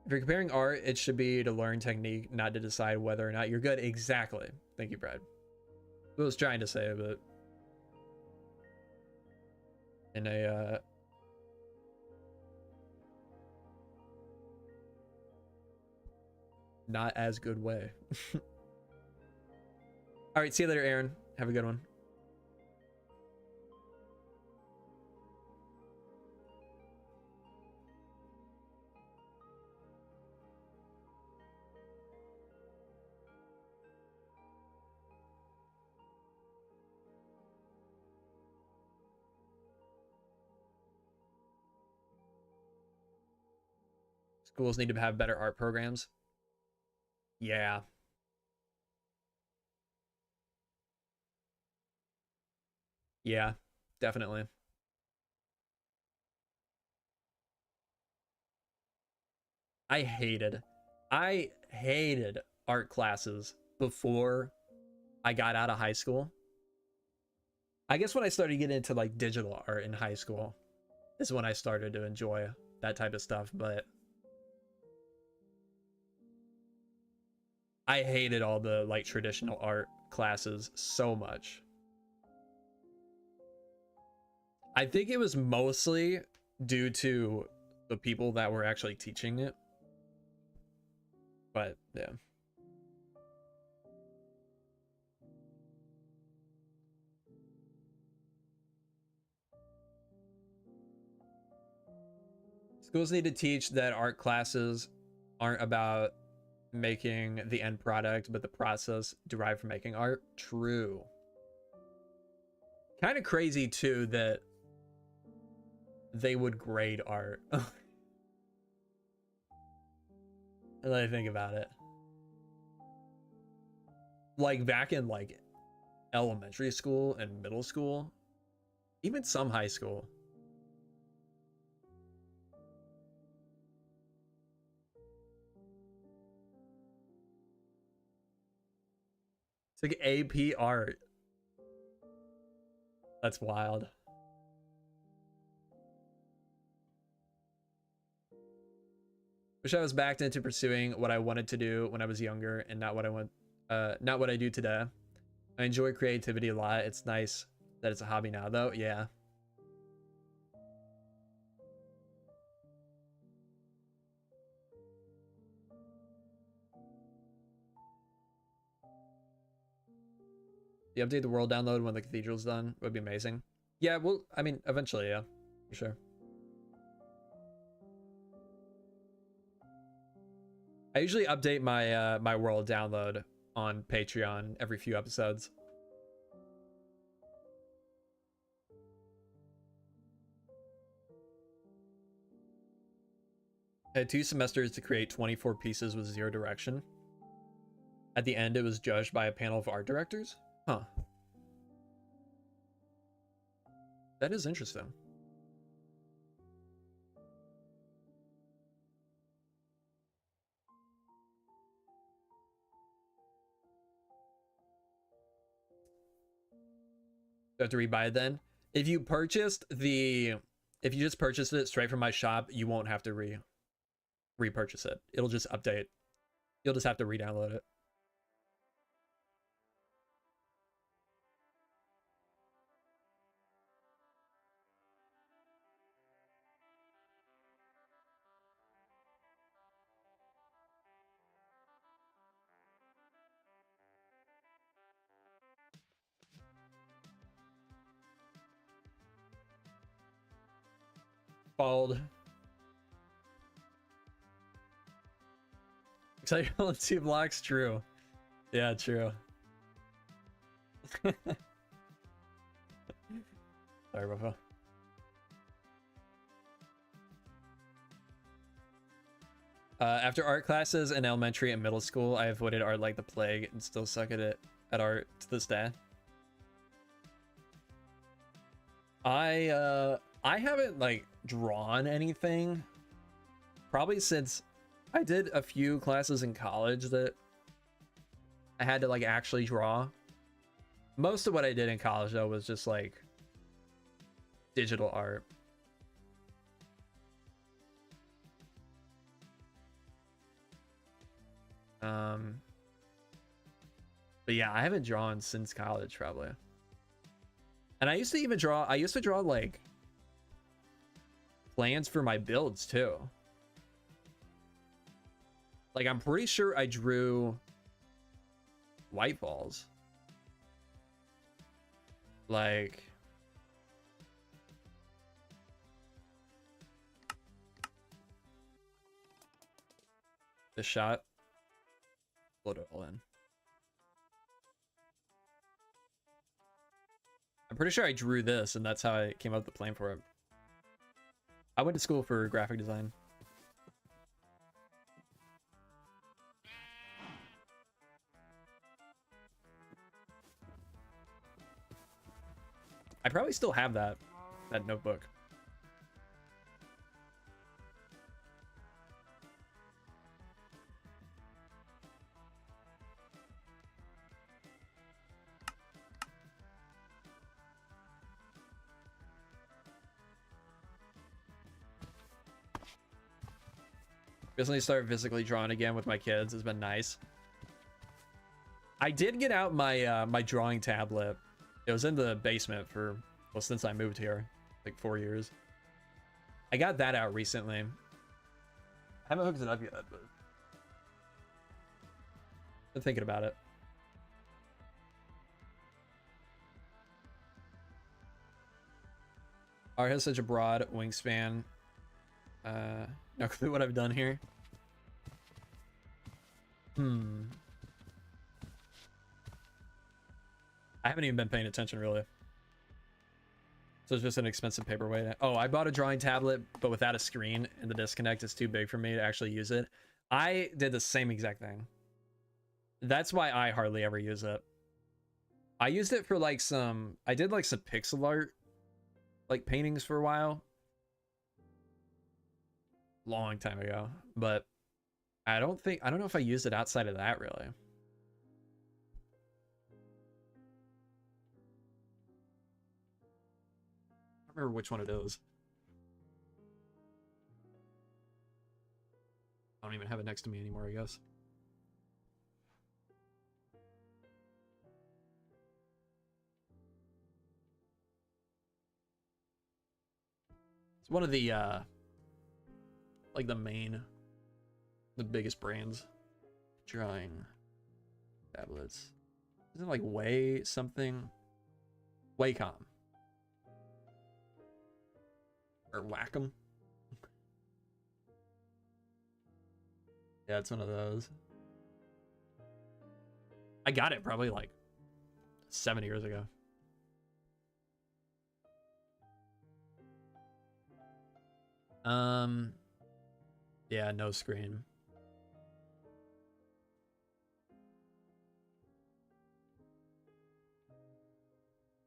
If you're comparing art, it should be to learn technique, not to decide whether or not you're good. Exactly. Thank you, Brad. I was trying to say, but in a not as good way. All right, see you later, Aaron. Have a good one. Schools need to have better art programs. Yeah. Yeah, definitely. I hated art classes before I got out of high school. I guess when I started getting into like digital art in high school is when I started to enjoy that type of stuff, but I hated all the like traditional art classes so much. I think it was mostly due to the people that were actually teaching it. But yeah. Schools need to teach that art classes aren't about making the end product, but the process derived from making art. True. Kind of crazy too that they would grade art. And I think about it. Like back in like elementary school and middle school, even some high school. It's like AP art. That's wild. Wish I was backed into pursuing what I wanted to do when I was younger and not what I do today. I enjoy creativity a lot. It's nice that it's a hobby now though. Yeah. You update the world download when the cathedral's done would be amazing. Yeah, well, I mean, eventually, yeah, for sure. I usually update my my world download on Patreon every few episodes. I had 2 semesters to create 24 pieces with 0 direction. At the end, it was judged by a panel of art directors. Huh. That is interesting. You have to rebuy it then. If you just purchased it straight from my shop, you won't have to repurchase it. It'll just update. You'll just have to re-download it. Bald. Excited on 2 blocks? True. Yeah, true. Sorry, Rafa. After art classes in elementary and middle school, I avoided art like the plague and still suck at it at art to this day. I haven't like drawn anything probably since I did a few classes in college that I had to like actually draw. Most of what I did in college though was just like digital art. But yeah, I haven't drawn since college probably. And I used to draw like plans for my builds too. Like I'm pretty sure I drew white balls. Like the shot. Load it all in. I'm pretty sure I drew this and that's how I came up with the plan for it. I went to school for graphic design. I probably still have that notebook. Recently started physically drawing again with my kids. It's been nice. I did get out my my drawing tablet. It was in the basement for, well, since I moved here, like 4 years. I got that out recently. I haven't hooked it up yet, but I'm thinking about it. Art has such a broad wingspan. No clue what I've done here. I haven't even been paying attention, really. So it's just an expensive paperweight. Oh, I bought a drawing tablet, but without a screen, and the disconnect is too big for me to actually use it. I did the same exact thing. That's why I hardly ever use it. I used it for like some... I did like some pixel art, like paintings for a while. Long time ago. But I don't know if I used it outside of that, really. I don't remember which one it is. I don't even have it next to me anymore, I guess. It's one of the like the biggest brands. Drawing tablets. Isn't it like Way something? Wacom. Or Wacom. Yeah, it's one of those. I got it probably like 7 years ago. Yeah, no screen.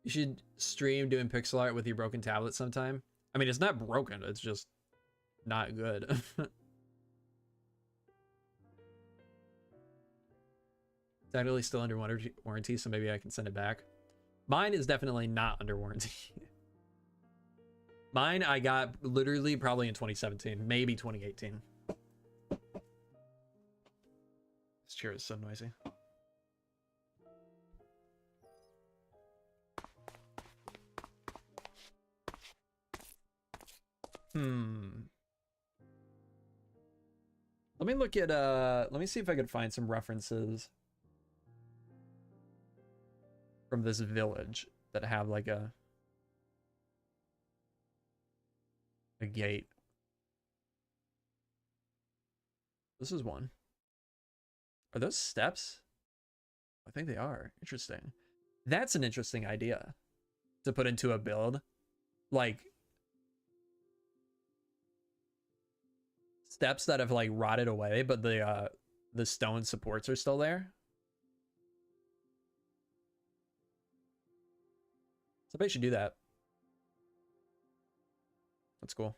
You should stream doing pixel art with your broken tablet sometime. I mean, it's not broken, it's just not good. It's actually still under warranty, so maybe I can send it back. Mine is definitely not under warranty. Mine I got literally probably in 2017, maybe 2018. This chair is so noisy. Let me look at let me see if I could find some references from this village that have like a gate. This is one. Are those steps? I think they are. Interesting. That's an interesting idea to put into a build. Like steps that have like rotted away, but the stone supports are still there. Somebody should do that. That's cool.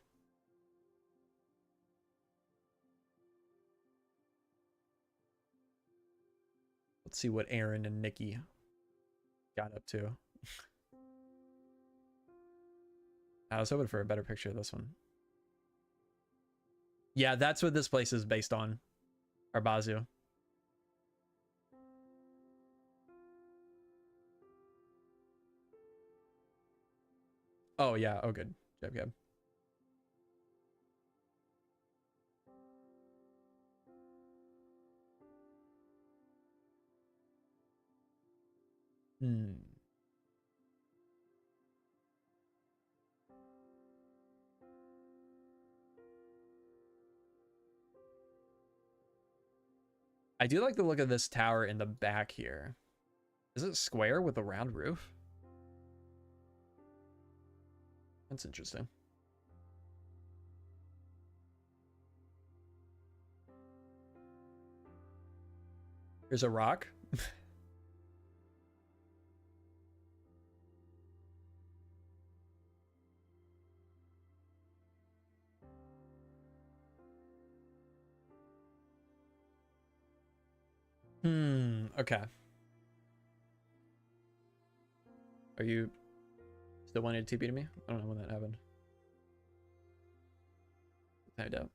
Let's see what Aaron and Nikki got up to. I was hoping for a better picture of this one. Yeah, that's what this place is based on. Arbazu. Oh, yeah. Oh, good. Good. I do like the look of this tower in the back here. Is it square with a round roof? That's interesting. Here's a rock. Okay. Are you still wanting to TP to me? I don't know when that happened. I doubt.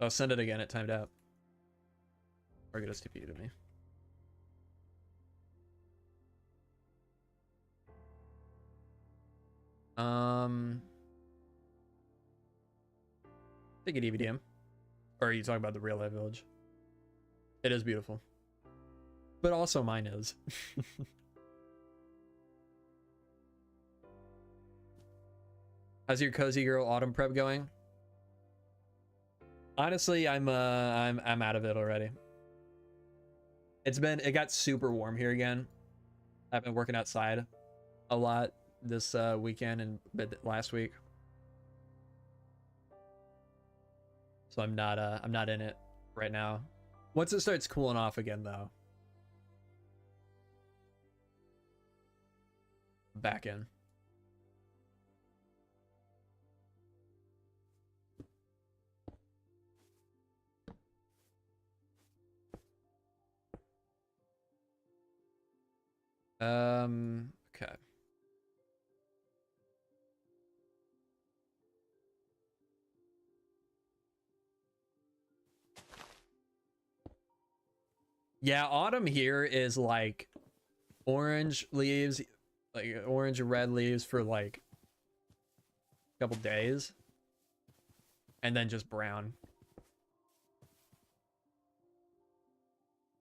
Oh, send it again. It timed out. Or get a TP to me. Take it EVDM. Or are you talking about the real life village? It is beautiful. But also mine is. How's your cozy girl autumn prep going? Honestly, I'm out of it already. It got super warm here again. I've been working outside a lot this weekend and last week. So I'm not in it right now. Once it starts cooling off again though. Back in. Okay. Yeah, autumn here is like orange leaves, like orange and red leaves for like a couple days. And then just brown.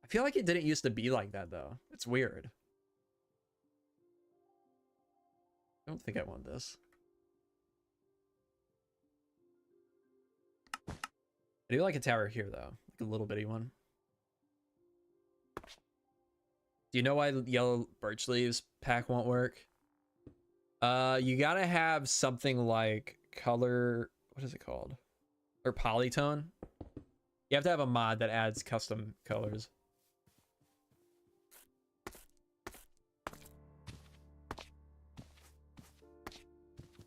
I feel like it didn't used to be like that though. It's weird. I don't think I want this. I do like a tower here though, like a little bitty one. Do you know why yellow birch leaves pack won't work? You gotta have something like color, what is it called? Or polytone. You have to have a mod that adds custom colors.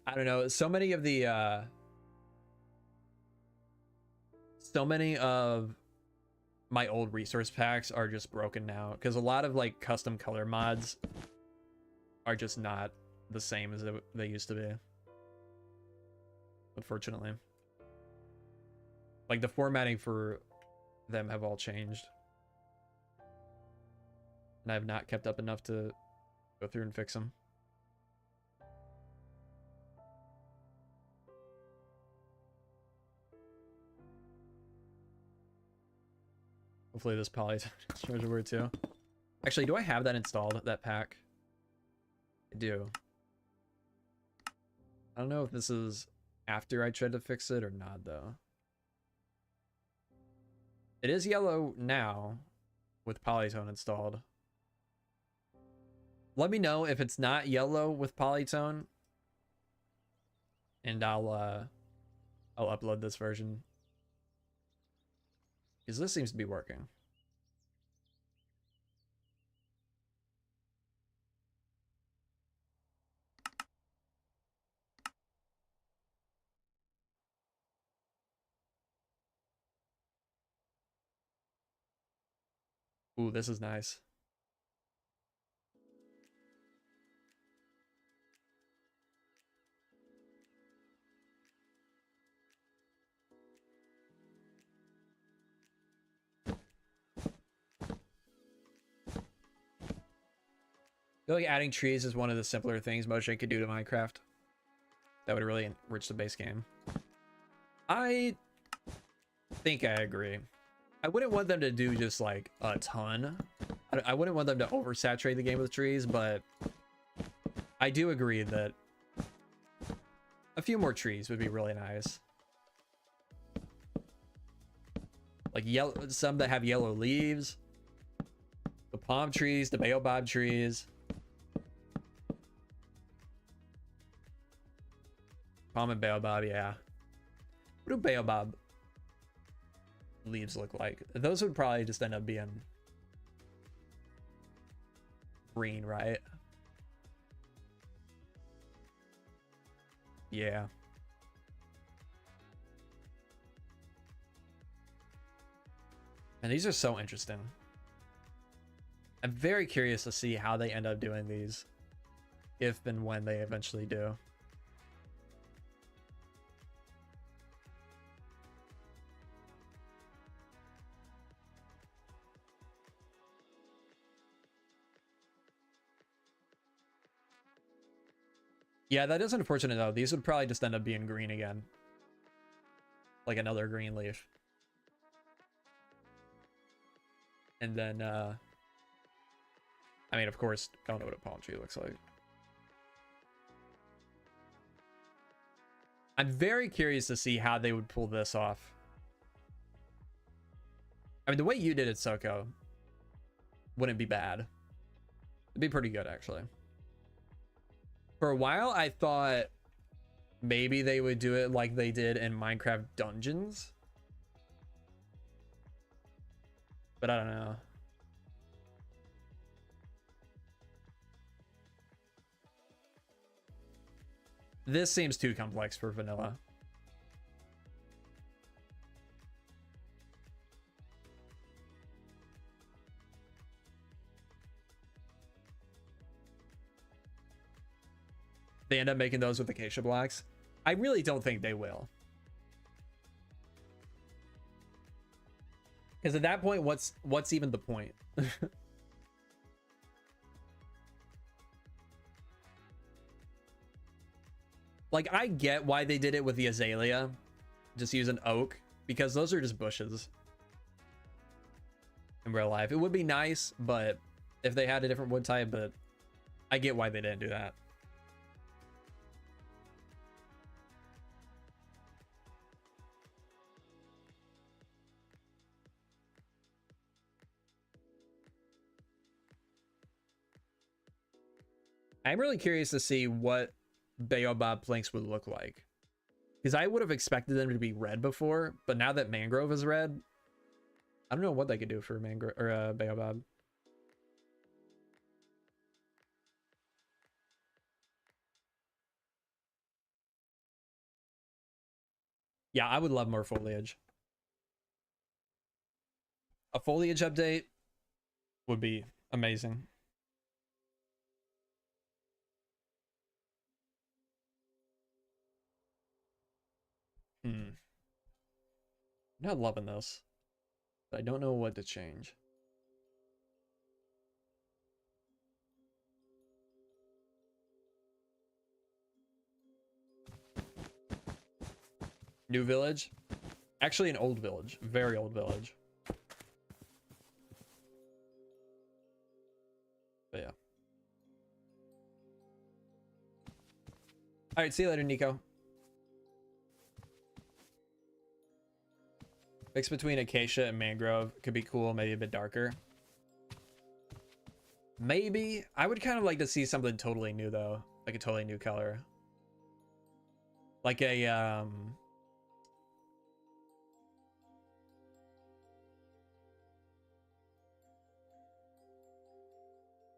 I don't know. So many of my old resource packs are just broken now because a lot of like custom color mods are just not the same as they used to be. Unfortunately. Like the formatting for them have all changed. And I have not kept up enough to go through and fix them. Hopefully this poly treasure word too. Actually, do I have that installed, that pack? I do. I don't know if this is after I tried to fix it or not though. It is yellow now with polytone installed. Let me know if it's not yellow with polytone and I'll upload this version. Because this seems to be working. Ooh, this is nice. I feel like adding trees is one of the simpler things Moshe could do to Minecraft. That would really enrich the base game. I think I agree. I wouldn't want them to do just like a ton. I wouldn't want them to oversaturate the game with trees, but I do agree that a few more trees would be really nice. Like some that have yellow leaves. The palm trees, the baobab trees. Palm and baobab, yeah. What do baobab leaves look like? Those would probably just end up being green, right? Yeah. And these are so interesting. I'm very curious to see how they end up doing these, if and when they eventually do. Yeah, that is unfortunate though. These would probably just end up being green again. Like another green leaf. And then, I mean, of course, don't know what a palm tree looks like. I'm very curious to see how they would pull this off. I mean, the way you did it, Soko, wouldn't be bad. It'd be pretty good, actually. For a while, I thought maybe they would do it like they did in Minecraft Dungeons. But I don't know. This seems too complex for vanilla. They end up making those with acacia blocks. I really don't think they will. Because at that point, what's even the point? Like, I get why they did it with the azalea. Just use an oak. Because those are just bushes. In real life. It would be nice, but if they had a different wood type, but I get why they didn't do that. I'm really curious to see what baobab planks would look like. Because I would have expected them to be red before, but now that mangrove is red, I don't know what they could do for mangrove or baobab. Yeah, I would love more foliage. A foliage update would be amazing. I'm not loving this, but I don't know what to change. New village? Actually, an old village. Very old village. But yeah. Alright, see you later, Nico. Mix between acacia and mangrove could be cool, maybe a bit darker. Maybe. I would kind of like to see something totally new though. Like a totally new color. Like a I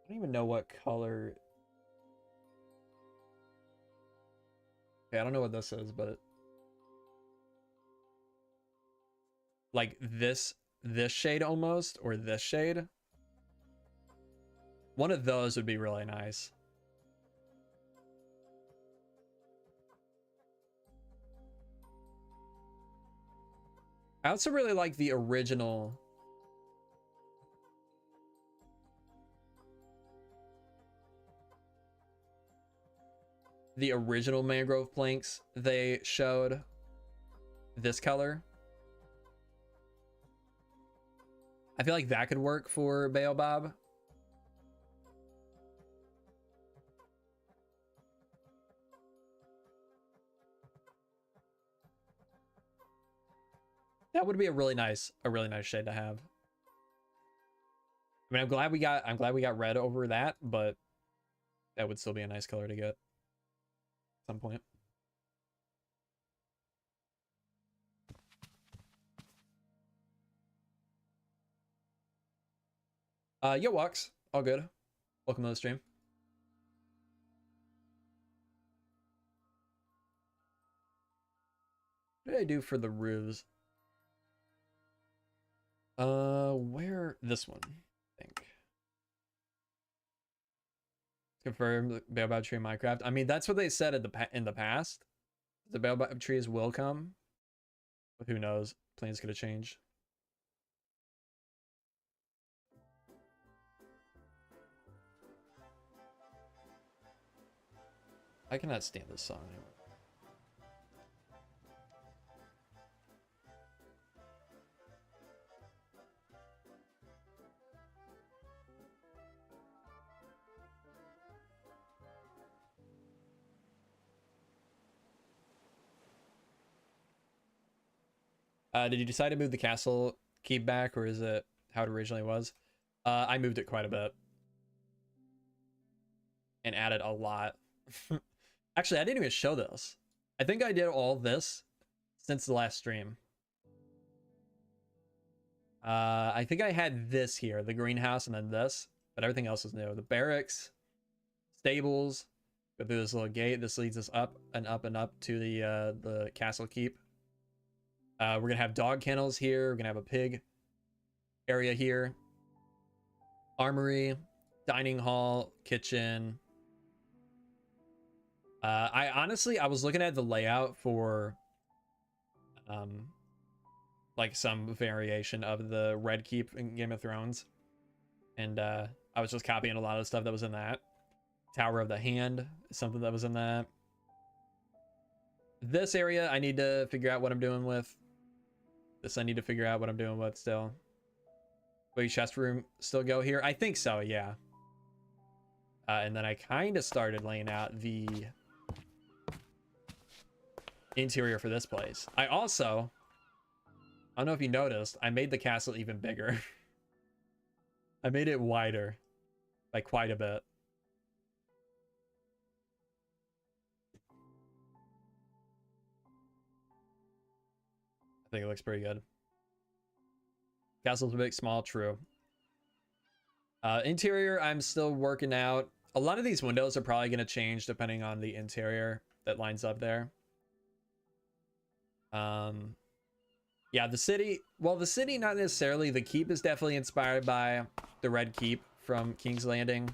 don't even know what color. Okay, I don't know what this is, but like this shade almost, or this shade. One of those would be really nice. I also really like the original. The original mangrove planks they showed this color. I feel like that could work for baobab. That would be a really nice shade to have. I mean, I'm glad we got red over that, but that would still be a nice color to get at some point. Yo, Walks. All good. Welcome to the stream. What did I do for the roofs? Where? This one, I think. Confirm baobab tree in Minecraft. I mean, that's what they said in the past. The baobab trees will come. But who knows? Plans could have changed. I cannot stand this song anymore. Did you decide to move the castle keep back, or is it how it originally was? I moved it quite a bit and added a lot. Actually, I didn't even show this. I think I did all this since the last stream. I think I had this here, the greenhouse, and then this, but everything else is new. The barracks, stables, go through this little gate. This leads us up and up and up to the castle keep. We're gonna have dog kennels here. We're gonna have a pig area here. Armory, dining hall, kitchen. I honestly was looking at the layout for like some variation of the Red Keep in Game of Thrones, and I was just copying a lot of stuff that was in that. Tower of the Hand is something that was in that. This area I need to figure out what I'm doing with. This I need to figure out what I'm doing with still. Will your chest room still go here? I think so, yeah. And then I kind of started laying out the interior for this place. I don't know if you noticed, I made the castle even bigger. I made it wider by quite a bit. I think it looks pretty good. Castle's big, small, true. Interior, I'm still working out. A lot of these windows are probably going to change depending on the interior that lines up there. Yeah, the city, well, the city, not necessarily. The keep is definitely inspired by the Red Keep from King's Landing.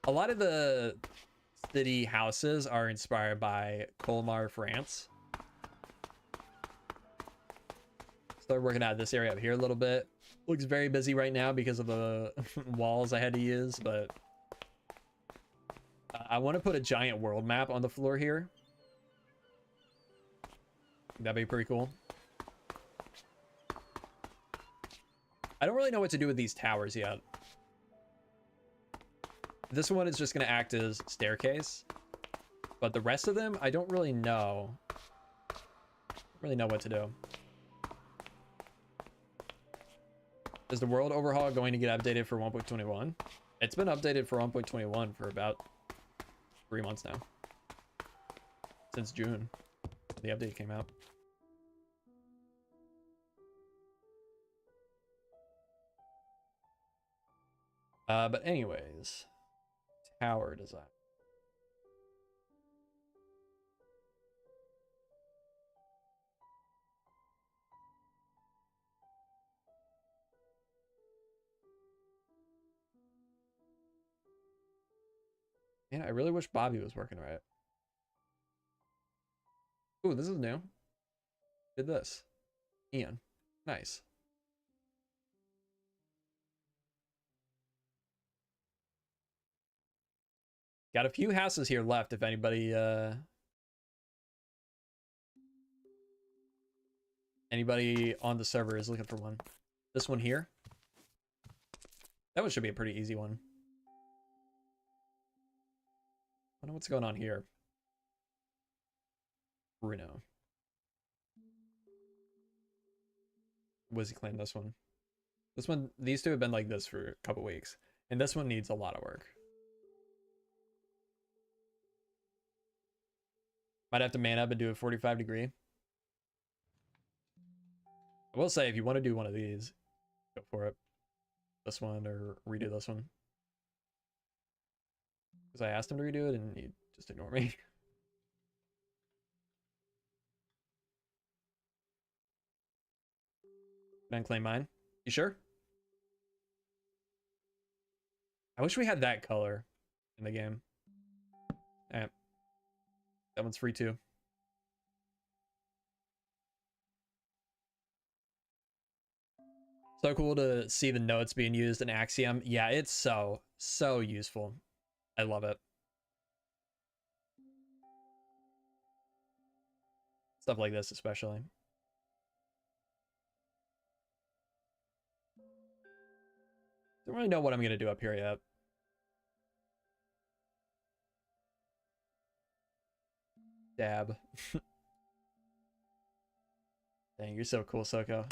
A lot of the city houses are inspired by Colmar, France. Started working out this area up here a little bit. Looks very busy right now because of the walls I had to use, but I want to put a giant world map on the floor here. That'd be pretty cool. I don't really know what to do with these towers yet. This one is just going to act as staircase, but the rest of them, I don't really know. What to do. Is the world overhaul going to get updated for 1.21? It's been updated for 1.21 for about 3 months now. Since June, the update came out. But anyways, tower design. Man, I really wish Bobby was working right. Ooh, this is new. Did this. Ian. Nice. Got a few houses here left if anybody on the server is looking for one. This one here. That one should be a pretty easy one. I don't know what's going on here. Bruno. Wizzy claimed this one. This one, these two have been like this for a couple weeks. And this one needs a lot of work. Might have to man up and do a 45 degree. I will say, if you want to do one of these, go for it. This one, or redo this one. Because I asked him to redo it and he just ignored me. Can I claim mine? You sure? I wish we had that color in the game. Alright. That one's free too. So cool to see the notes being used in Axiom. Yeah, it's so useful. I love it. Stuff like this, especially. Don't really know what I'm going to do up here yet. Dab. Dang, you're so cool, Soko.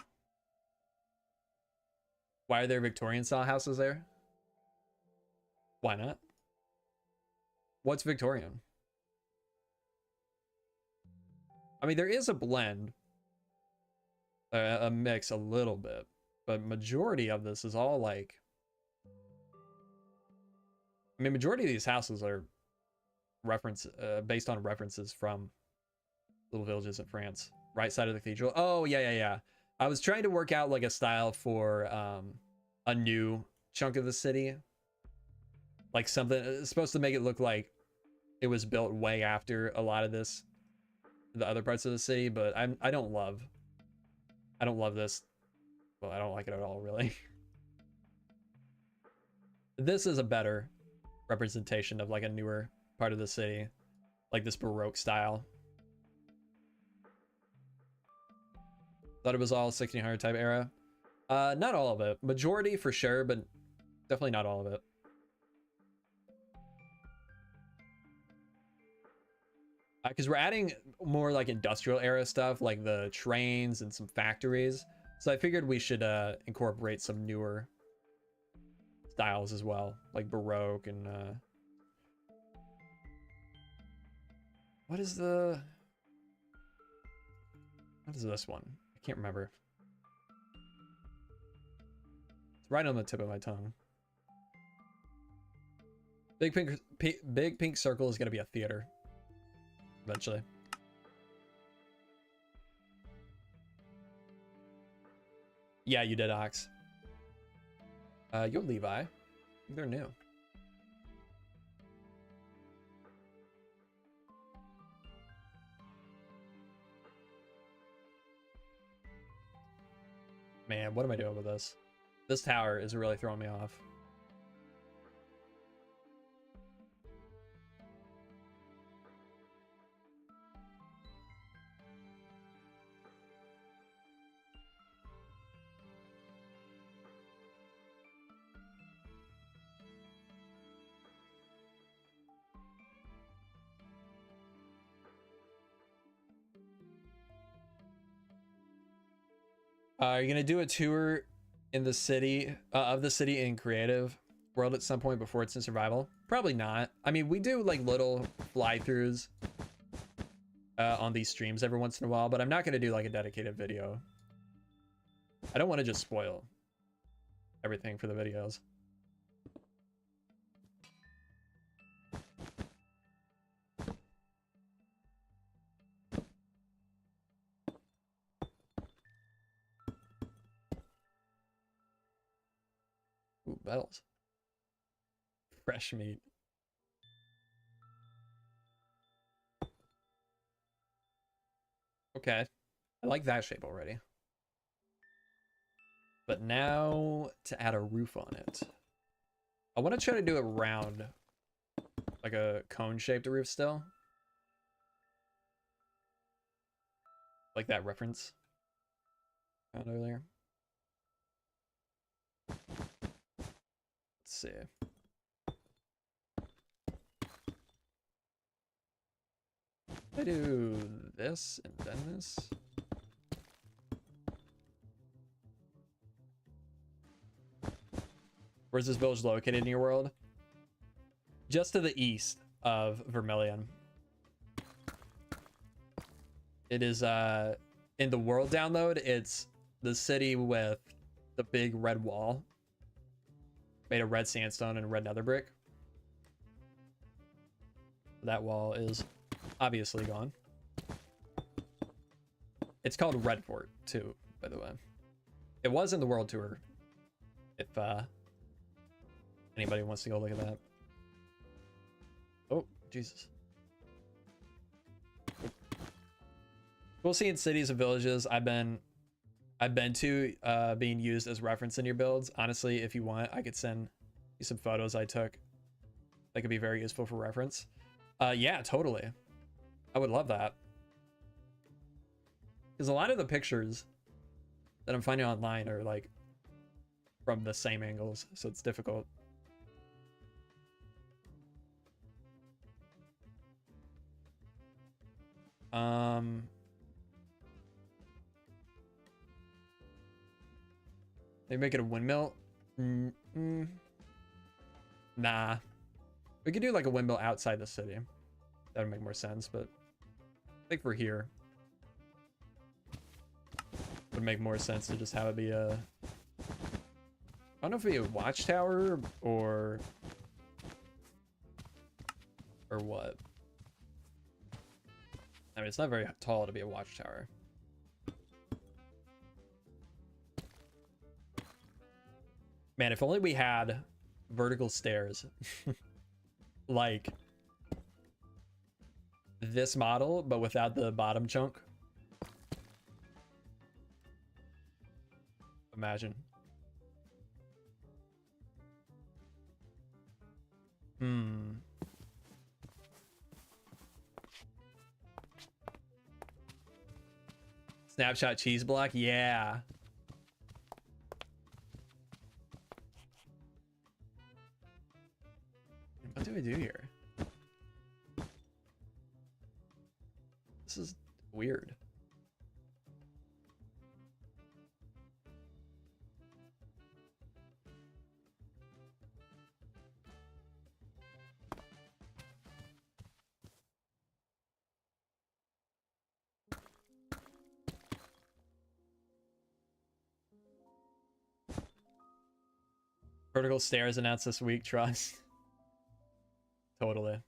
Why are there Victorian style houses there? Why not? What's Victorian? I mean, there is a blend, a mix a little bit, but majority of this is all like, I mean, majority of these houses are based on references from little villages in France. Right side of the cathedral. Oh, yeah. I was trying to work out like a style for a new chunk of the city. Like something it's supposed to make it look like it was built way after a lot of the other parts of the city, but I don't love this. Well, I don't like it at all, really. This is a better representation of like a newer part of the city, like this Baroque style. Thought it was all 1600 type era. Not all of it. Majority for sure, but definitely not all of it. Because we're adding more like industrial era stuff, like the trains and some factories. So I figured we should incorporate some newer styles as well, like Baroque and what is this one? I can't remember. It's right on the tip of my tongue. Big pink circle is gonna be a theater eventually. Yeah, you did, Ox. Yo, Levi. They're new. Man, what am I doing with this? This tower is really throwing me off. Are you gonna do a tour in the city of the city in creative world at some point before it's in survival? Probably not. I mean, we do like little fly-throughs on these streams every once in a while, but I'm not gonna do like a dedicated video. I don't want to just spoil everything for the videos. Ooh, bells. Fresh meat. Okay. I like that shape already. But now to add a roof on it. I want to try to do it round. Like a cone-shaped roof still. Like that reference found earlier. Let's see. I do this and then this. Where's this village located in your world? Just to the east of Vermilion. It is in the world download, it's the city with the big red wall made of red sandstone and red nether brick. That wall is obviously gone. It's called Red Fort too, by the way. It was in the world tour. If anybody wants to go look at that. Oh, Jesus. We'll see in cities and villages I've been to being used as reference in your builds. Honestly, if you want, I could send you some photos I took that could be very useful for reference. Yeah, totally. I would love that. Because a lot of the pictures that I'm finding online are like from the same angles, so it's difficult. They make it a windmill? Nah. We could do like a windmill outside the city. That would make more sense, but I think for here it would make more sense to just have it be a... I don't know if it be a watchtower or what. I mean, it's not very tall to be a watchtower. Man, if only we had vertical stairs like this model, but without the bottom chunk. Imagine. Snapshot cheese block? Yeah. What do we do here? This is weird. Vertical stairs announced this week, trust. Totally.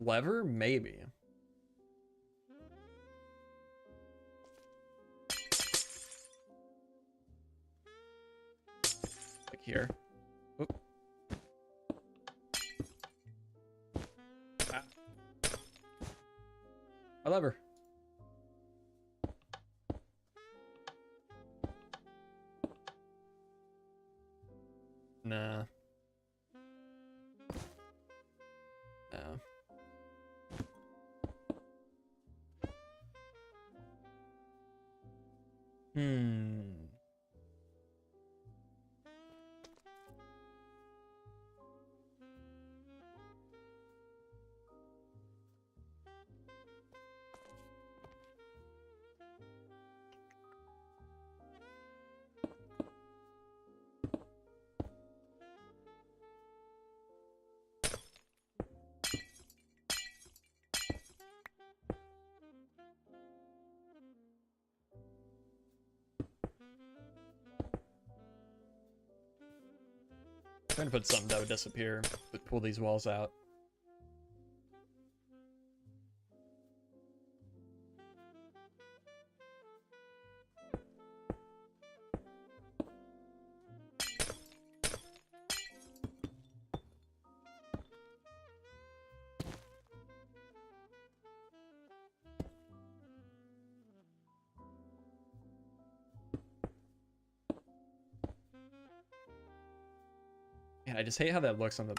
Lever? Maybe. Like here. Oop. Ah. A lever. Nah. No. Trying to put something that would disappear, but pull these walls out. Man, I just hate how that looks on the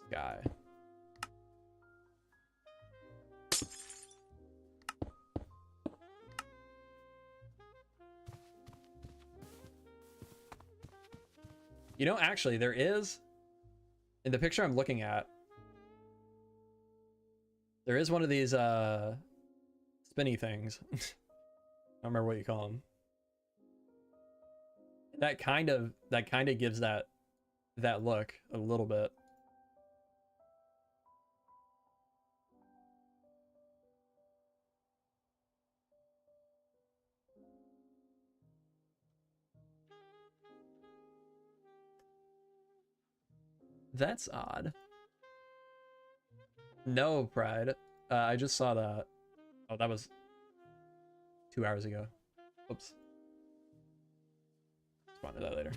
sky. You know, actually, there is, in the picture I'm looking at, there is one of these spinny things. I don't remember what you call them. That kind of gives that look a little bit. That's odd. No, Pride. I just saw that. Oh, that was 2 hours ago. Oops. Respond to that later.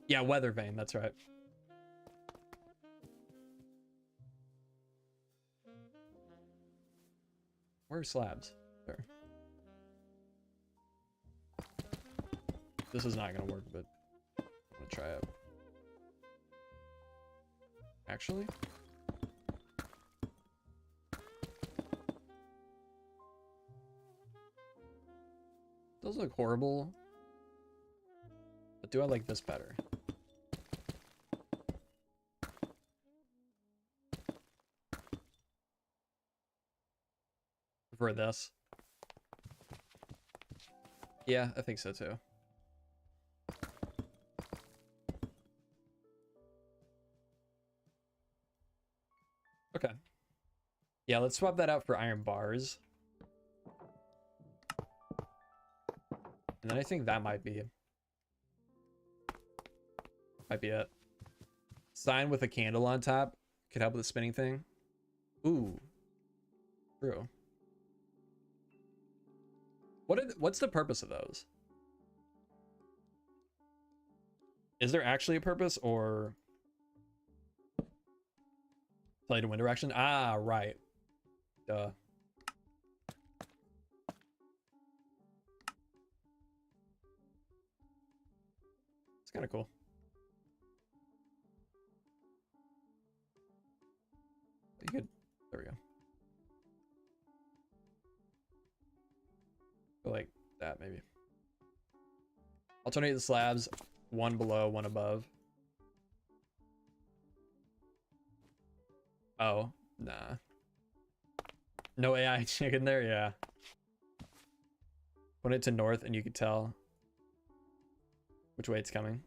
Yeah, weather vane, that's right. Where's slabs? There. This is not gonna work, but I'm gonna try it. Actually, those look horrible, but do I like this better? For this? Yeah, I think so too. Okay. Yeah, let's swap that out for iron bars. And then I think that might be it. Sign with a candle on top could help with the spinning thing. Ooh. True. What's the purpose of those? Is there actually a purpose, or light and wind direction? Ah, right. Duh. It's kind of cool. You could, there we go. Go like that, maybe. Alternate the slabs, one below, one above. Oh, nah. No AI chicken there, yeah. Put it to north and you could tell which way it's coming.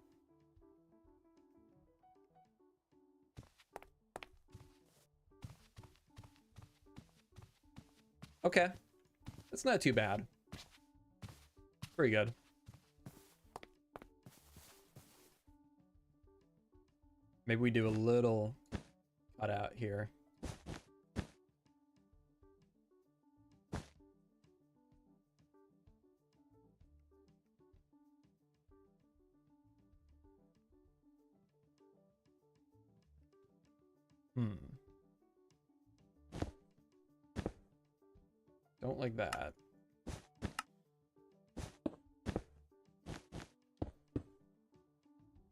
Okay. That's not too bad. Pretty good. Maybe we do a little cut out here. Don't like that.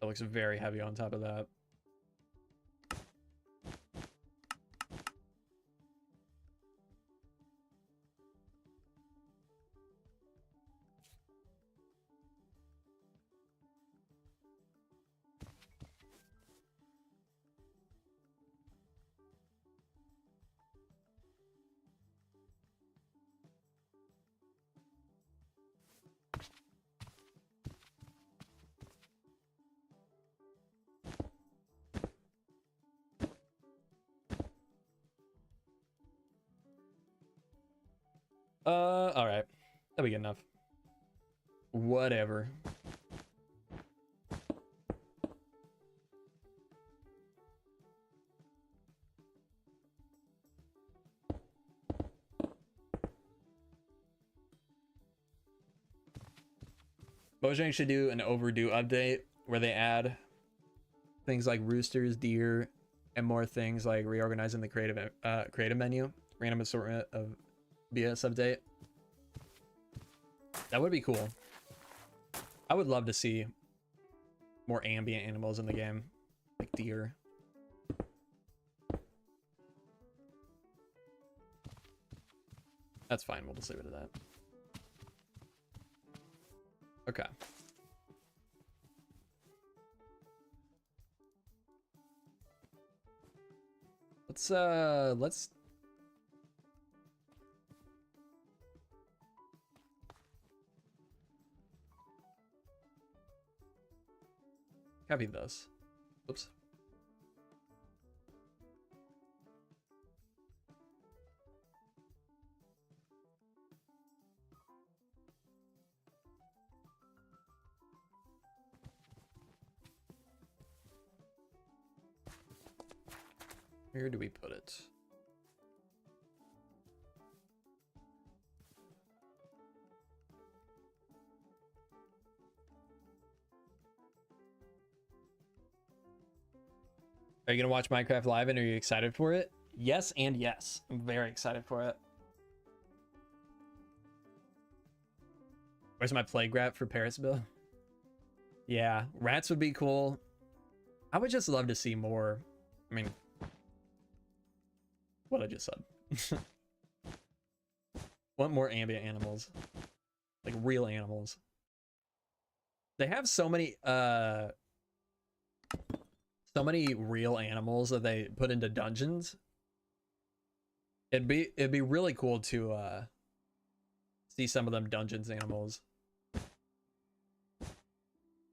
That looks very heavy on top of that. All right. That'll be good enough. Whatever. Mojang should do an overdue update where they add things like roosters, deer, and more things like reorganizing the creative menu, random assortment of BS update. That would be cool. I would love to see more ambient animals in the game, like deer. That's fine. We'll just leave it at that. Okay. Let's copy this. Oops. Where do we put it? Are you gonna watch Minecraft live and are you excited for it? Yes and yes. I'm very excited for it. Where's my plague rat for Paris, Bill? Yeah, rats would be cool. I would just love to see more. I mean, what I just said. Want more ambient animals, like real animals. They have so many real animals that they put into dungeons. It'd be really cool to see some of them dungeons animals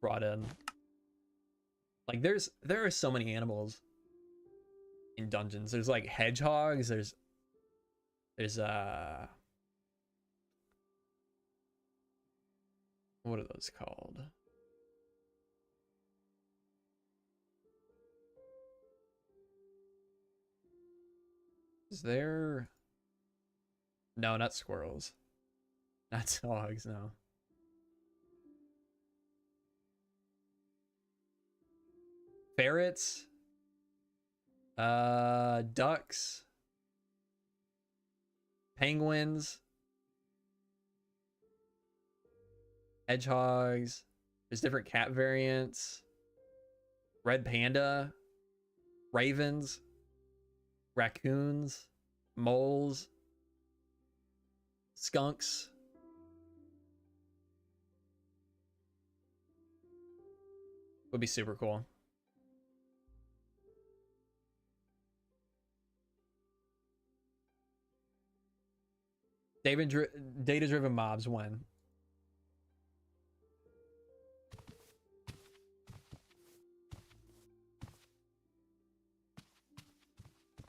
brought in. Like there are so many animals in dungeons. There's like hedgehogs, there's what are those called? Is there... No, not squirrels. Not dogs, no. Ferrets. Ducks. Penguins. Hedgehogs. There's different cat variants. Red panda. Ravens. Raccoons. Moles. Skunks. Would be super cool. Data-driven mobs when?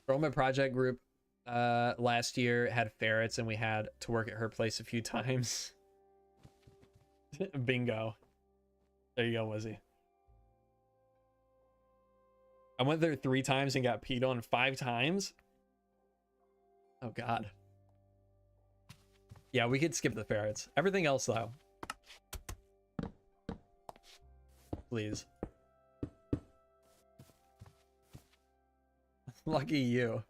Roman project group last year had ferrets and we had to work at her place a few times. Bingo. There you go, Wizzy. I went there 3 times and got peed on 5 times. Oh god. Yeah, we could skip the ferrets. Everything else though. Please. Lucky you.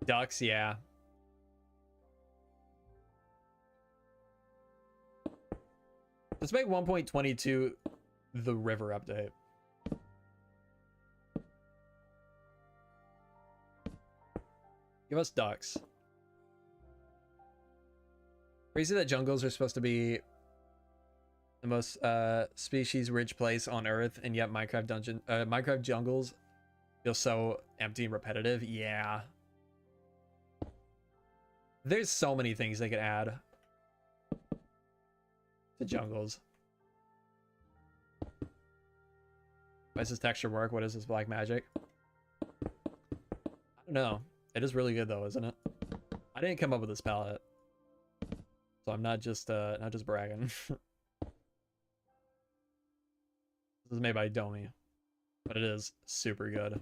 Ducks, yeah. Let's make 1.22 the river update. Give us ducks. Crazy that jungles are supposed to be the most species-rich place on Earth, and yet Minecraft jungles feel so empty and repetitive. Yeah. There's so many things they could add to jungles. Why does this texture work? What is this black magic? I don't know. It is really good though, isn't it? I didn't come up with this palette, so I'm not just bragging. This is made by Domi, but it is super good.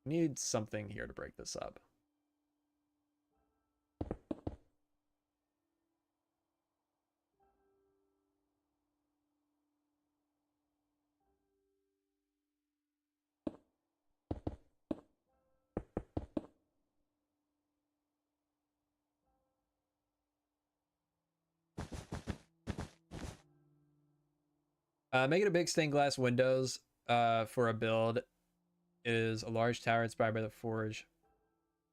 Need something here to break this up. Making a big stained glass windows for a build is a large tower inspired by the Forge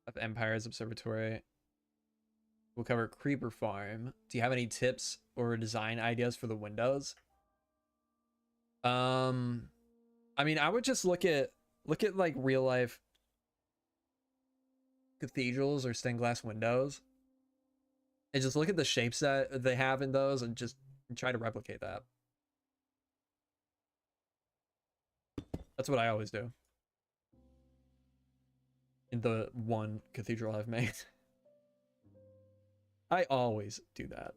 of Empire's Observatory. We'll cover Creeper Farm. Do you have any tips or design ideas for the windows? I mean, I would just look at like real life cathedrals or stained glass windows and just look at the shapes that they have in those and just try to replicate that. That's what I always do in the one cathedral I've made. I always do that.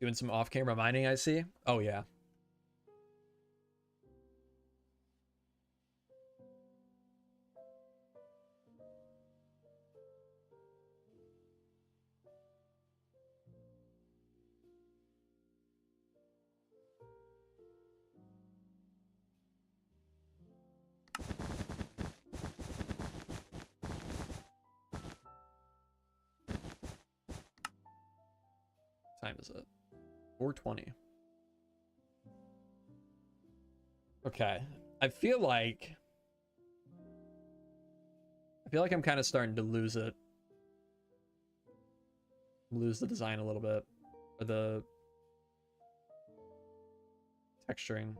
Doing some off-camera mining, I see. Oh, yeah. What time is it? 4:20. Okay. I feel like I'm kind of starting to lose it. Lose the design a little bit. Or the texturing.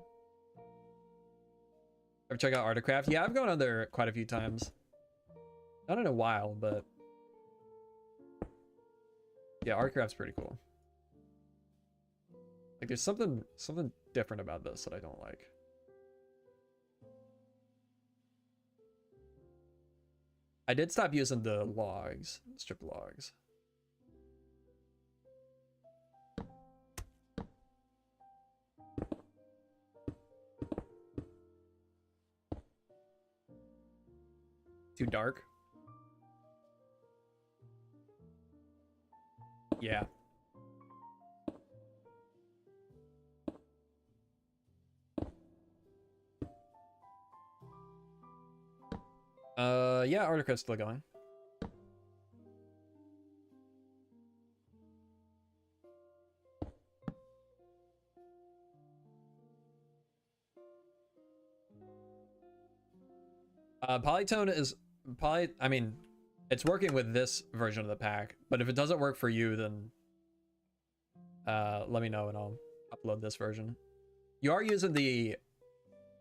Ever check out Artcraft? Yeah, I've gone on there quite a few times. Not in a while, but yeah, Artcraft's pretty cool. Like there's something different about this that I don't like. I did stop using the logs, strip logs. Too dark? Yeah. Yeah, Articraft's still going. Polytone is I mean, it's working with this version of the pack, but if it doesn't work for you, then let me know and I'll upload this version. You are using the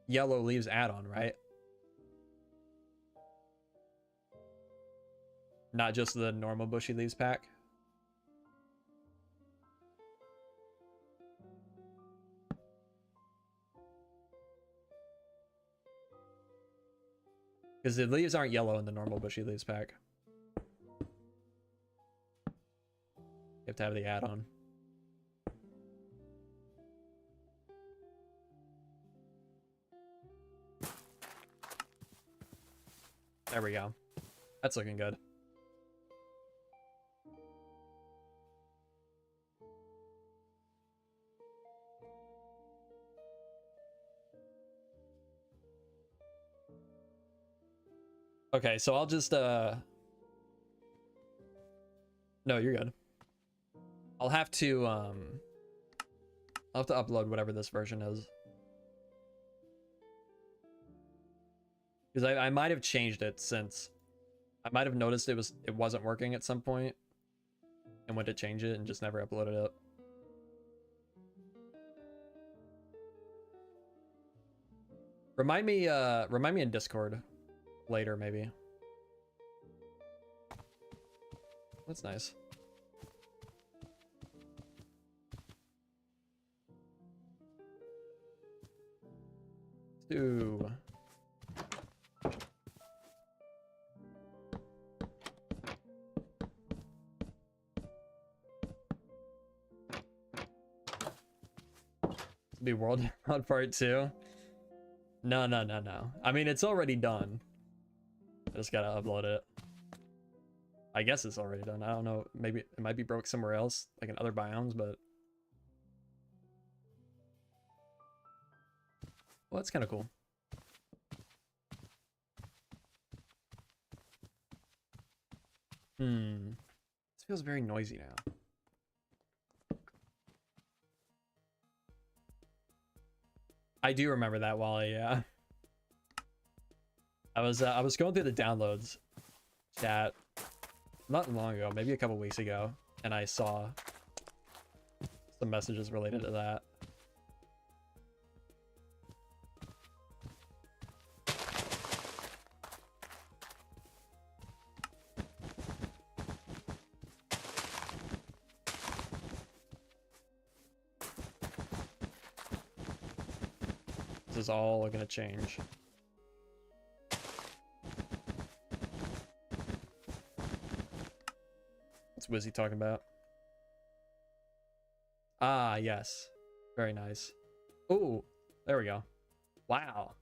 yellow leaves add-on, right? Not just the normal bushy leaves pack. Because the leaves aren't yellow in the normal bushy leaves pack. You have to have the add-on. There we go. That's looking good. Okay, so I'll just no, you're good. I'll have to upload whatever this version is. Because I might have changed it since I might have noticed it wasn't working at some point and went to change it and just never uploaded it. Remind me in Discord later, maybe. That's nice. Two. Be World on Part 2. No. I mean, it's already done. I just gotta upload it. I guess it's already done. I don't know. Maybe it might be broke somewhere else, like in other biomes, but... Well, that's kind of cool. This feels very noisy now. I do remember that, Wally, yeah. I was going through the downloads chat not long ago, maybe a couple weeks ago, and I saw some messages related to that. is all gonna change. What's Wizzy talking about? Ah, yes. Very nice. Oh, there we go. Wow.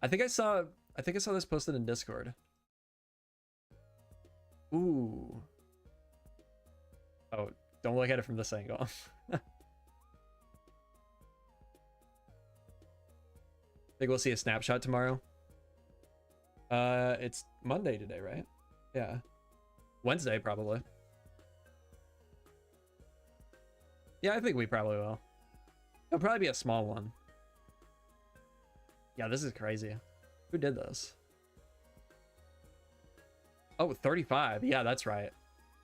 I think I saw this posted in Discord. Ooh. Oh, don't look at it from this angle. Think we'll see a snapshot tomorrow? It's Monday today, right? Yeah. Wednesday, probably. Yeah, I think we probably will. It'll probably be a small one. Yeah, this is crazy. Who did this? Oh, 35. Yeah, that's right.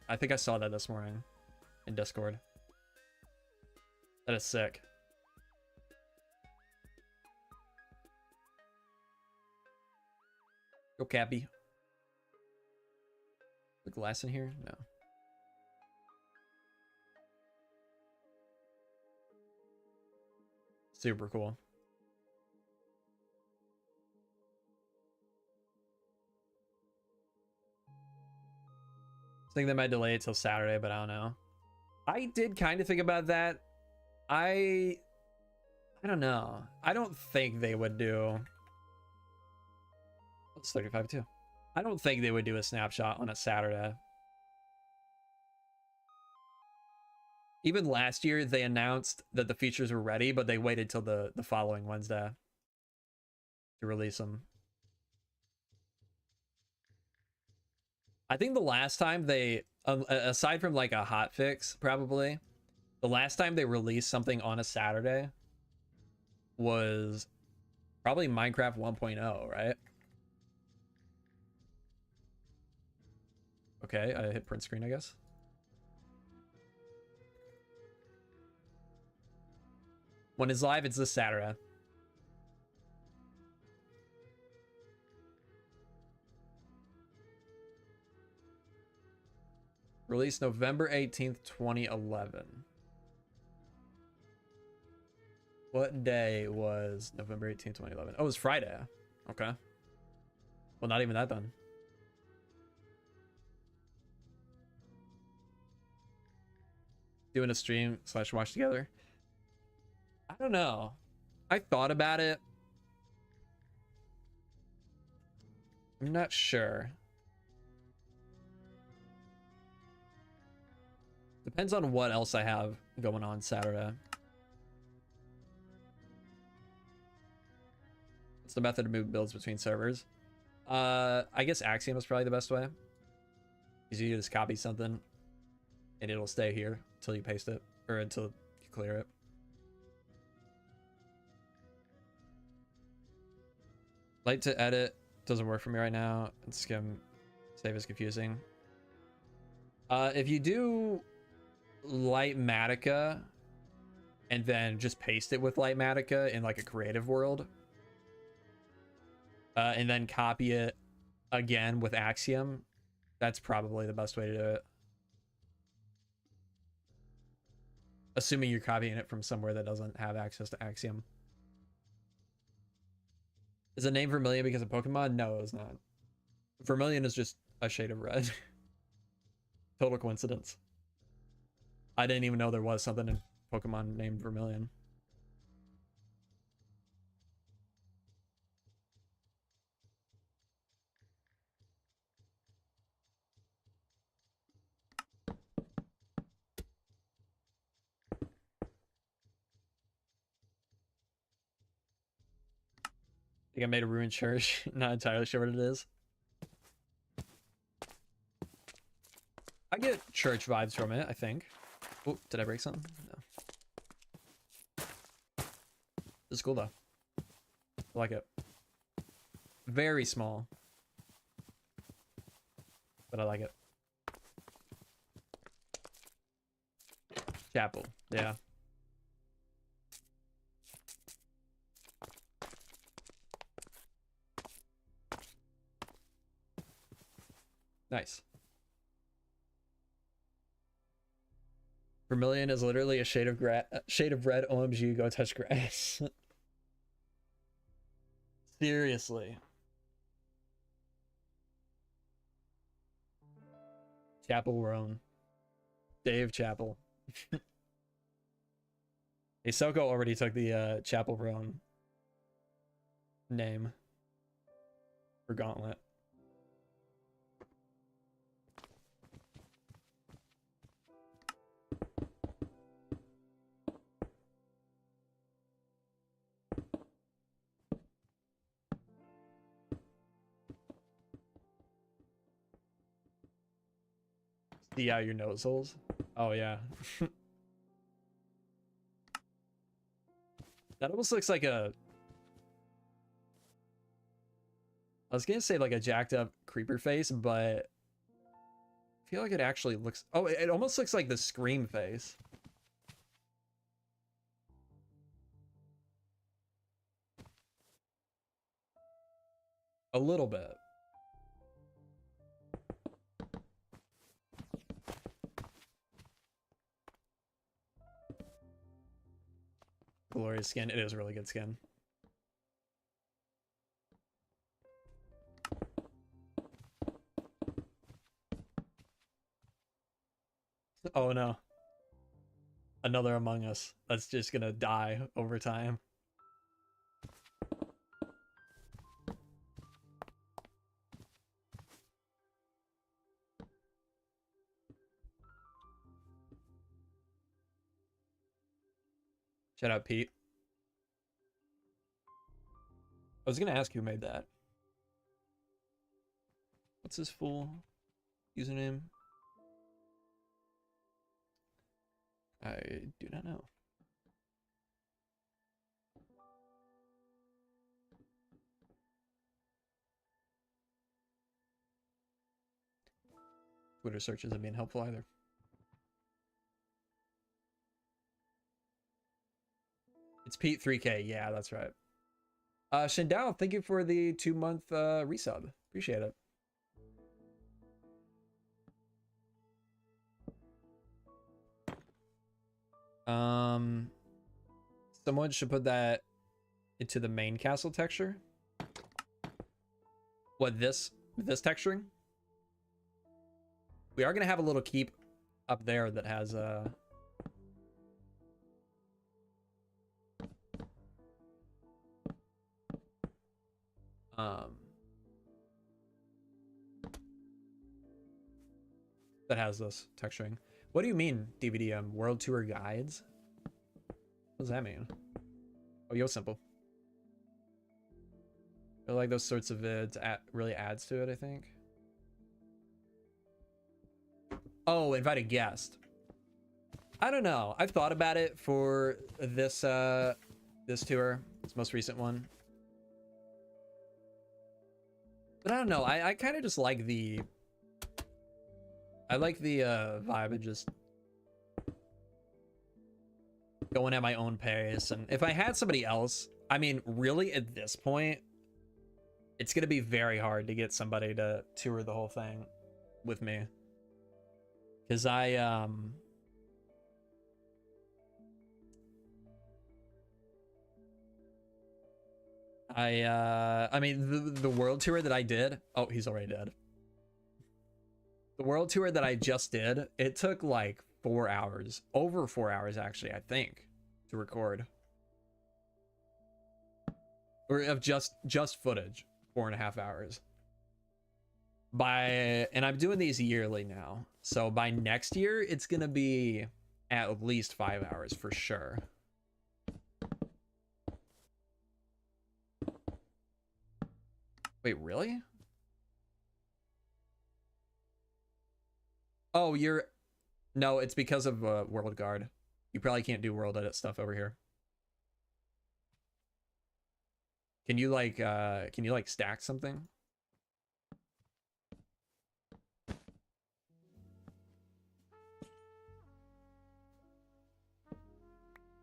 I think I saw that this morning in Discord. That is sick. Go Cappy. The glass in here? No. Super cool. I think they might delay it till Saturday, but I don't know. I did kind of think about that. I don't know. I don't think they would do... It's 35 too. I don't think they would do a snapshot on a Saturday. Even last year, they announced that the features were ready, but they waited till the following Wednesday to release them. I think the last time they, aside from like a hot fix, probably, the last time they released something on a Saturday was probably Minecraft 1.0, right? Okay, I hit print screen, I guess. When it's live, it's this Saturday. Released November 18th, 2011. What day was November 18th, 2011? Oh, it was Friday. Okay. Well, not even that then. Doing a stream / watch together. I don't know. I thought about it. I'm not sure. Depends on what else I have going on Saturday. What's the method to move builds between servers? I guess Axiom is probably the best way. Because you just copy something and it'll stay here until you paste it, or until you clear it. Light to edit doesn't work for me right now, and skim save is confusing. If you do Lightmatica and then just paste it with Lightmatica in like a creative world, and then copy it again with Axiom, that's probably the best way to do it. Assuming you're copying it from somewhere that doesn't have access to Axiom. Is the name Vermilion because of Pokemon? No, it's not. Vermilion is just a shade of red. Total coincidence. I didn't even know there was something in Pokemon named Vermilion. I think I made a ruined church. Not entirely sure what it is. I get church vibes from it, I think. Oh, did I break something? No. This is cool though. I like it. Very small. But I like it. Chapel, yeah. Nice. Vermilion is literally a shade of red. OMG, go touch grass. Seriously. Chapel Roan. Dave Chapel. Hey, Soko already took the Chapel Roan name for Gauntlet. See out your nose holes. Oh yeah. That almost looks like a, I was gonna say like a jacked up creeper face, but I feel like it actually looks, oh, it almost looks like the Scream face. A little bit. Glorious skin. It is really good skin. Oh no. Another Among Us that's just gonna die over time. Shout out Pete. I was gonna ask who made that. What's his full username? I do not know. Twitter search isn't being helpful either. It's Pete 3K. Yeah, that's right. Shindao, thank you for the 2-month resub. Appreciate it. Someone should put that into the main castle texture. What, this texturing? We are gonna have a little keep up there that has that has this texturing. What do you mean, DVDM? World Tour Guides? What does that mean? Oh, yo, simple. I feel like those sorts of vids really adds to it, I think. Oh, invite a guest. I don't know. I've thought about it for this this tour, this most recent one. But I don't know. I kind of just like the vibe of just going at my own pace. And if I had somebody else, I mean, really at this point, it's gonna be very hard to get somebody to tour the whole thing with me. Because I mean, the world tour that I did, oh, he's already dead. The world tour that I just did, it took like 4 hours, over 4 hours actually, I think, to record. Or of just footage, 4.5 hours. And I'm doing these yearly now. So by next year, it's gonna be at least 5 hours for sure. Wait, really? Oh, no, it's because of World Guard. You probably can't do world edit stuff over here. Can you like stack something?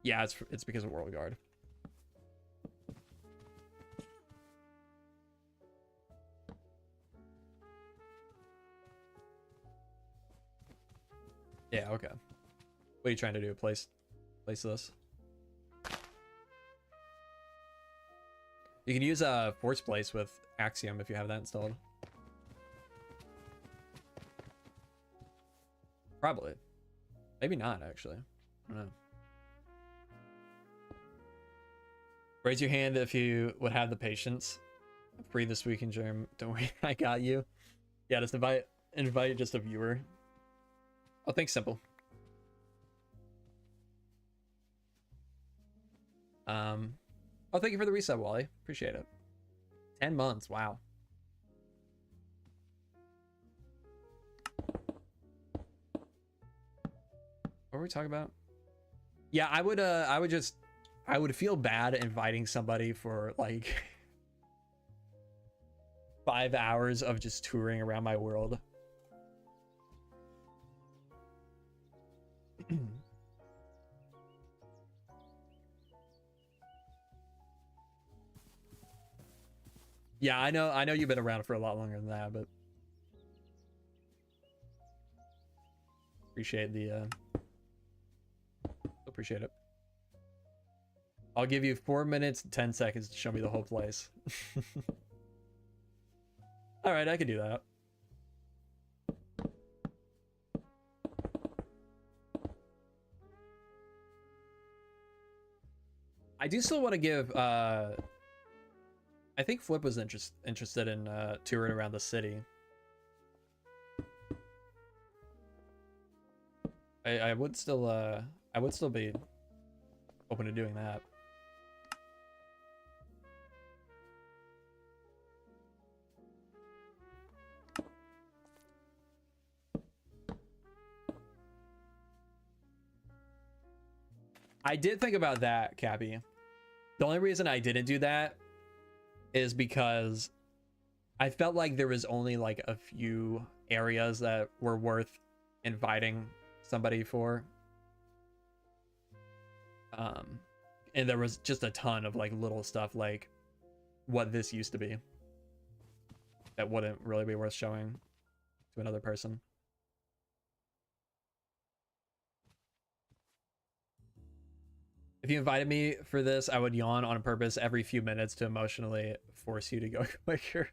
Yeah, it's because of World Guard. Yeah, okay. What are you trying to do? Place this? You can use Force Place with Axiom if you have that installed. Probably. Maybe not, actually. I don't know. Raise your hand if you would have the patience. Free this weekend, Germ. Don't worry, I got you. Yeah, just invite just a viewer. Oh, thanks, Simple. Oh, thank you for the reset, Wally. Appreciate it. 10 months, wow. What were we talking about? Yeah, I would feel bad inviting somebody for like 5 hours of just touring around my world. Yeah, I know you've been around for a lot longer than that, but appreciate it. I'll give you 4 minutes and 10 seconds to show me the whole place. All right, I can do that. I do still want to give I think Flip was interested in touring around the city. I would still be open to doing that. I did think about that, Cappy. The only reason I didn't do that is because I felt like there was only like a few areas that were worth inviting somebody for. And there was just a ton of like little stuff like what this used to be that wouldn't really be worth showing to another person. If you invited me for this, I would yawn on purpose every few minutes to emotionally force you to go quicker.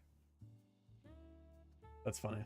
That's funny.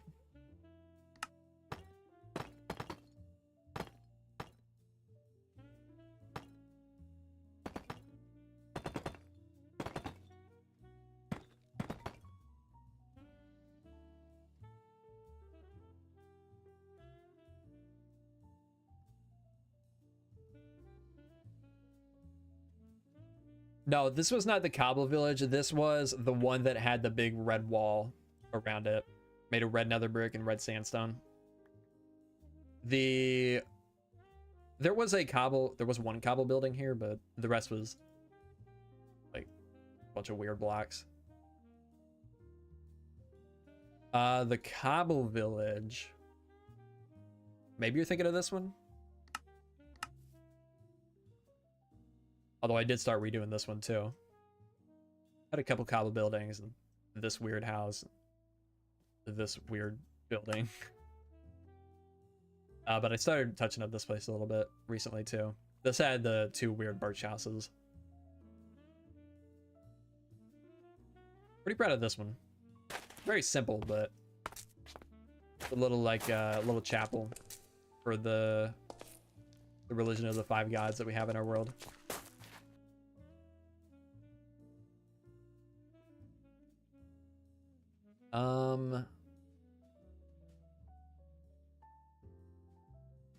No, this was not the cobble village. This was the one that had the big red wall around it, made of red nether brick and red sandstone. There was one cobble building here, but the rest was like a bunch of weird blocks. The cobble village. Maybe you're thinking of this one? Although I did start redoing this one too. Had a couple cobble buildings and this weird house, this weird building. But I started touching up this place a little bit recently too. This had the 2 weird birch houses. Pretty proud of this one. Very simple, but a little like little chapel for the religion of the 5 gods that we have in our world.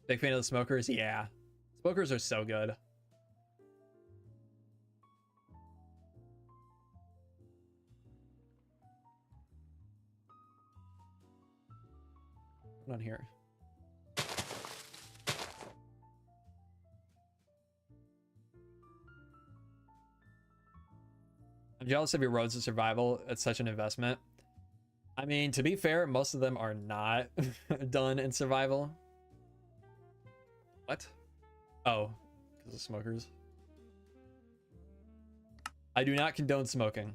Big fan of the smokers? Yeah. Smokers are so good. What on here? I'm jealous of your roads to survival. It's such an investment. I mean, to be fair, most of them are not done in survival. What? Oh, because of smokers. I do not condone smoking.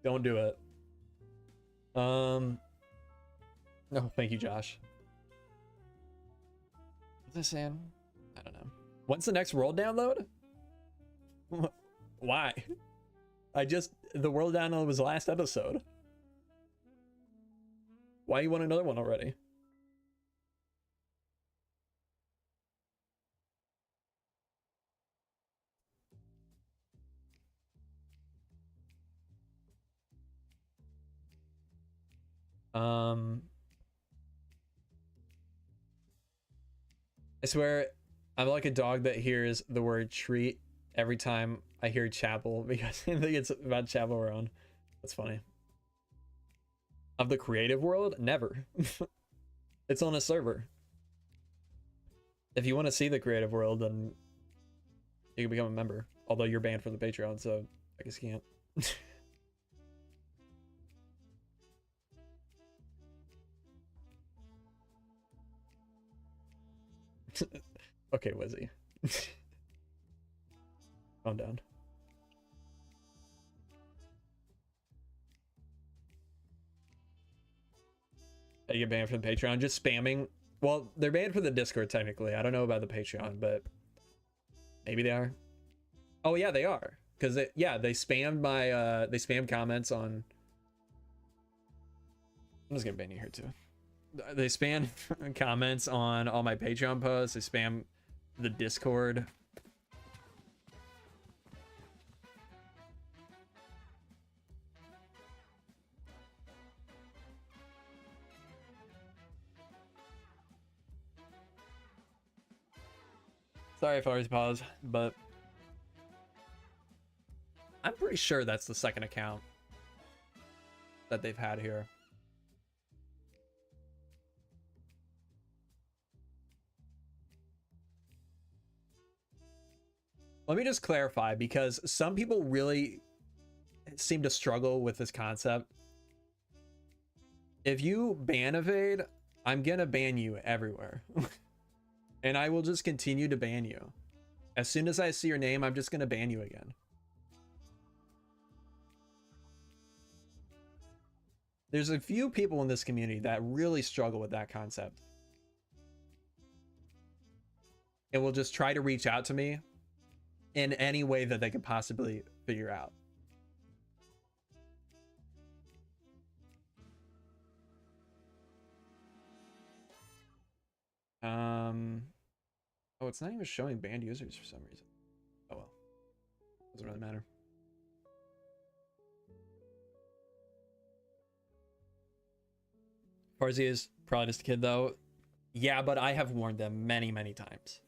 Don't do it. No, thank you, Josh. What's this saying? I don't know. When's the next world download? Why? The world download was the last episode. Why you want another one already? I swear, I'm like a dog that hears the word treat every time I hear chapel because I think it's about Chapel Roan. That's funny. Of the creative world? Never. It's on a server. If you want to see the creative world, then you can become a member. Although you're banned from the Patreon, so I guess you can't. Okay, Wizzy. Calm down. You get banned from the Patreon. Just spamming. Well, they're banned from the Discord technically. I don't know about the Patreon, but maybe they are. Oh yeah, they are. Because they spammed my they spam comments on. I'm just gonna ban you here too. They spam comments on all my Patreon posts. They spam the Discord. Sorry if I always pause, but I'm pretty sure that's the second account that they've had here. Let me just clarify, because some people really seem to struggle with this concept. If you ban evade, I'm gonna ban you everywhere. And I will just continue to ban you. As soon as I see your name, I'm just gonna ban you again. There's a few people in this community that really struggle with that concept. And will just try to reach out to me in any way that they could possibly figure out. Oh, it's not even showing banned users for some reason. Oh well. Doesn't really matter. Farzi is probably just a kid though. Yeah, but I have warned them many, many times.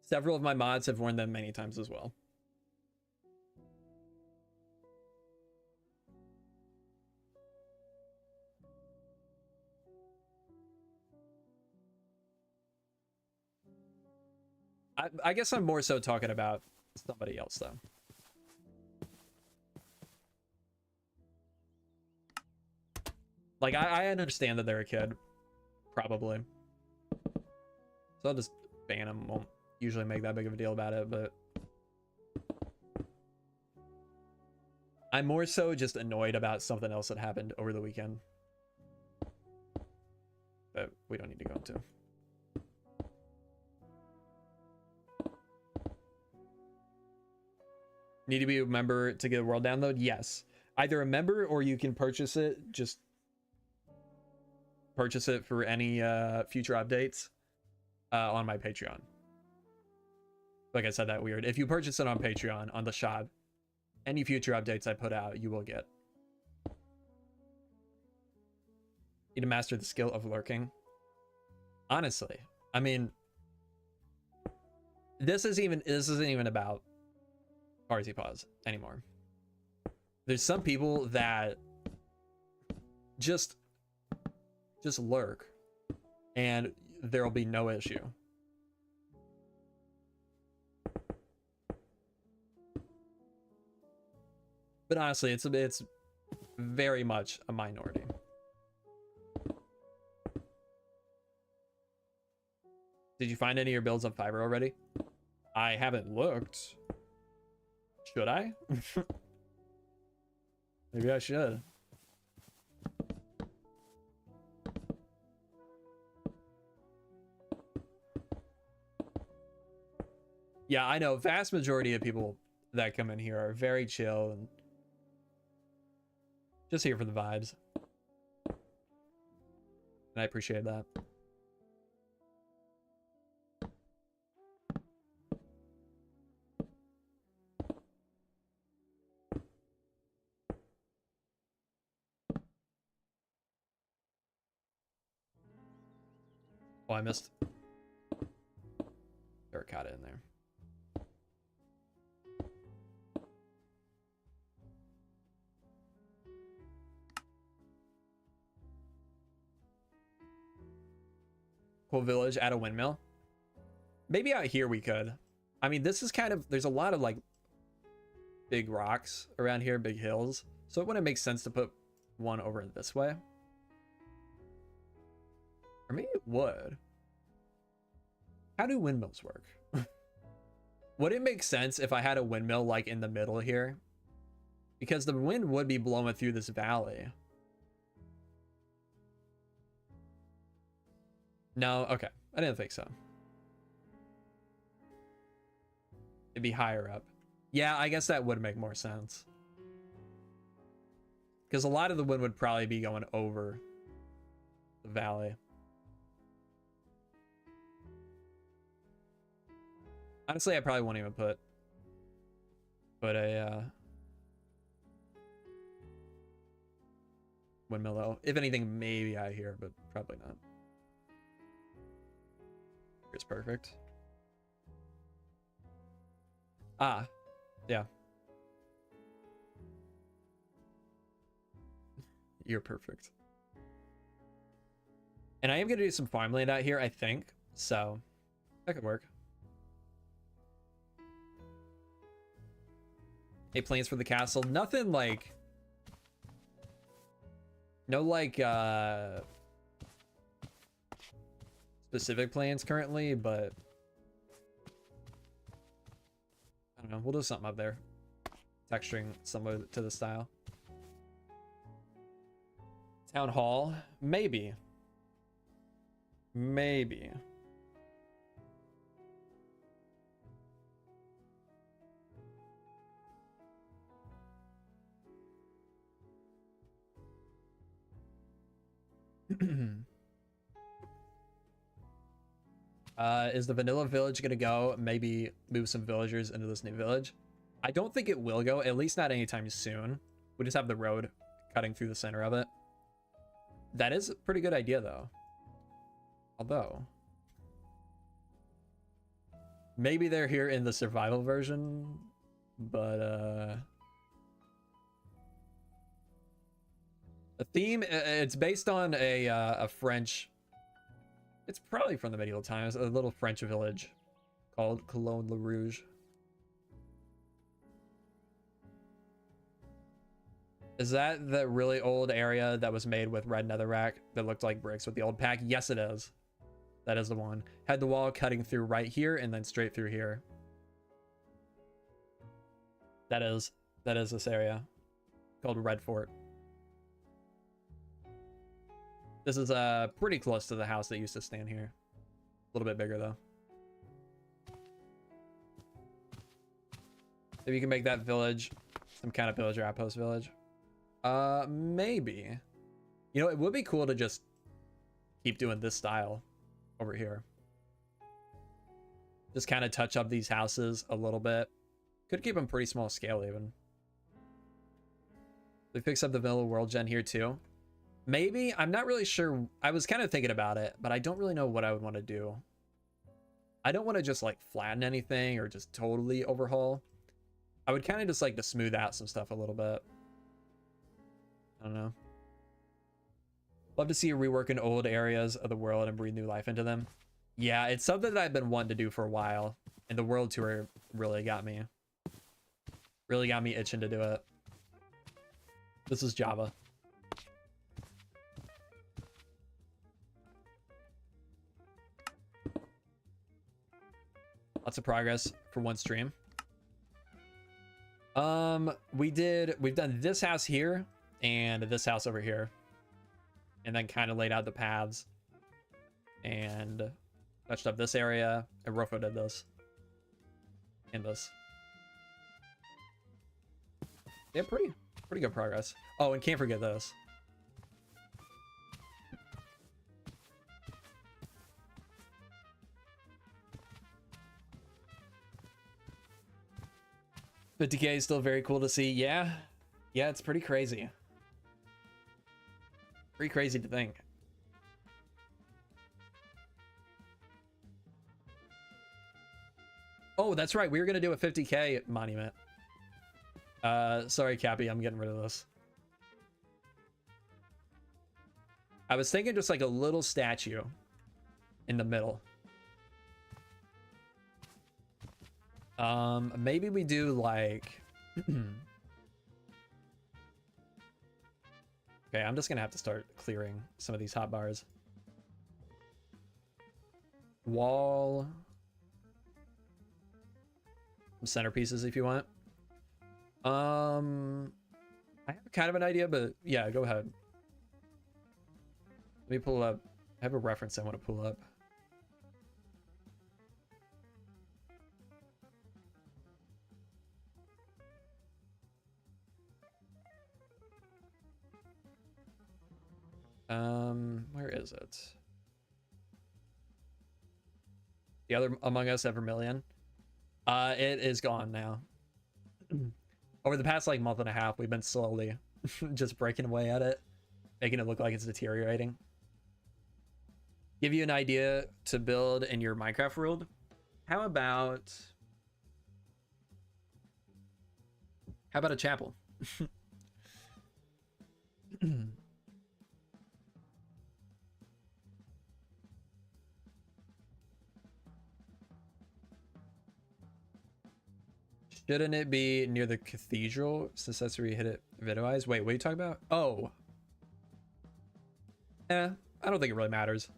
Several of my mods have warned them many times as well. I guess I'm more so talking about somebody else though. Like I understand that they're a kid, probably. So I'll just ban them. Won't usually make that big of a deal about it, but I'm more so just annoyed about something else that happened over the weekend. But we don't need to go into. Need to be a member to get a world download? Yes. Either a member or you can purchase it. Just purchase it for any future updates on my Patreon. Like I said that weird. If you purchase it on Patreon, on the shop, any future updates I put out, you will get. Need to master the skill of lurking. Honestly, I mean, this isn't even about Party Pause anymore. There's some people that just lurk and there'll be no issue. But honestly, it's very much a minority. Did you find any of your builds on Fiverr already? I haven't looked. Should I? Maybe I should. Yeah, I know. Vast majority of people that come in here are very chill and just here for the vibes. And I appreciate that. Oh, I missed terracotta in there. Cool village at a windmill. Maybe out here we could. I mean, this is kind of, there's a lot of like big rocks around here, big hills. So it wouldn't make sense to put one over this way. Or maybe it would. How do windmills work? Would it make sense if I had a windmill like in the middle here? Because the wind would be blowing through this valley. No, okay. I didn't think so. It'd be higher up. Yeah, I guess that would make more sense. Because a lot of the wind would probably be going over the valley. Honestly, I probably won't even put a windmill though. If anything, maybe out here, but probably not. Here's perfect. Ah, yeah. You're perfect. And I am gonna do some farmland out here, I think. So that could work. Any plans for the castle? Nothing like, no like specific plans currently, but I don't know, we'll do something up there, texturing similar to the style. Town hall, maybe is the vanilla village gonna go? Maybe move some villagers into this new village. I don't think it will go, at least not anytime soon. We just have the road cutting through the center of it. That is a pretty good idea though. Although maybe they're here in the survival version, but a theme, it's based on a French, it's probably from the medieval times, a little French village called Cologne Le Rouge. Is that the really old area that was made with red netherrack that looked like bricks with the old pack? Yes, it is. That is the one. Had the wall cutting through right here and then straight through here. That is this area called Red Fort. This is pretty close to the house that used to stand here. A little bit bigger though. Maybe you can make that village some kind of villager outpost village. Maybe. You know, it would be cool to just keep doing this style over here. Just kind of touch up these houses a little bit. Could keep them pretty small scale even. We fix up the vanilla world gen here too. Maybe. I'm not really sure. I was kind of thinking about it, but I don't really know what I would want to do. I don't want to just like flatten anything or just totally overhaul. I would kind of just like to smooth out some stuff a little bit. I don't know. Love to see you reworking old areas of the world and breathe new life into them. Yeah, it's something that I've been wanting to do for a while, and the world tour really got me itching to do it. This is Java. Lots of progress for one stream. We've done this house here and this house over here, and then kind of laid out the paths and touched up this area, and Rofo did this. in this. Yeah, pretty good progress. Oh, and can't forget this. But decay is still very cool to see. Yeah, it's pretty crazy. Pretty crazy to think. Oh, that's right. We were gonna do a 50K monument. Sorry, Cappy, I'm getting rid of this. I was thinking just like a little statue in the middle. Maybe we do like okay, I'm just gonna have to start clearing some of these hotbars. Wall, some centerpieces if you want. I have kind of an idea, but yeah, go ahead. Let me pull up. I have a reference I want to pull up. Where is it? The other Among Us Ever Million. It is gone now. Over the past like month and a half, we've been slowly just breaking away at it, making it look like it's deteriorating. Give you an idea to build in your Minecraft world. How about a chapel? Shouldn't it be near the cathedral since that's where you hit it video-wise? Wait, what are you talking about? Oh. I don't think it really matters.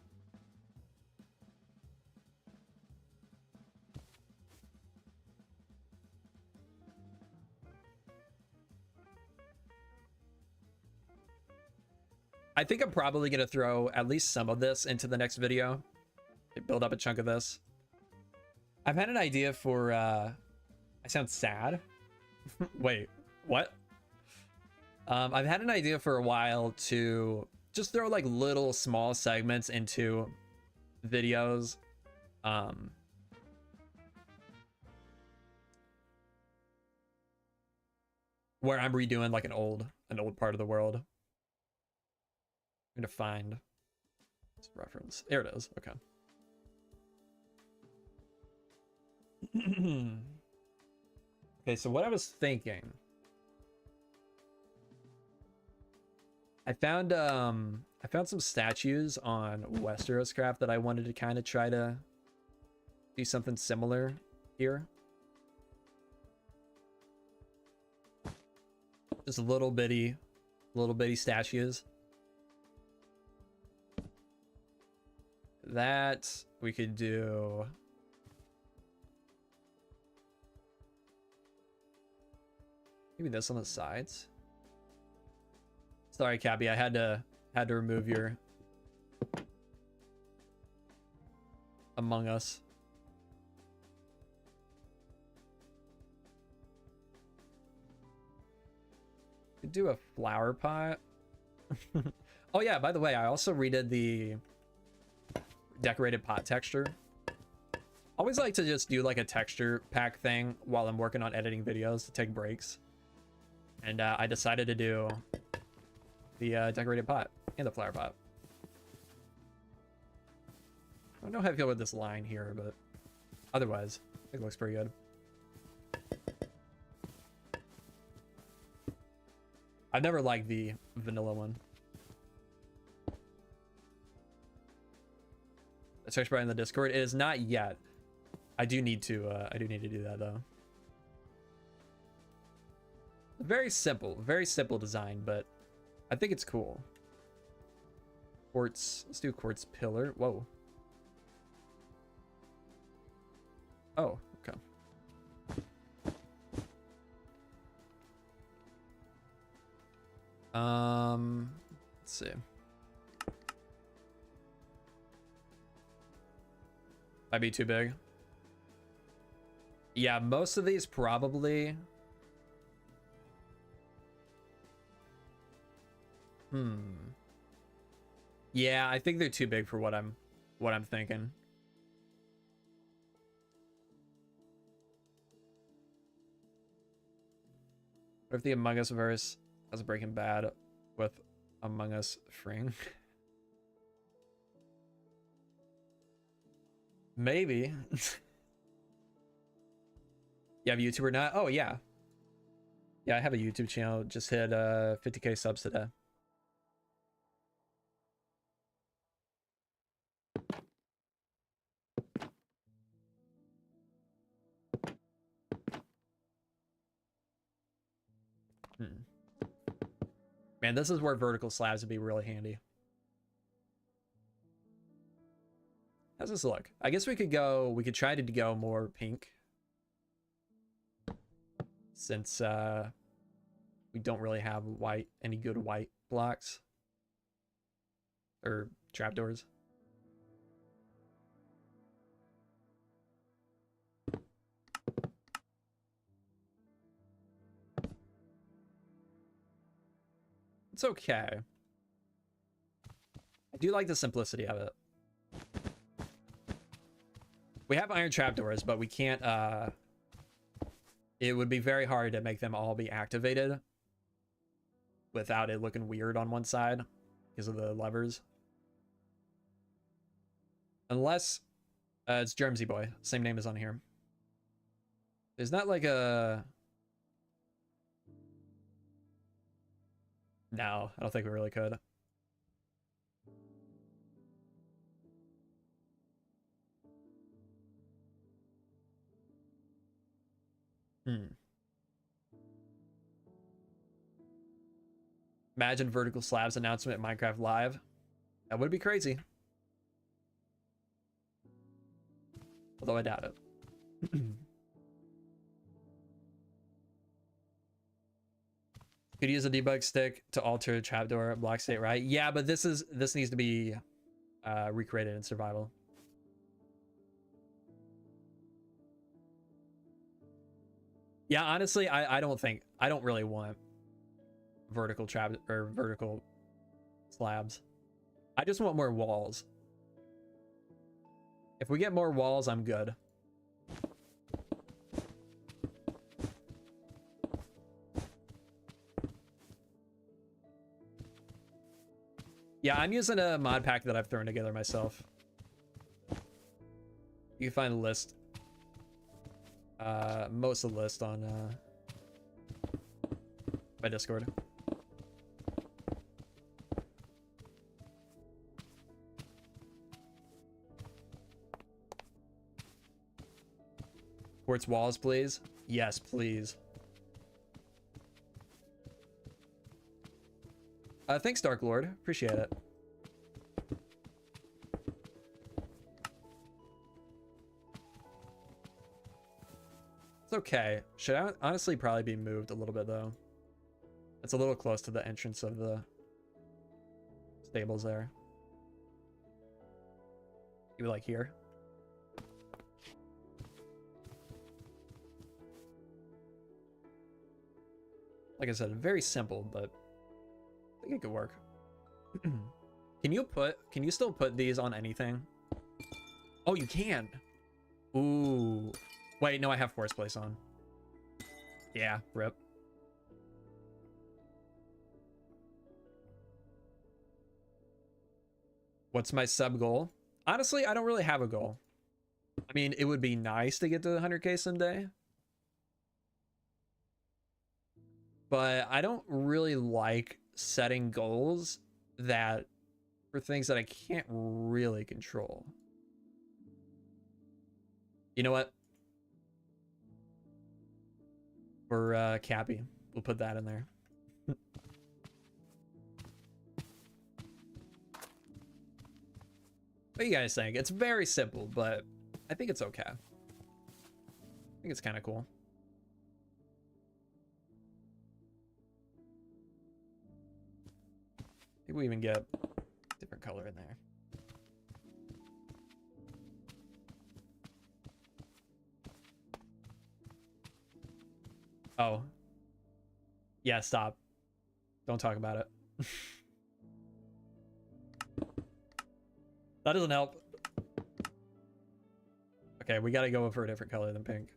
I think I'm probably going to throw at least some of this into the next video. Build up a chunk of this. I've had an idea for, I sound sad. Wait, what? I've had an idea for a while to just throw like little small segments into videos. Where I'm redoing like an old part of the world. I'm gonna find this reference. There it is. Okay. Okay, so what I was thinking, I found some statues on Westeros Craft that I wanted to kind of try to do something similar here. Just little bitty statues. That we could do. Maybe this on the sides. Sorry, Cappy, I had to remove your Among Us. Could do a flower pot. Oh yeah, by the way, I also redid the decorated pot texture. Always like to just do like a texture pack thing while I'm working on editing videos to take breaks. And I decided to do the decorated pot and the flower pot. I don't know how I feel with this line here, but otherwise, I think it looks pretty good. I've never liked the vanilla one. The search bar in the Discord. It is not yet. I do need to do that though. Very simple design, but I think it's cool. Quartz. Let's do quartz pillar. Whoa. Oh, okay. Let's see. Might be too big. Yeah, most of these probably. Yeah, I think they're too big for what I'm thinking. What if the Among Us verse has a Breaking Bad with Among Us freeing? Maybe. You have a YouTuber now? Oh yeah. Yeah, I have a YouTube channel. Just hit 50k subs today. Man, this is where vertical slabs would be really handy. How's this look? I guess we could try to go more pink. Since we don't really have any good white blocks. Or trapdoors. It's okay. I do like the simplicity of it. We have iron trapdoors, but we can't, it would be very hard to make them all be activated without it looking weird on one side because of the levers. Unless it's JermsyBoy, same name as on here. There's not like a... No, I don't think we really could. Imagine vertical slabs announcement at Minecraft Live. That would be crazy. Although I doubt it. Could use a debug stick to alter trapdoor block state, right? Yeah, but this needs to be recreated in survival. Yeah, honestly, I don't really want vertical trap or vertical slabs. I just want more walls. If we get more walls, I'm good. Yeah, I'm using a mod pack that I've thrown together myself. You can find a list. Most of the list on my Discord. Quartz walls, please. Yes, please. Thanks, Dark Lord. Appreciate it. It's okay. Should I honestly probably be moved a little bit, though. It's a little close to the entrance of the stables there. You like here? Like I said, very simple, but I think it could work. Can you still put these on anything? Oh, you can. Ooh. Wait, no, I have force place on. Yeah, rip. What's my sub goal? Honestly, I don't really have a goal. I mean, it would be nice to get to 100k someday. But I don't really like setting goals that for things that I can't really control. You know what? For Cappy, we'll put that in there. What are you guys think? It's very simple, but I think it's okay. I think it's kind of cool. Maybe we even get a different color in there. Oh. Yeah, stop. Don't talk about it. That doesn't help. Okay, we gotta go for a different color than pink.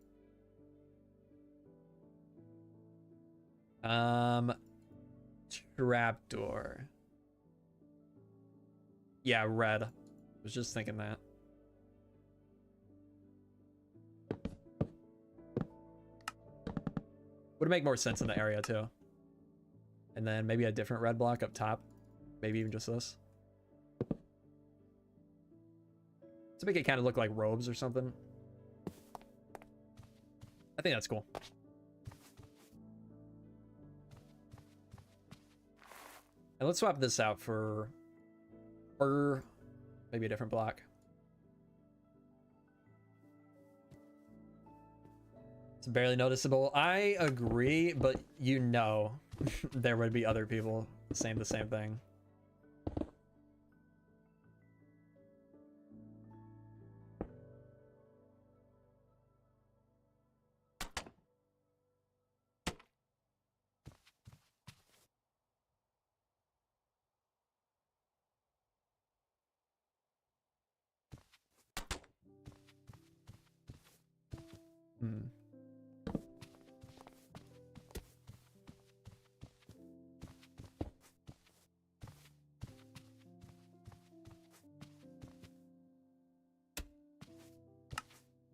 Trapdoor. Yeah, red. I was just thinking that. Would make more sense in the area too. And then maybe a different red block up top. Maybe even just this. To make it kind of look like robes or something. I think that's cool. And let's swap this out for maybe a different block. It's barely noticeable. I agree, but you know there would be other people saying the same thing.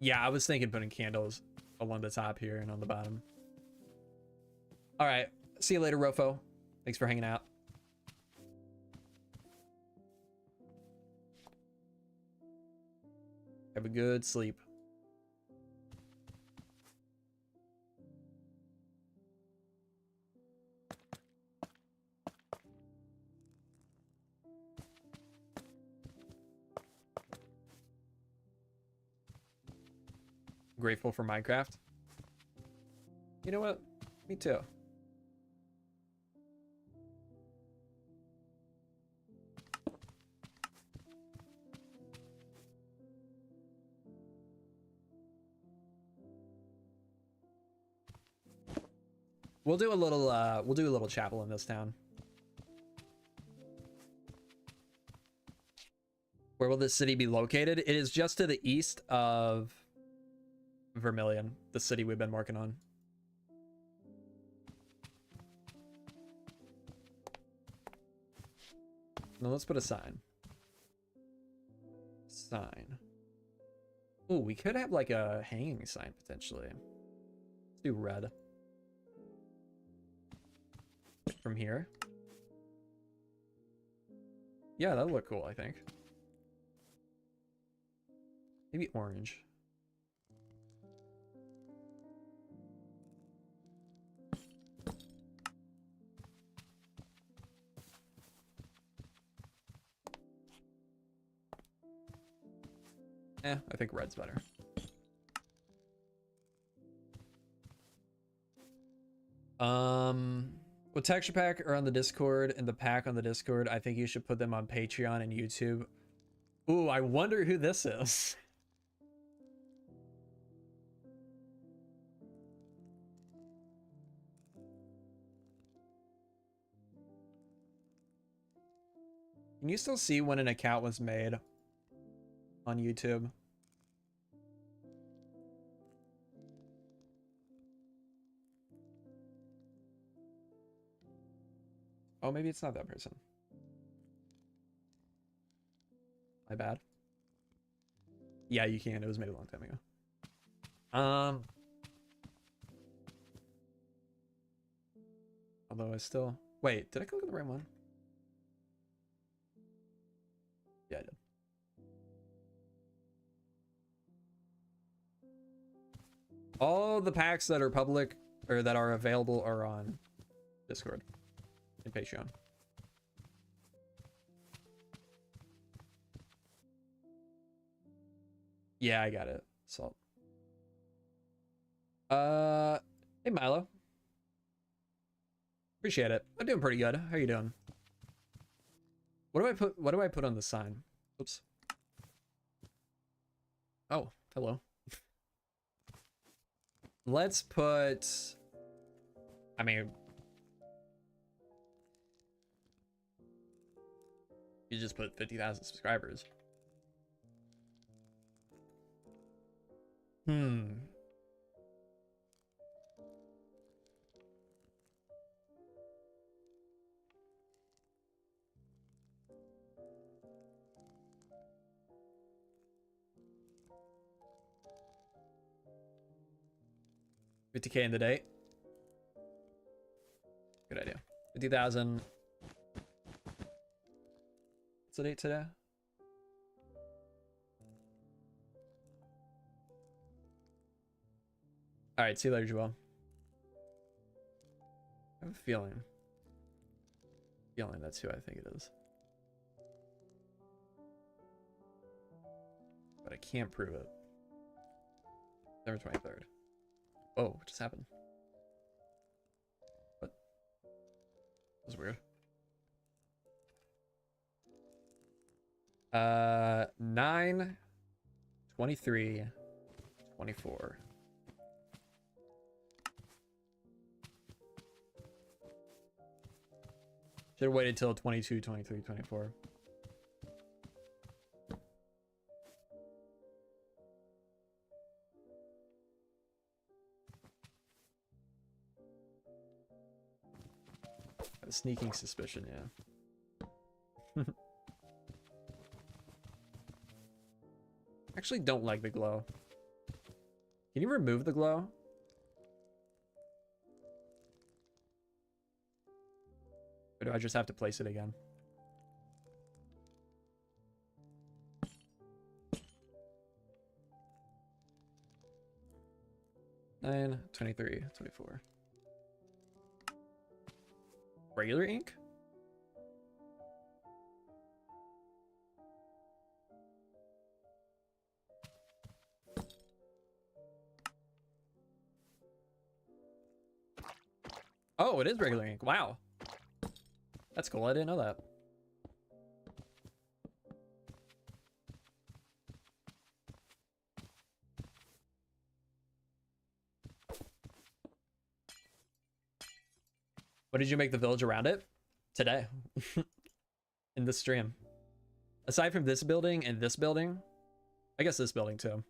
Yeah, I was thinking putting candles along the top here and on the bottom. All right. See you later, Rofo. Thanks for hanging out. Have a good sleep. Grateful for Minecraft. You know what? Me too. We'll do a little chapel in this town. Where will this city be located? It is just to the east of Vermilion, the city we've been working on. Now let's put a sign. Sign. Ooh, we could have like a hanging sign potentially. Let's do red. From here. Yeah, that'll look cool, I think. Maybe orange. I think red's better. With texture pack are on the Discord and the pack on the Discord, I think you should put them on Patreon and YouTube. Ooh, I wonder who this is. Can you still see when an account was made on YouTube? Oh, maybe it's not that person. My bad. Yeah, you can. It was made a long time ago. Although I still... Wait, did I click on the right one? Yeah, I did. All the packs that are public or that are available are on Discord and Patreon. Yeah, I got it. Salt. Hey Milo. Appreciate it. I'm doing pretty good. How are you doing? What do I put on the sign? Oops. Oh, hello. Let's put I mean, you just put 50,000 subscribers. Hmm. $50K in the day. Good idea. 50,000. What's the date today? All right, see you later, Joel. I have a feeling that's who I think it is. But I can't prove it. December 23rd. Oh, what just happened? What? That was weird. 9, 23, 24. Should have waited till 22, 23, 24. A sneaking suspicion, yeah. Actually don't like the glow. Can you remove the glow? Or do I just have to place it again? Nine, 23, 24. Regular ink? Oh, it is regular ink. Wow. That's cool. I didn't know that. What did you make the village around it? Today. In this stream. Aside from this building and this building, I guess this building too.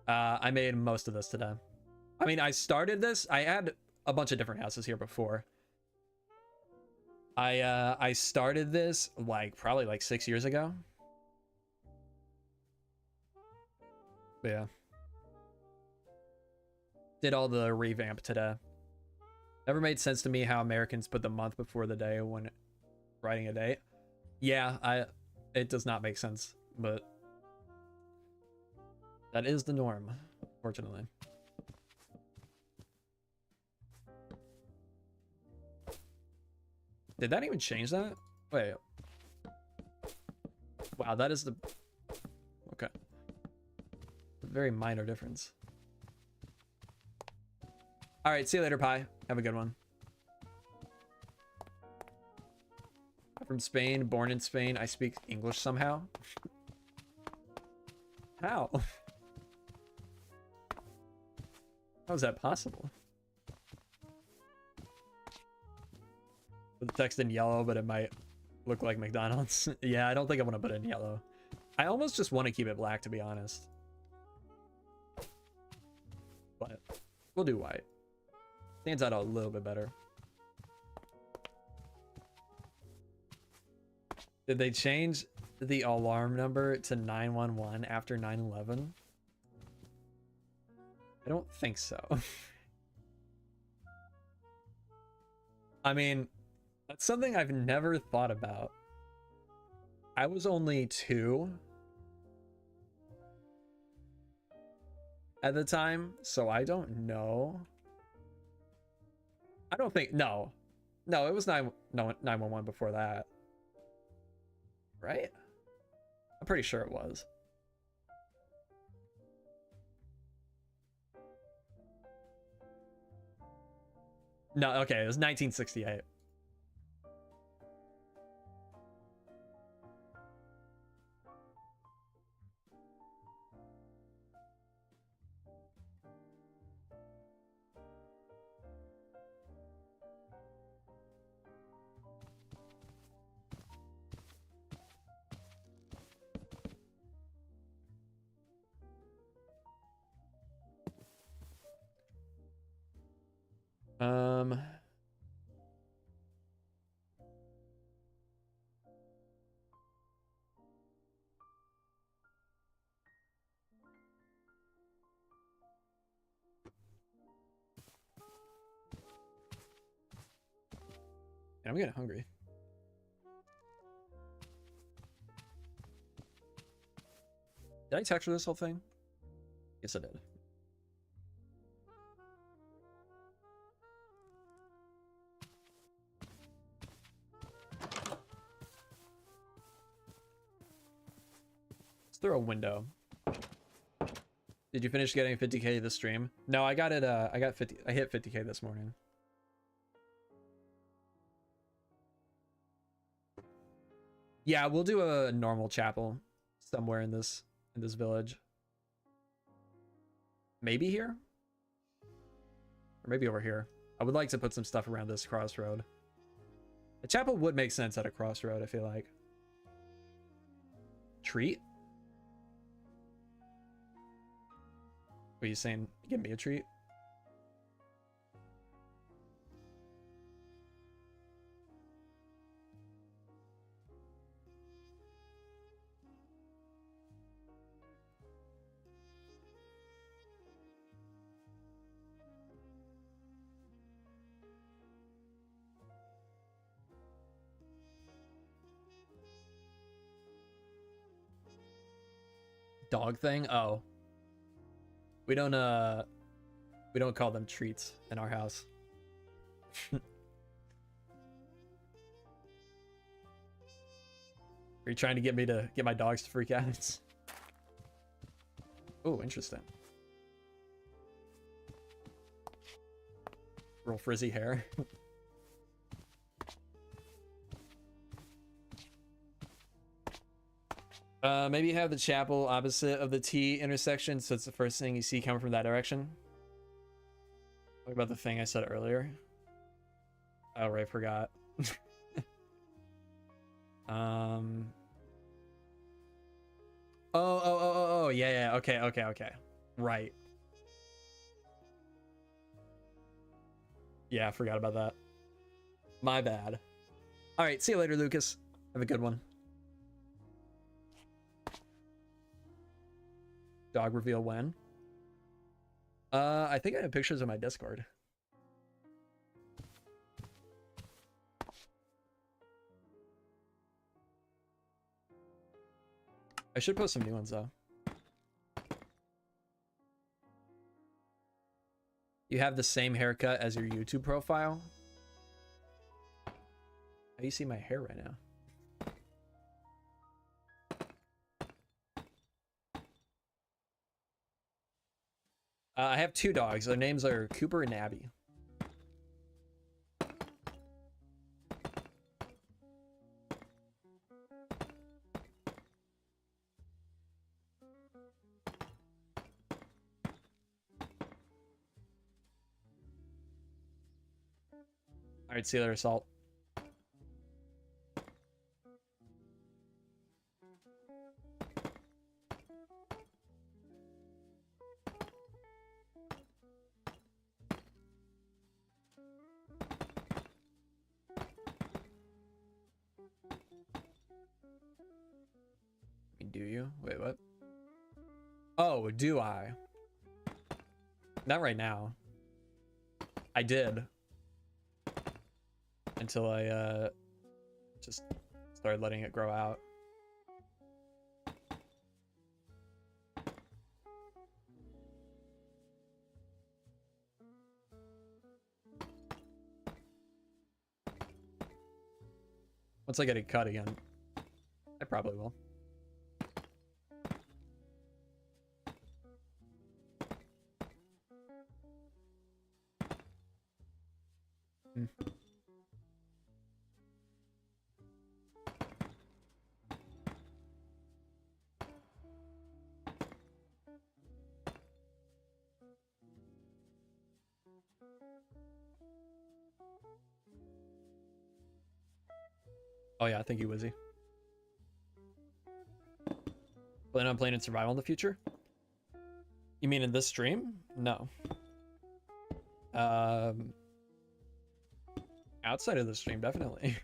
I made most of this today. I mean, I started this. I had a bunch of different houses here before. I started this like probably like 6 years ago. But yeah. Did all the revamp today. Never made sense to me how Americans put the month before the day when writing a date. Yeah, it does not make sense, but that is the norm, fortunately. Did that even change that? Wait. Wow, that is the... Okay. A very minor difference. All right, see you later, Pi. Have a good one. I'm from Spain, born in Spain. I speak English somehow. How? How is that possible? Put the text in yellow, but it might look like McDonald's. Yeah, I don't think I want to put it in yellow. I almost just want to keep it black, to be honest. But we'll do white. Stands out a little bit better. Did they change the alarm number to 911 after 9/11? I don't think so. I mean, that's something I've never thought about. I was only 2 at the time, so I don't know. I don't think, no, it was 911 before that, right? I'm pretty sure it was. No, okay, it was 1968. Yeah, I'm getting hungry. Did I texture this whole thing? Yes, I did. Let's throw a window. Did you finish getting 50K this stream? No, I got it. I hit 50K this morning. Yeah, we'll do a normal chapel somewhere in this village. Maybe here? Or maybe over here. I would like to put some stuff around this crossroad. A chapel would make sense at a crossroad, I feel like. Treat? What are you saying? Give me a treat? Dog thing? Oh. We don't call them treats in our house. Are you trying to get me to get my dogs to freak out? Oh, interesting. Real frizzy hair. Maybe have the chapel opposite of the T intersection, so it's the first thing you see coming from that direction. What about the thing I said earlier? Oh, right, forgot. Oh, yeah, okay. Right. Yeah, I forgot about that. My bad. All right, see you later, Lucas. Have a good one. Dog reveal when? I think I have pictures on my Discord. I should post some new ones though. You have the same haircut as your YouTube profile? How do you see my hair right now? I have two dogs. Their names are Cooper and Abby. All right, see you later, Salt. Do you? Wait, what? Oh, do I? Not right now. I did. Until I just started letting it grow out. Once I get it cut again, I probably will. Oh yeah, thank you, Wizzy. Plan on playing in survival in the future? You mean in this stream? No. Outside of the stream, definitely.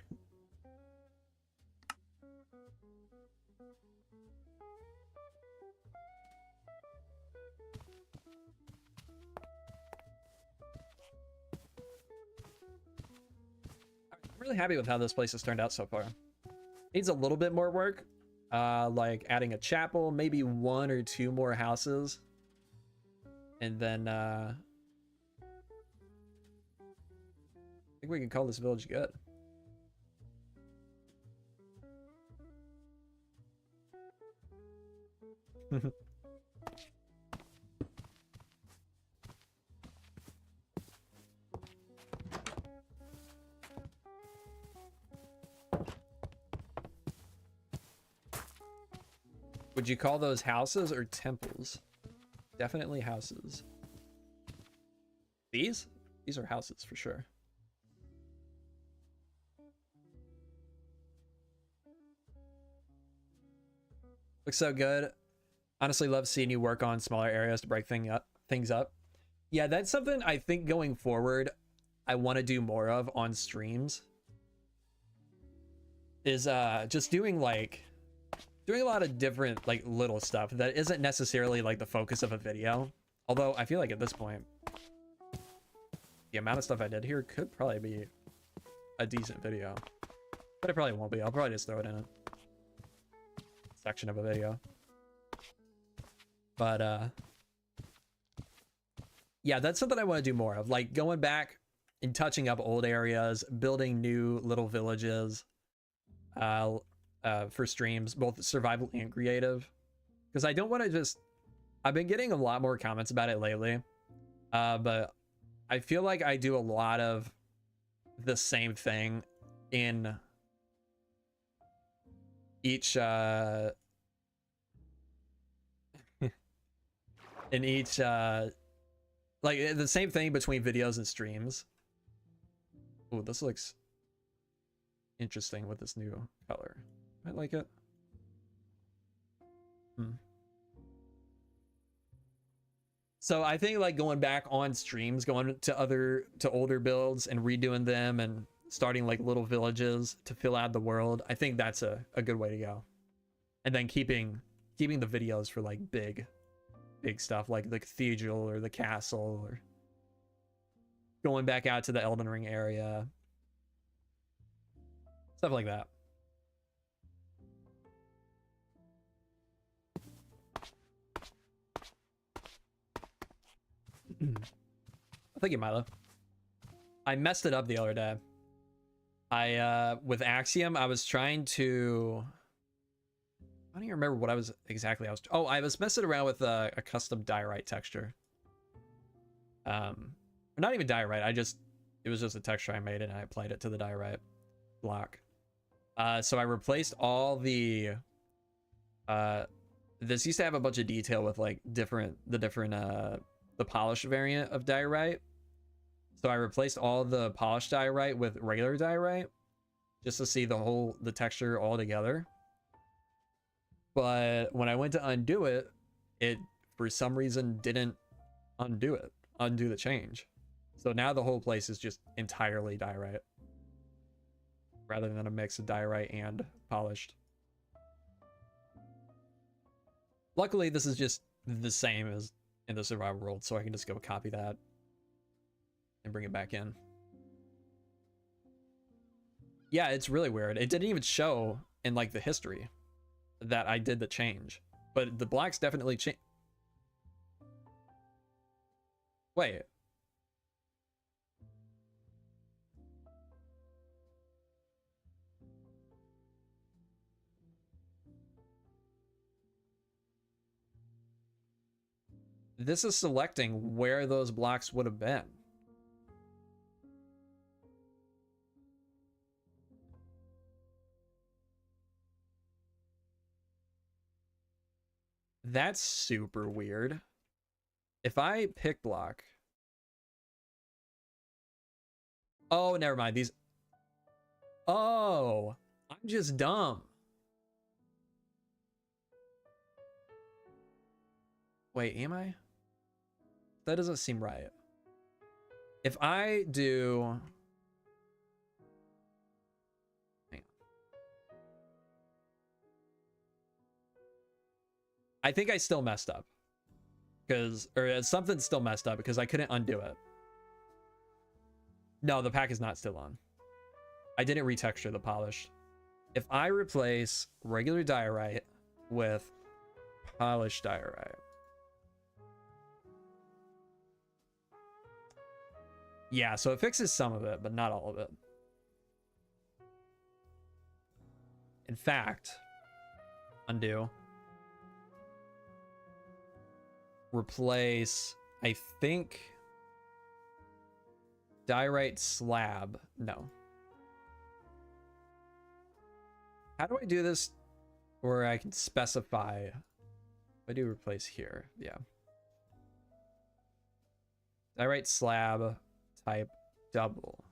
I'm really happy with how this place has turned out so far. Needs a little bit more work, like adding a chapel, maybe 1 or 2 more houses, and then I think we can call this village good. Would you call those houses or temples? Definitely houses. These? These are houses for sure. Looks so good. Honestly, love seeing you work on smaller areas to break things up. Yeah, that's something I think going forward I want to do more of on streams. Is just doing a lot of different like little stuff that isn't necessarily like the focus of a video. Although I feel like at this point, the amount of stuff I did here could probably be a decent video, but it probably won't be. I'll probably just throw it in a section of a video. But yeah, that's something I want to do more of, like going back and touching up old areas, building new little villages for streams, both survival and creative, because I don't want to just, I've been getting a lot more comments about it lately, but I feel like I do a lot of the same thing in each like the same thing between videos and streams. Oh, this looks interesting with this new color. I like it. So I think like going back on streams, going to older builds and redoing them and starting like little villages to fill out the world, I think that's a good way to go. And then keeping the videos for like big stuff like the cathedral or the castle, or going back out to the Elden Ring area, stuff like that. Thank you, Milo. I messed it up the other day. With Axiom, I was trying to, I don't even remember what I was messing around with a custom diorite texture. Not even diorite, it was just a texture I made and I applied it to the diorite block. So I replaced all the this used to have a bunch of detail with like the polished variant of diorite. So I replaced all the polished diorite with regular diorite just to see the texture all together. But when I went to undo it, it for some reason didn't undo the change. So now the whole place is just entirely diorite rather than a mix of diorite and polished. Luckily, this is just the same as in the survival world, so I can just go copy that and bring it back in. Yeah, it's really weird. It didn't even show in like the history that I did the change, but the blocks definitely change. Wait. This is selecting where those blocks would have been. That's super weird. If I pick block. Oh, never mind. These. Oh, I'm just dumb. Wait, am I? That doesn't seem right. If I do... Hang on. I think I still messed up. Or something still messed up because I couldn't undo it. No, the pack is not still on. I didn't retexture the polished. If I replace regular diorite with polished diorite. Yeah, so it fixes some of it, but not all of it. In fact, undo. Replace, I think, diorite slab. No. How do I do this where I can specify? I do replace here. Yeah. Diorite slab type double.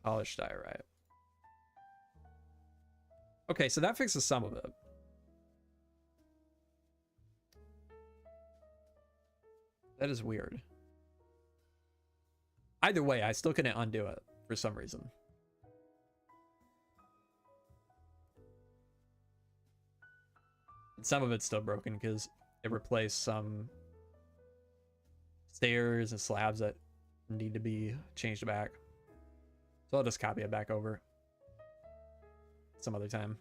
Polished diorite. Okay, so that fixes some of it. That is weird. Either way, I still couldn't undo it for some reason. And some of it's still broken because it replaced some stairs and slabs that need to be changed back. So I'll just copy it back over some other time.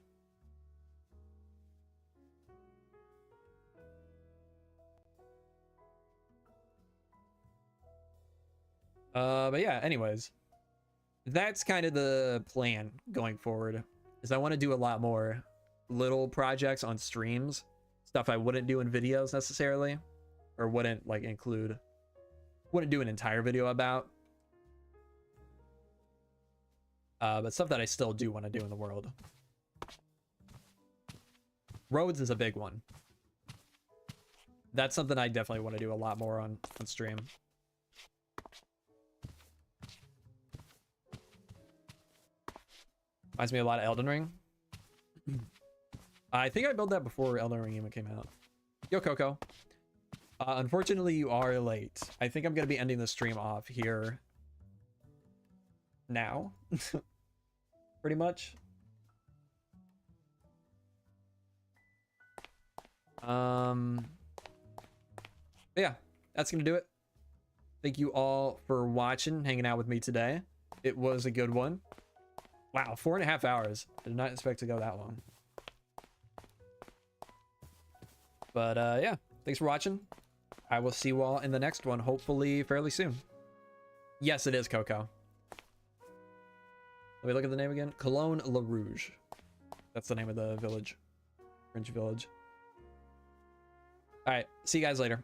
But yeah, anyways, that's kind of the plan going forward, is I want to do a lot more little projects on streams, stuff I wouldn't do in videos necessarily, or wouldn't like include, wouldn't do an entire video about, but stuff that I still do want to do in the world. Roads is a big one. That's something I definitely want to do a lot more on stream. Reminds me a lot of Elden Ring. I think I built that before Elden Ring even came out. Yo, Coco. Unfortunately, you are late. I think I'm going to be ending the stream off here now. Pretty much. Yeah, that's going to do it. Thank you all for watching, hanging out with me today. It was a good one. Wow, 4.5 hours. I did not expect to go that long. But yeah, thanks for watching. I will see you all in the next one, hopefully fairly soon. Yes, it is Coco. Let me look at the name again. Cologne La Rouge. That's the name of the village. French village. All right, see you guys later.